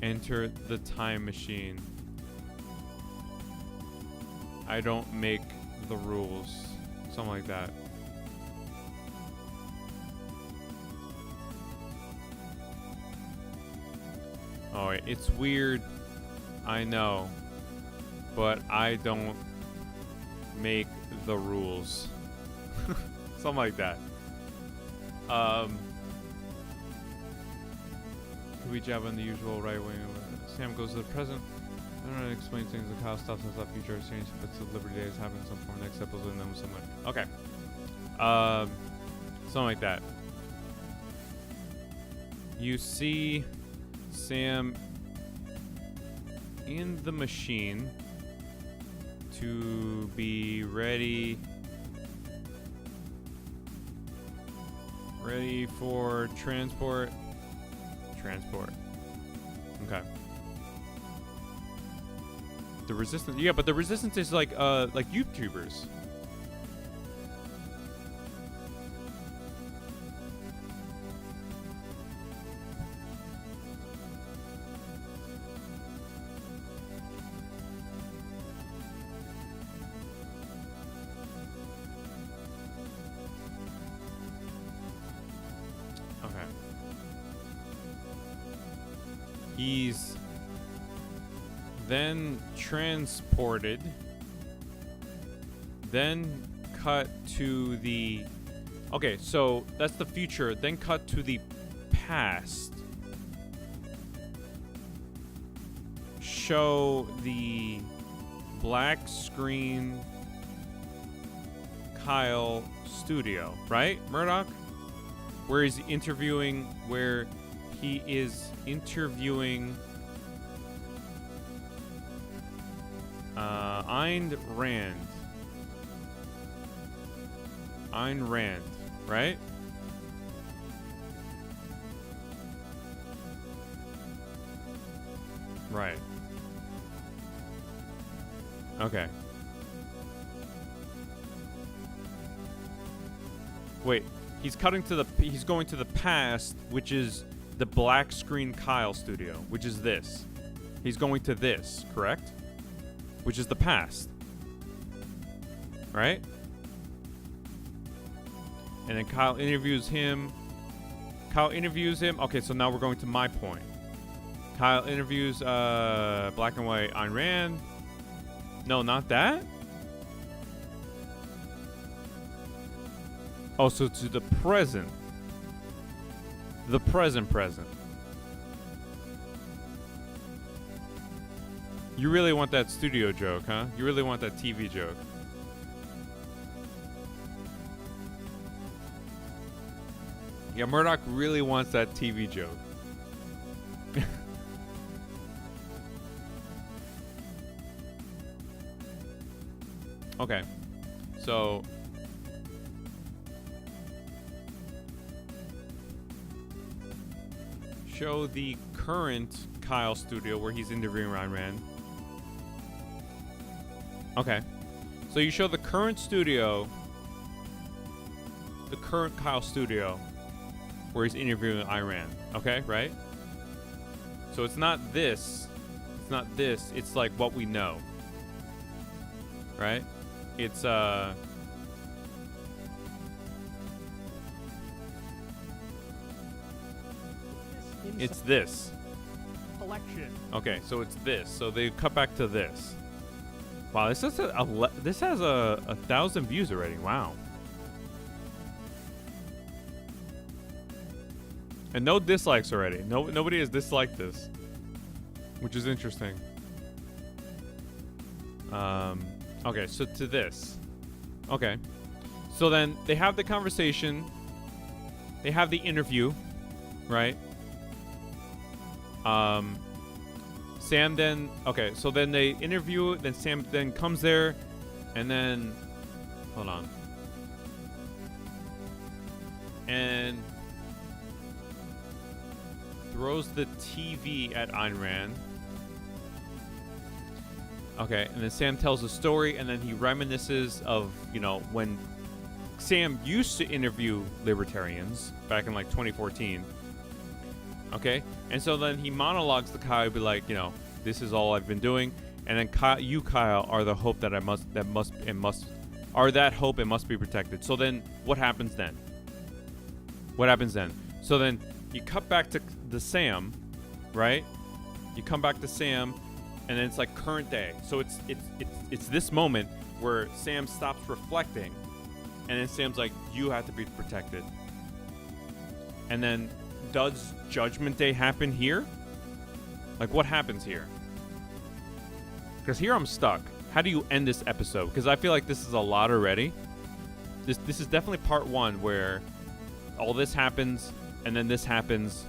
enter the time machine. I don't make the rules. Something like that. Oh, it's weird, I know, but I don't make the rules. Something like that. Can we jab on the usual right wing? Sam goes to the present. I don't know how to explain things like how stuff has that future has changed, but still Liberty Day is happening some form next episode and then similar. Okay. Something like that. You see Sam in the machine to be ready for transport. Okay. The resistance, yeah, but the resistance is like YouTubers. He's then transported, then cut to the... Okay, so that's the future, then cut to the past. Show the black screen Kyle studio, right, Murdoch? Where he is interviewing Ayn Rand, right? Right. Okay. Wait, he's going to the past, which is the black screen Kyle studio, which is this. He's going to this, correct? Which is the past. Right? And then Kyle interviews him. Okay, so now we're going to my point. Kyle interviews black and white Ayn Rand. No, not that? Oh, so to the present. The present. You really want that studio joke, huh? You really want that TV joke. Yeah, Murdoch really wants that TV joke. Okay. So show the current Kyle studio where he's interviewing Ryan Rand. Okay. So you show the current studio, the current Kyle studio where he's interviewing Iran. Okay, right? So it's not this. It's not this. It's like what we know. Right? It's it's this. Collection. Okay, so it's this. So they cut back to this. Wow, this has a 1,000 views already. Wow. And no dislikes already. Nobody has disliked this, which is interesting. Okay, so to this. Okay. So then they have the conversation. They have the interview, right? Sam then, okay, so then they interview, then Sam then comes there, and then, hold on. And throws the TV at Ayn Rand. Okay, and then Sam tells a story, and then he reminisces of, you know, when Sam used to interview libertarians back in like 2014. Okay, and so then he monologues to Kyle, be like, you know, this is all I've been doing, and then Kyle, are the hope that are that hope and must be protected. So then, what happens then? What happens then? So then you cut back to the Sam, right? You come back to Sam, and then it's like current day. So it's this moment where Sam stops reflecting, and then Sam's like, you have to be protected. And then does Judgment Day happen here? Like, what happens here? Because here I'm stuck. How do you end this episode? Because I feel like this is a lot already. This is definitely part one where all this happens, and then this happens.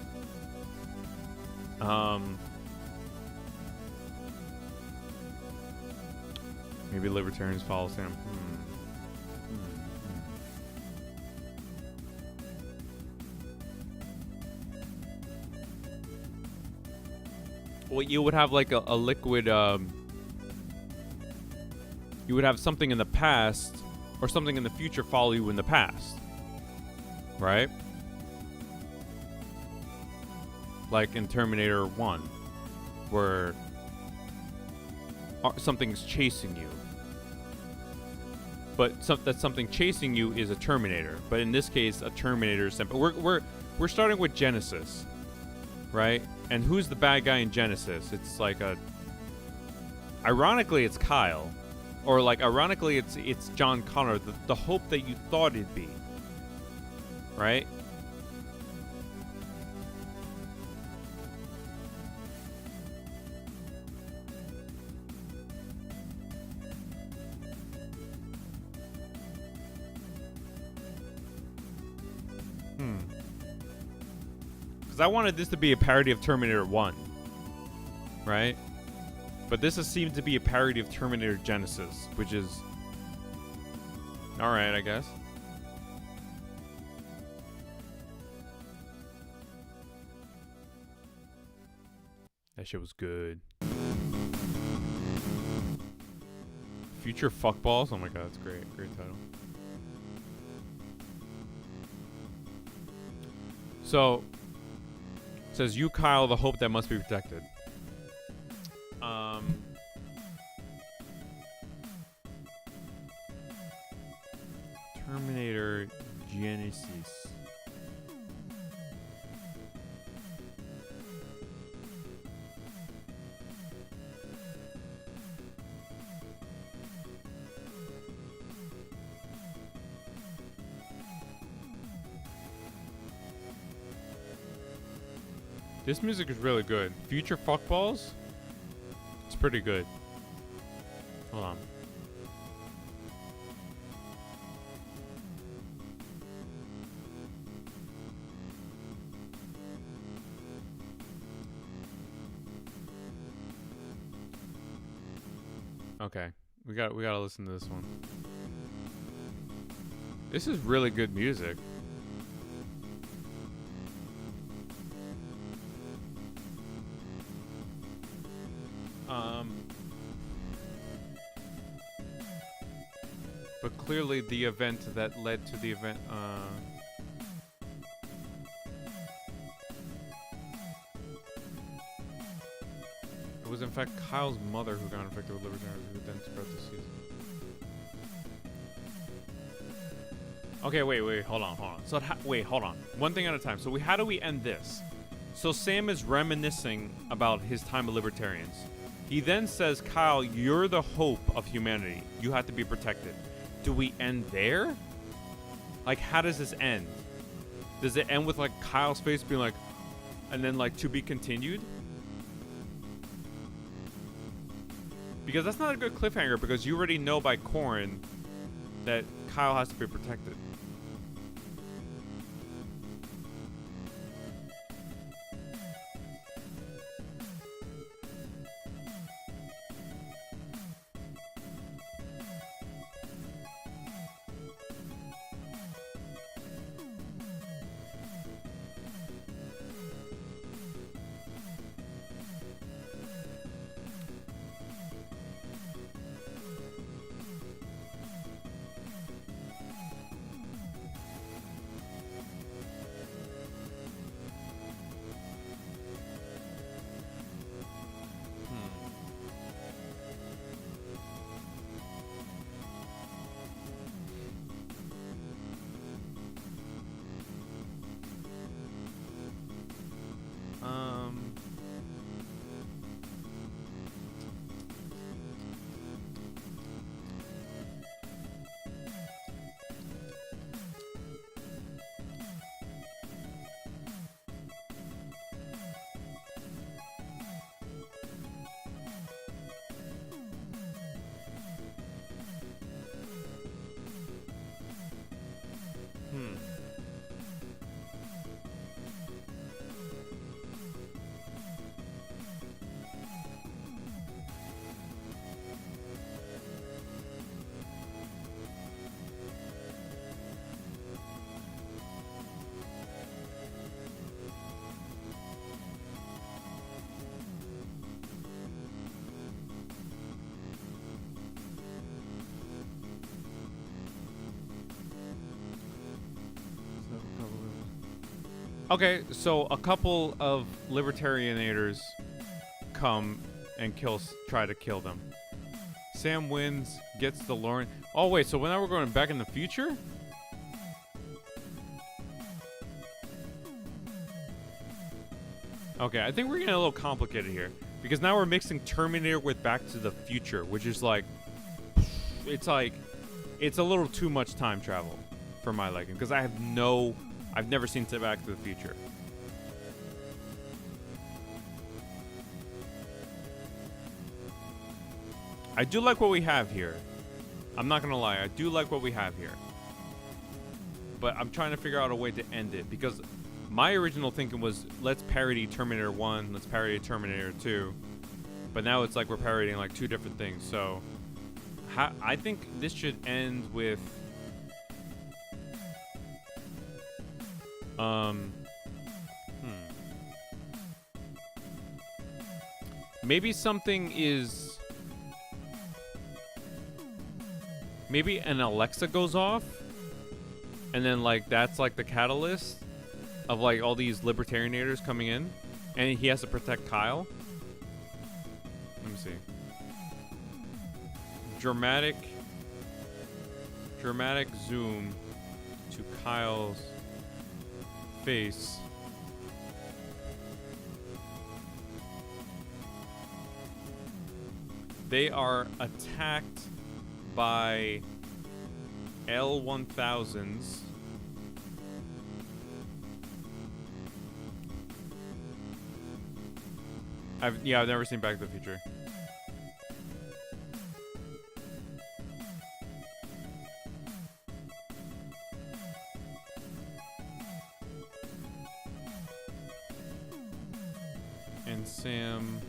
Maybe libertarians follow Sam. Well, you would have like a liquid, you would have something in the past or something in the future follow you in the past. Right? Like in Terminator 1, where something's chasing you. But that something chasing you is a Terminator. But in this case, a Terminator is simple. We're starting with Genesis, right? And who's the bad guy in Genesis? It's like ironically, it's Kyle, or like ironically, it's John Connor, the hope that you thought it'd be, right? Because I wanted this to be a parody of Terminator 1, right? But this seems to be a parody of Terminator Genesis, which is alright, I guess. That shit was good. Future Fuckballs? Oh my god, that's great. Great title. So, it says, you, Kyle, the hope that must be protected. Terminator Genesis. This music is really good. Future Fuckballs? It's pretty good. Hold on. Okay. We gotta listen to this one. This is really good music. But clearly the event that led to the event, it was in fact Kyle's mother who got infected with libertarians who then spread the disease. Okay, wait, hold on. So, wait, hold on. One thing at a time. So, how do we end this? So, Sam is reminiscing about his time of libertarians. He then says, Kyle, you're the hope of humanity. You have to be protected. Do we end there? Like, how does this end? Does it end with, like, Kyle's face being like, and then, like, to be continued? Because that's not a good cliffhanger, because you already know by Corin that Kyle has to be protected. Okay, so a couple of libertarianators come and try to kill them. Sam wins, gets the Lauren. Oh wait, so now we're going back in the future? Okay, I think we're getting a little complicated here. Because now we're mixing Terminator with Back to the Future, which is like, it's a little too much time travel for my liking. Because I've never seen Back to the Future. I do like what we have here. I'm not gonna lie, I do like what we have here. But I'm trying to figure out a way to end it, because my original thinking was, let's parody Terminator 1, let's parody Terminator 2. But now it's like we're parodying like two different things. So I think this should end with maybe something is, maybe an Alexa goes off, and then like that's like the catalyst of like all these libertarianators coming in, and he has to protect Kyle. Let me see. Dramatic zoom to Kyle's face. They are attacked by L-1000s. I've never seen Back to the Future. And Sam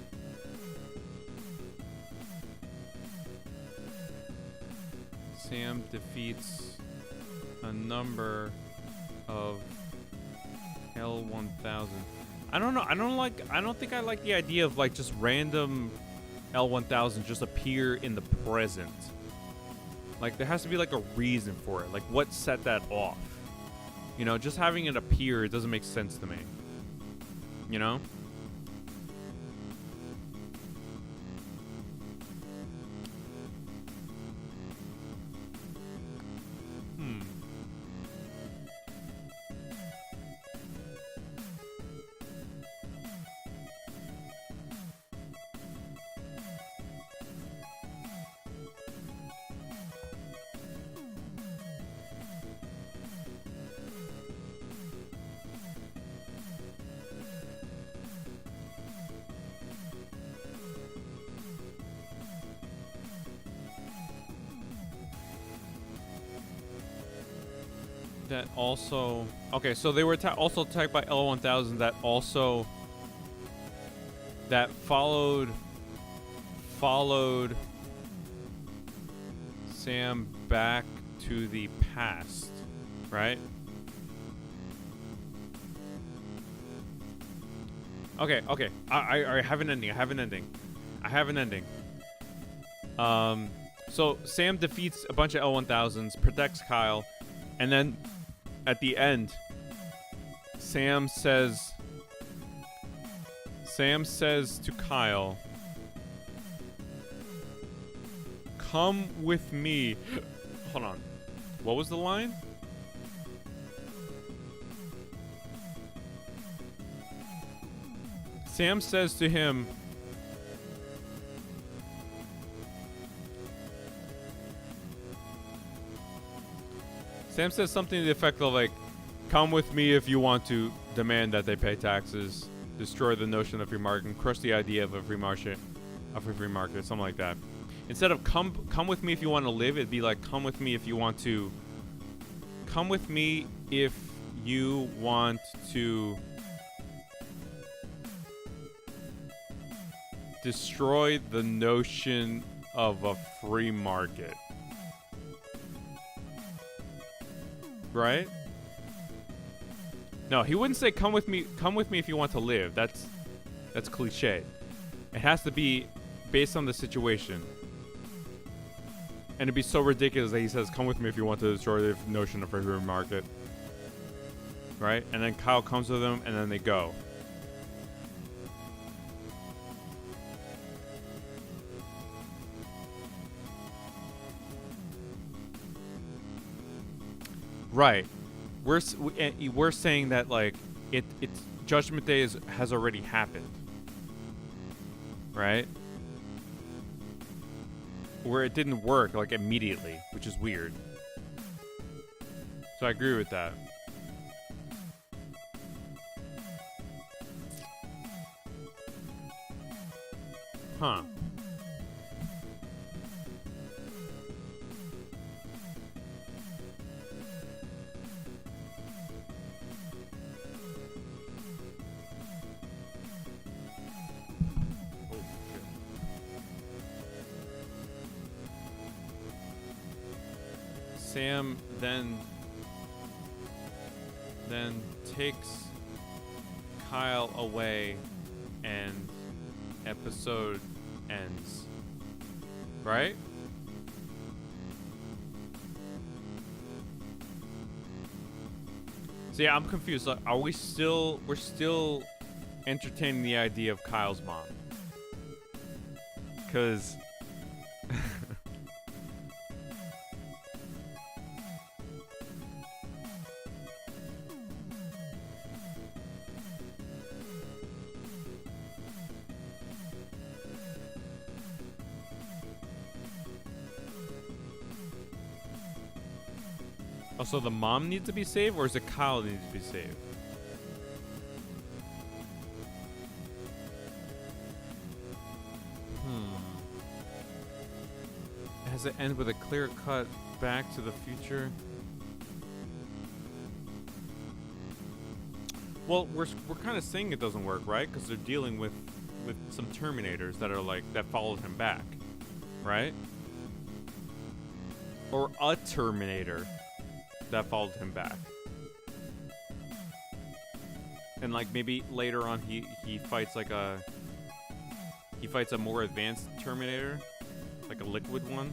defeats a number of L1000. I don't know. I don't think I like the idea of like just random L1000 just appear in the present. Like there has to be like a reason for it. Like what set that off? You know, just having it appear, it doesn't make sense to me. You know? That also... Okay, so they were also attacked by L1000 that also... That followed Sam back to the past, right? Okay. I have an ending. So Sam defeats a bunch of L1000s, protects Kyle, and then at the end, Sam says to Kyle, "Come with me." Hold on. What was the line? Sam says to him, Sam says something to the effect of like, "Come with me if you want to demand that they pay taxes, destroy the notion of free market, and crush the idea of a free market, something like that." Instead of come with me if you want to live, it'd be like, "Come with me if you want to." Come with me if you want to destroy the notion of a free market. Right? No, he wouldn't say come with me if you want to live. That's cliche. It has to be based on the situation. And it'd be so ridiculous that he says come with me if you want to destroy the notion of free market. Right? And then Kyle comes with him and then they go. Right. We're saying that like it's Judgment Day has already happened. Right? Where it didn't work like immediately, which is weird. So I agree with that. Huh. Sam then takes Kyle away and episode ends. Right? So yeah, I'm confused. Like, we're still entertaining the idea of Kyle's mom. 'Cause so the mom needs to be saved, or is it Kyle that needs to be saved? Has it end with a clear cut back to the future? Well, we're kind of saying it doesn't work, right? Because they're dealing with some Terminators that are like that followed him back, right? Or a Terminator that followed him back. And like maybe later on he fights like a more advanced Terminator, like a liquid one.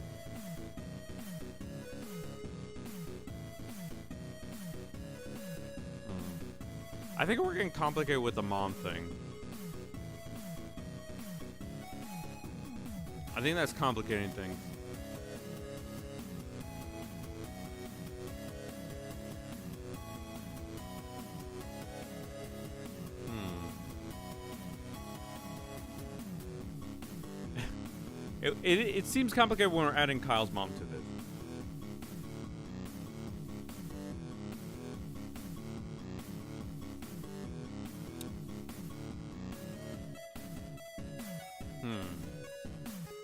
I think we're getting complicated with the mom thing. I think that's complicating things. It seems complicated when we're adding Kyle's mom to this.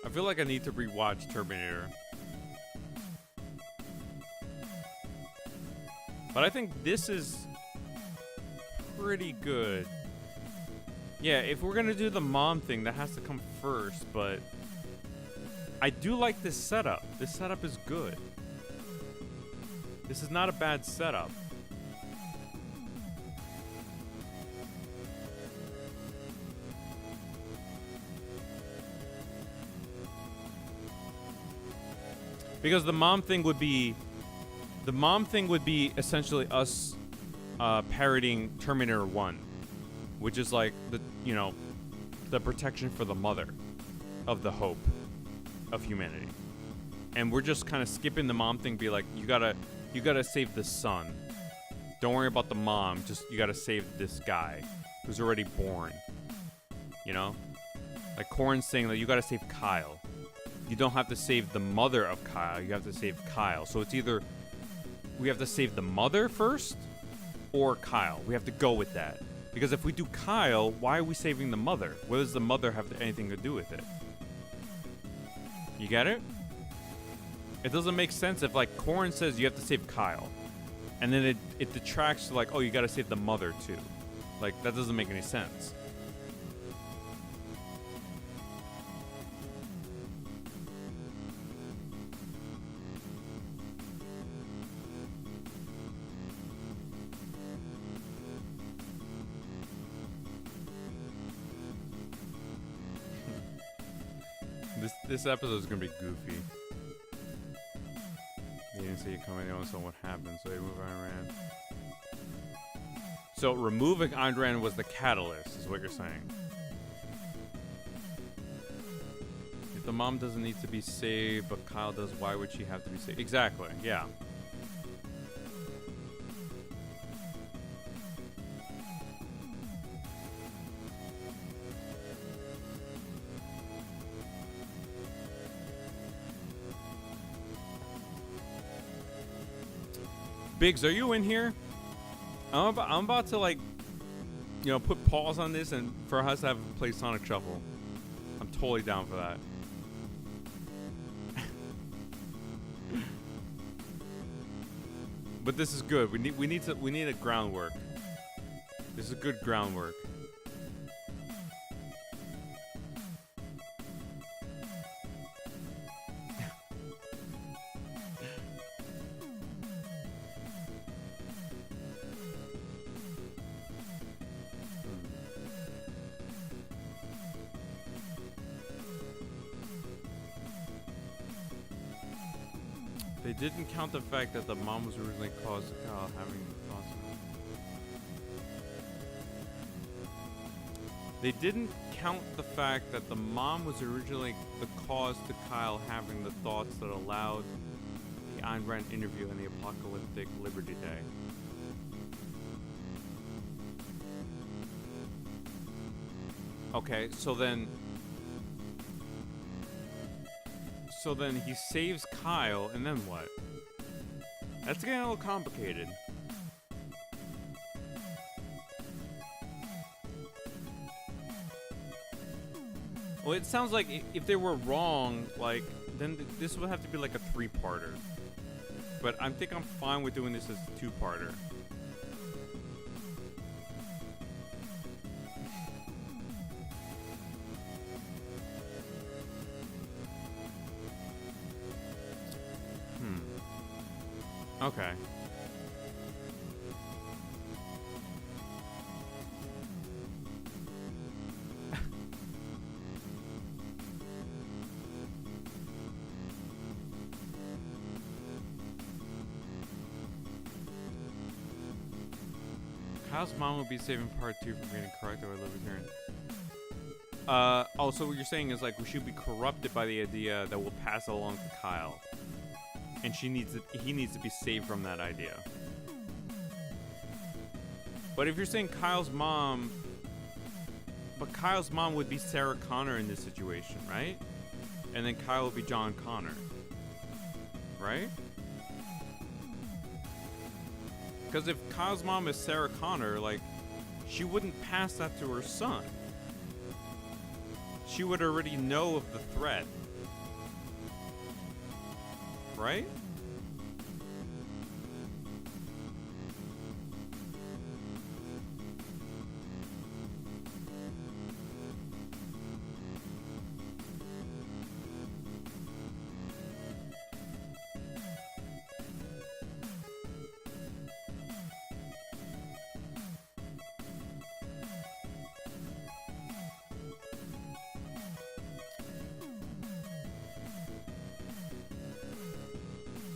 I feel like I need to rewatch Terminator. But I think this is pretty good. Yeah, if we're gonna do the mom thing, that has to come first, but I do like this setup. This setup is good. This is not a bad setup. Because the mom thing would be essentially us parodying Terminator 1, which is like the protection for the mother of the hope of humanity. And we're just kind of skipping the mom thing, be like, you gotta save the son. Don't worry about the mom, just you gotta save this guy who's already born. You know? Like Corin's saying that you gotta save Kyle. You don't have to save the mother of Kyle, you have to save Kyle. So it's either we have to save the mother first or Kyle. We have to go with that. Because if we do Kyle, why are we saving the mother? What does the mother have anything to do with it? You get it? It doesn't make sense if like Corin says you have to save Kyle. And then it detracts to like, oh, you gotta save the mother too. Like, that doesn't make any sense. This episode is gonna be goofy. They didn't see it coming. They don't know what happened, so they moved Ayn Rand. So removing Ayn Rand was the catalyst, is what you're saying. If the mom doesn't need to be saved, but Kyle does, why would she have to be saved? Exactly. Yeah. Biggs, are you in here? I'm about to like, put pause on this and for us to have play Sonic Shuffle. I'm totally down for that. But this is good. We need a groundwork. This is good groundwork. They didn't count the fact that the mom was originally caused Kyle having thoughts. They didn't count the fact that the mom was originally the cause to Kyle having the thoughts that allowed the Ayn Rand interview in the apocalyptic Liberty Day. Okay, so then he saves Kyle, and then what? That's getting a little complicated. Well, it sounds like if they were wrong, like, then this would have to be like a 3-parter. But I think I'm fine with doing this as a 2-parter. Okay. Kyle's mom would be saving part 2 from being correct, or I live return. Oh, so what you're saying is like we should be corrupted by the idea that we'll pass it along to Kyle, and he needs to be saved from that idea. But if you're saying Kyle's mom would be Sarah Connor in this situation, right? And then Kyle would be John Connor, right? Because if Kyle's mom is Sarah Connor, like, she wouldn't pass that to her son. She would already know of the threat. Right?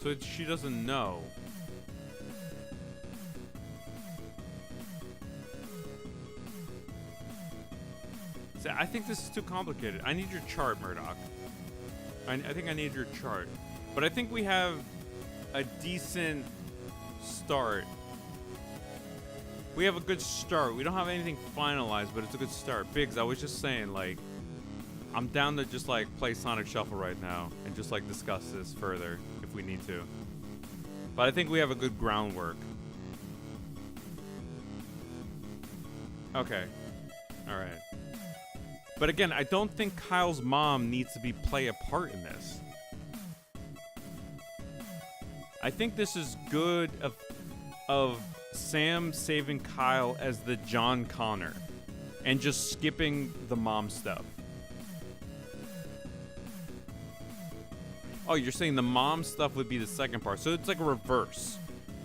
So she doesn't know. See, I think this is too complicated. I need your chart, Murdoch. I think I need your chart. But I think we have a decent start. We have a good start. We don't have anything finalized, but it's a good start. Biggs, I was just saying, like, I'm down to just, like, play Sonic Shuffle right now and just, like, discuss this further if we need to. But I think we have a good groundwork. Okay. Alright. But again, I don't think Kyle's mom needs to play a part in this. I think this is good of Sam saving Kyle as the John Connor and just skipping the mom stuff. Oh, you're saying the mom stuff would be the second part. So it's like a reverse.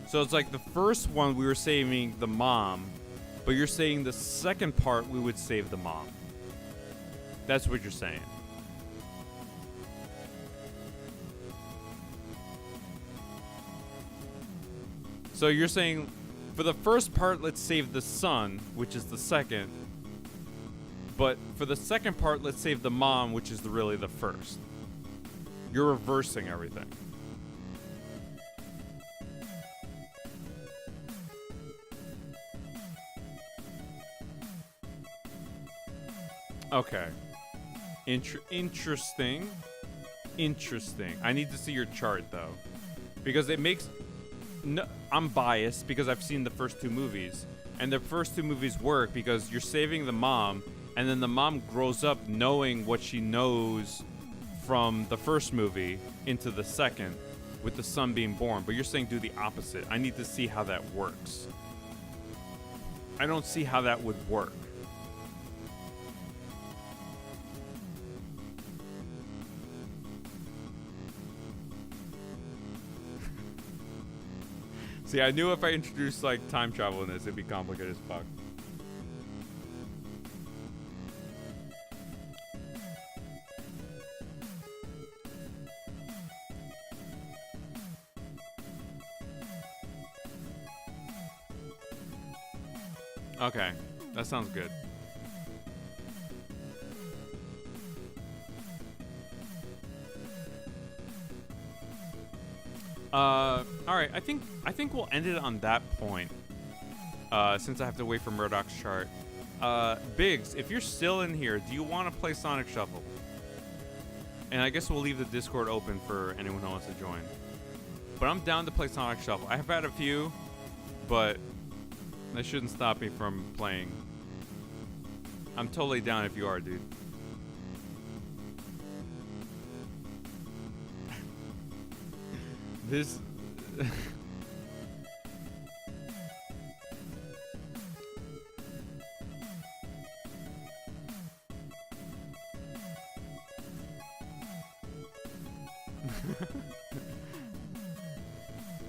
So it's like the first one we were saving the mom, but you're saying the second part we would save the mom. That's what you're saying. So you're saying for the first part, let's save the son, which is the second. But for the second part, let's save the mom, which is really the first. You're reversing everything. Okay. Interesting. I need to see your chart, though. Because it makes... No, I'm biased because I've seen the first 2 movies. And the first 2 movies work because you're saving the mom, and then the mom grows up knowing what she knows from the first movie into the second with the son being born. But you're saying do the opposite. I need to see how that works. I don't see how that would work. See, I knew if I introduced like time travel in this, it'd be complicated as fuck. Okay, that sounds good. Alright, I think we'll end it on that point. Since I have to wait for Murdoch's chart. Biggs, if you're still in here, do you want to play Sonic Shuffle? And I guess we'll leave the Discord open for anyone who wants to join. But I'm down to play Sonic Shuffle. I have had a few, but that shouldn't stop me from playing. I'm totally down if you are, dude. This.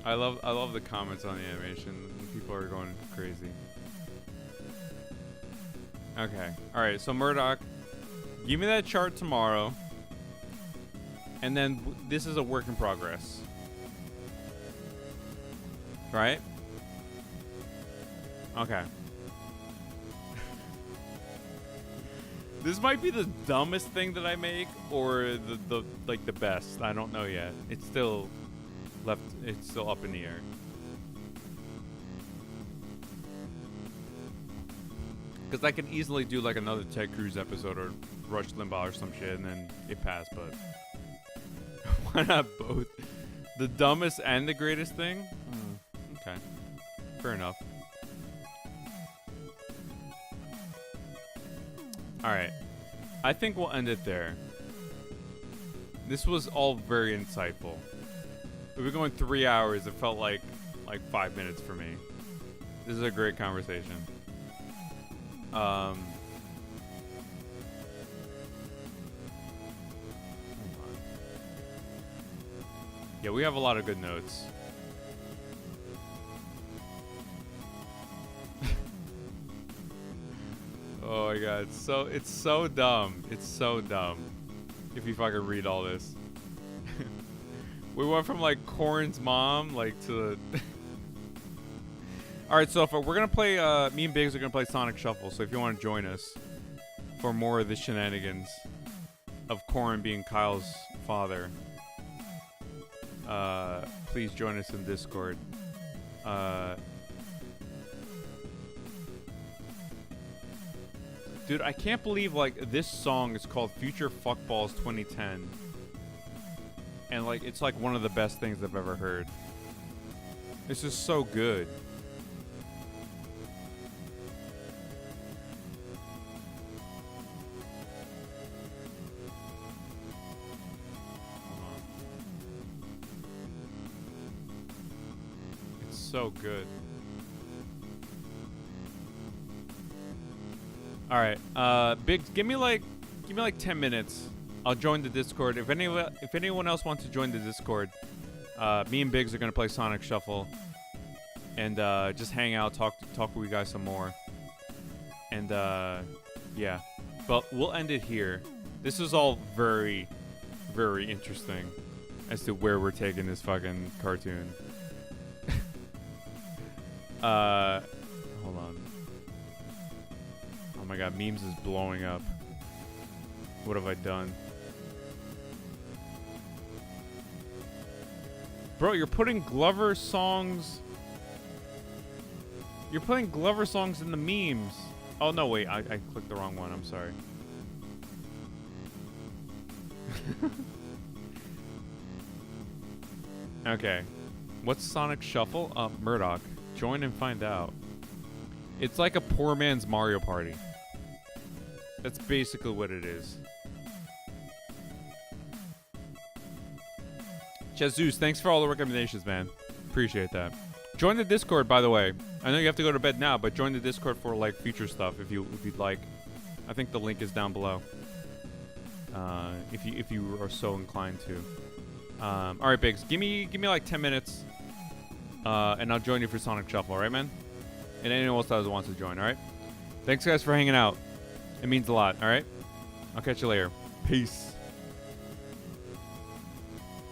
I love the comments on the animation. People are going crazy. Okay. All right. So Murdoch, give me that chart tomorrow. And then this is a work in progress. Right? Okay. This might be the dumbest thing that I make or the like the best. I don't know yet. It's still up in the air. Because I could easily do like another Ted Cruz episode or Rush Limbaugh or some shit and then it passed, but why not both? The dumbest and the greatest thing? Okay. Fair enough. Alright. I think we'll end it there. This was all very insightful. We've been going 3 hours. It felt like 5 minutes for me. This is a great conversation. Hold on. Yeah, we have a lot of good notes. Oh my god, it's so dumb. It's so dumb. If you fucking read all this. We went from like Corin's mom like to Alright, so if we're gonna play me and Biggs are gonna play Sonic Shuffle, so if you want to join us for more of the shenanigans of Corin being Kyle's father, please join us in Discord. Dude, I can't believe like this song is called Future Fuckballs 2010. And like it's like one of the best things I've ever heard. This is so good. It's so good. All right, Biggs, give me like 10 minutes. I'll join the Discord. If anyone else wants to join the Discord, me and Biggs are gonna play Sonic Shuffle, and just hang out, talk with you guys some more, and yeah. But we'll end it here. This is all very, very interesting as to where we're taking this fucking cartoon. Hold on. Oh my god, memes is blowing up. What have I done? Bro, you're putting Glover songs... You're putting Glover songs in the memes. Oh, no, wait. I clicked the wrong one. I'm sorry. Okay. What's Sonic Shuffle? Murdoch. Join and find out. It's like a poor man's Mario Party. That's basically what it is. Jesus, thanks for all the recommendations, man. Appreciate that. Join the Discord, by the way. I know you have to go to bed now, but join the Discord for like future stuff if you'd like. I think the link is down below. If you are so inclined to. All right, Biggs, give me like 10 minutes, and I'll join you for Sonic Shuffle, all right, man? And anyone else that wants to join, all right? Thanks, guys, for hanging out. It means a lot, all right? I'll catch you later. Peace.